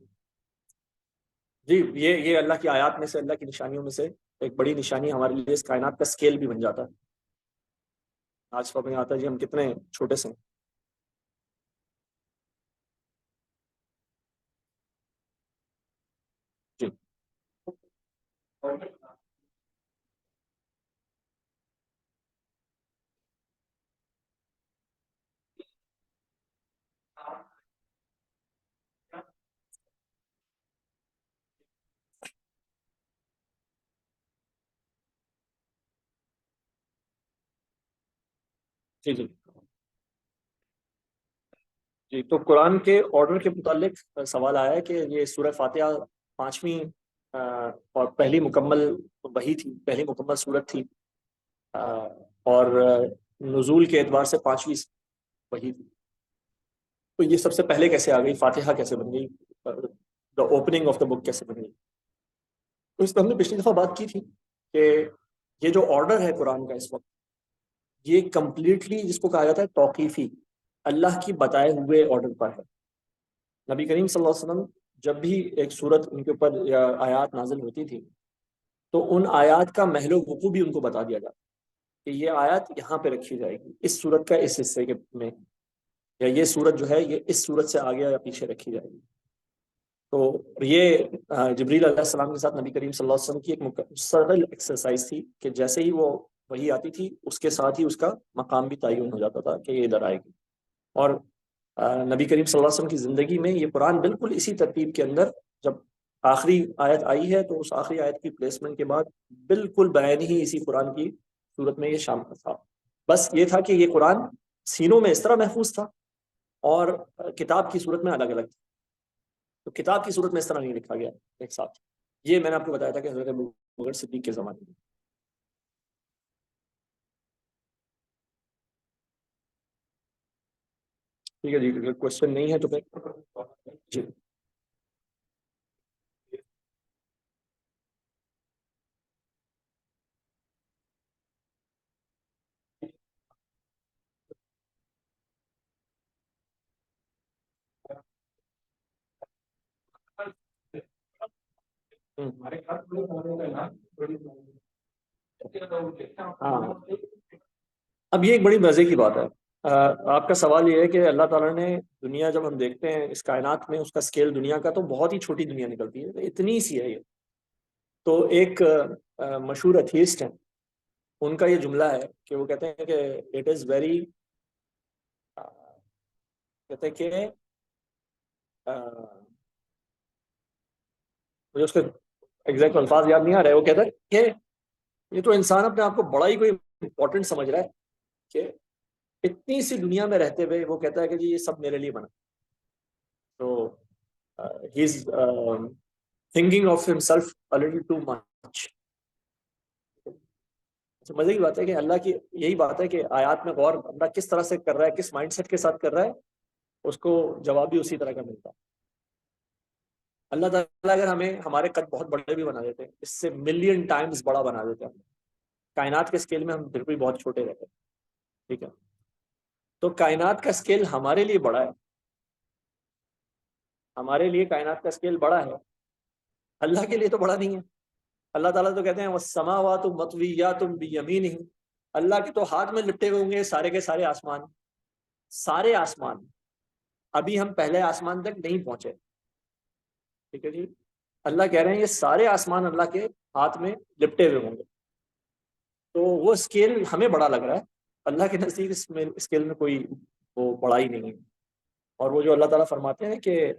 جی یہ اللہ کی آیات میں سے، اللہ کی نشانیوں میں سے ایک بڑی نشانی ہمارے لیے اس کائنات کا اسکیل بھی بن جاتا ہے. آج سمجھ میں آتا ہے جی ہم کتنے چھوٹے سے ہیں. جی جی جی جی. تو قرآن کے آرڈر کے متعلق سوال آیا ہے کہ یہ سورہ فاتحہ پانچویں اور پہلی مکمل وحی تھی، پہلی مکمل سورت تھی، اور نزول کے اعتبار سے پانچویں وحی تھی. تو یہ سب سے پہلے کیسے آ گئی؟ فاتحہ کیسے بن گئی؟ دا اوپننگ آف دا بک کیسے بن گئی؟ تو اس پہ ہم نے پچھلی دفعہ بات کی تھی کہ یہ جو آرڈر ہے قرآن کا اس وقت، یہ کمپلیٹلی جس کو کہا جاتا ہے توقیفی، اللہ کی بتائے ہوئے آرڈر پر ہے. نبی کریم صلی اللہ علیہ وسلم جب بھی ایک صورت ان کے اوپر یا آیات نازل ہوتی تھی تو ان آیات کا محل و وقوع بھی ان کو بتا دیا جاتا کہ یہ آیات یہاں پہ رکھی جائے گی، اس صورت کا اس حصے کے میں، یا یہ صورت جو ہے یہ اس صورت سے آگے یا پیچھے رکھی جائے گی. تو یہ جبریل علیہ السلام کے ساتھ نبی کریم صلی اللہ علیہ وسلم کی ایک مستقل ایکسرسائز تھی کہ جیسے ہی وہ وہی آتی تھی اس کے ساتھ ہی اس کا مقام بھی تعین ہو جاتا تھا کہ یہ ادھر آئے گی. اور نبی کریم صلی اللہ علیہ وسلم کی زندگی میں یہ قرآن بالکل اسی ترتیب کے اندر، جب آخری آیت آئی ہے تو اس آخری آیت کی پلیسمنٹ کے بعد بالکل بیان ہی اسی قرآن کی صورت میں یہ شامل تھا. بس یہ تھا کہ یہ قرآن سینوں میں اس طرح محفوظ تھا اور کتاب کی صورت میں الگ الگ تھا. تو کتاب کی صورت میں اس طرح نہیں لکھا گیا ایک ساتھ. یہ میں نے آپ کو بتایا تھا کہ حضرت ابوبکر صدیق کے زمانے میں. ٹھیک ہے جی، اگر کوشچن نہیں ہے تو پھر جی. ہاں، اب یہ ایک بڑی مزے کی بات ہے. آپ کا سوال یہ ہے کہ اللہ تعالیٰ نے دنیا، جب ہم دیکھتے ہیں اس کائنات میں اس کا اسکیل دنیا کا، تو بہت ہی چھوٹی دنیا نکلتی ہے، اتنی سی ہے یہ. تو ایک مشہور ایتھیسٹ ہیں، ان کا یہ جملہ ہے کہ وہ کہتے ہیں کہ اٹ از ویری، کہتے ہیں کہ مجھے اس کے ایگزیکٹ الفاظ یاد نہیں آ رہے. وہ کہتا ہے کہ یہ تو انسان اپنے آپ کو بڑا ہی کوئی امپورٹنٹ سمجھ رہا ہے کہ اتنی سی دنیا میں رہتے ہوئے وہ کہتا ہے کہ جی یہ سب میرے لیے بنا. تو he is thinking of himself a little too much. مزے کی بات ہے کہ اللہ کی یہی بات ہے کہ آیات میں غور اللہ کس طرح سے کر رہا ہے، کس مائنڈ سیٹ کے ساتھ کر رہا ہے، اس کو جواب بھی اسی طرح کا ملتا ہے. اللہ تعالیٰ اگر ہمیں ہمارے قد بہت بڑے بھی بنا دیتے ہیں، اس سے ملین ٹائمز بڑا بنا دیتے ہیں، کائنات کے اسکیل میں ہم بالکل بہت چھوٹے رہتے ہیں. ٹھیک ہے، تو کائنات کا اسکیل ہمارے لیے بڑا ہے، ہمارے لیے کائنات کا اسکیل بڑا ہے، اللہ کے لیے تو بڑا نہیں ہے. اللہ تعالیٰ تو کہتے ہیں والسماوات مطویات بیمینہ، اللہ کے تو ہاتھ میں لپٹے ہوئے ہوں گے سارے کے سارے آسمان، سارے آسمان. ابھی ہم پہلے آسمان تک نہیں پہنچے. ٹھیک ہے جی، اللہ کہہ رہے ہیں یہ سارے آسمان اللہ کے ہاتھ میں لپٹے ہوئے ہوں گے. تو وہ اسکیل ہمیں بڑا لگ رہا ہے، اللہ کے نزدیک اس میں اسکیل میں کوئی وہ بڑا ہی نہیں ہے. اور وہ جو اللہ تعالیٰ فرماتے ہیں کہ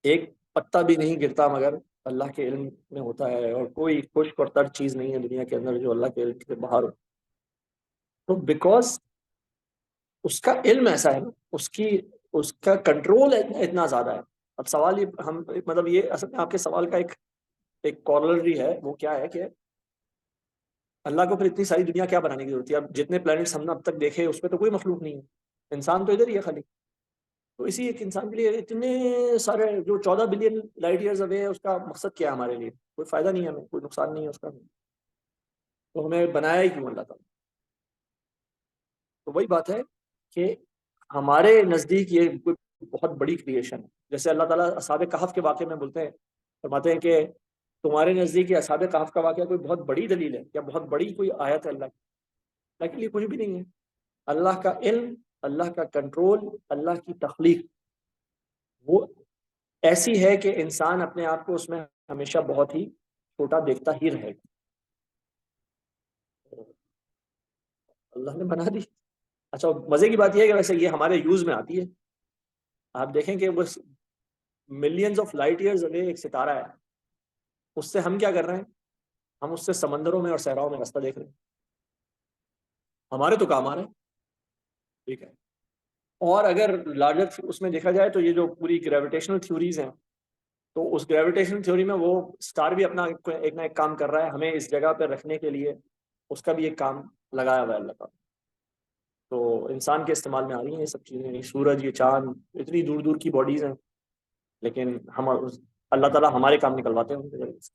ایک پتا بھی نہیں گرتا مگر اللہ کے علم میں ہوتا ہے، اور کوئی خشک اور تر چیز نہیں ہے دنیا کے اندر جو اللہ کے علم سے باہر ہو. تو بیکاز اس کا علم ایسا ہے نا، اس کا کنٹرول اتنا زیادہ ہے. اب سوال یہ ہم مطلب یہ اصل میں آپ کے سوال کا ایک کارلری ہے، وہ کیا ہے کہ اللہ کو پھر اتنی ساری دنیا کیا بنانے کی ضرورت ہے؟ اب جتنے پلانٹس ہم نے اب تک دیکھے اس پہ تو کوئی مخلوق نہیں ہے، انسان تو ادھر ہی ہے خالی. تو اسی ایک انسان کے لیے اتنے سارے جو 14 بلین لائٹ ایئرز اوے ہے، اس کا مقصد کیا ہے ہمارے لیے؟ کوئی فائدہ نہیں ہے ہمیں، کوئی نقصان نہیں ہے اس کا. تو ہمیں بنایا ہی کیوں اللہ تعالیٰ؟ تو وہی بات ہے کہ ہمارے نزدیک یہ کوئی بہت بڑی کریشن ہے. جیسے اللہ تعالیٰ اصحاب کہف کے واقعے میں بولتے ہیں فرماتے ہیں کہ تمہارے نزدیک یہ اصحاب کہف کا واقعہ کوئی بہت بڑی دلیل ہے یا بہت بڑی کوئی آیت ہے اللہ کی؟ لیکن یہ کچھ بھی نہیں ہے. اللہ کا علم، اللہ کا کنٹرول، اللہ کی تخلیق وہ ایسی ہے کہ انسان اپنے آپ کو اس میں ہمیشہ بہت ہی چھوٹا دیکھتا ہی رہے گا. اللہ نے بنا دی. اچھا مزے کی بات یہ ہے کہ ویسے یہ ہمارے یوز میں آتی ہے. آپ دیکھیں کہ وہ ملینز آف لائٹ ایئرز اوے ایک ستارہ ہے، اس سے ہم کیا کر رہے ہیں؟ ہم اس سے سمندروں میں اور صحراؤں میں راستہ دیکھ رہے ہیں. ہمارے تو کام آ رہے ہیں. ٹھیک ہے. اور اگر لارجر اس میں دیکھا جائے تو یہ جو پوری گریویٹیشنل تھیوریز ہیں، تو اس گریویٹیشنل تھیوری میں وہ اسٹار بھی اپنا ایک نہ ایک کام کر رہا ہے ہمیں اس جگہ پہ رکھنے کے لیے. اس کا بھی ایک کام لگایا ہوا ہے اللہ کا. تو انسان کے استعمال میں آ رہی ہیں یہ سب چیزیں. یہ سورج، یہ چاند، اتنی دور دور کی باڈیز ہیں، لیکن ہم اللہ تعالیٰ ہمارے کام نکلواتے ہیں ان کے ذریعے سے.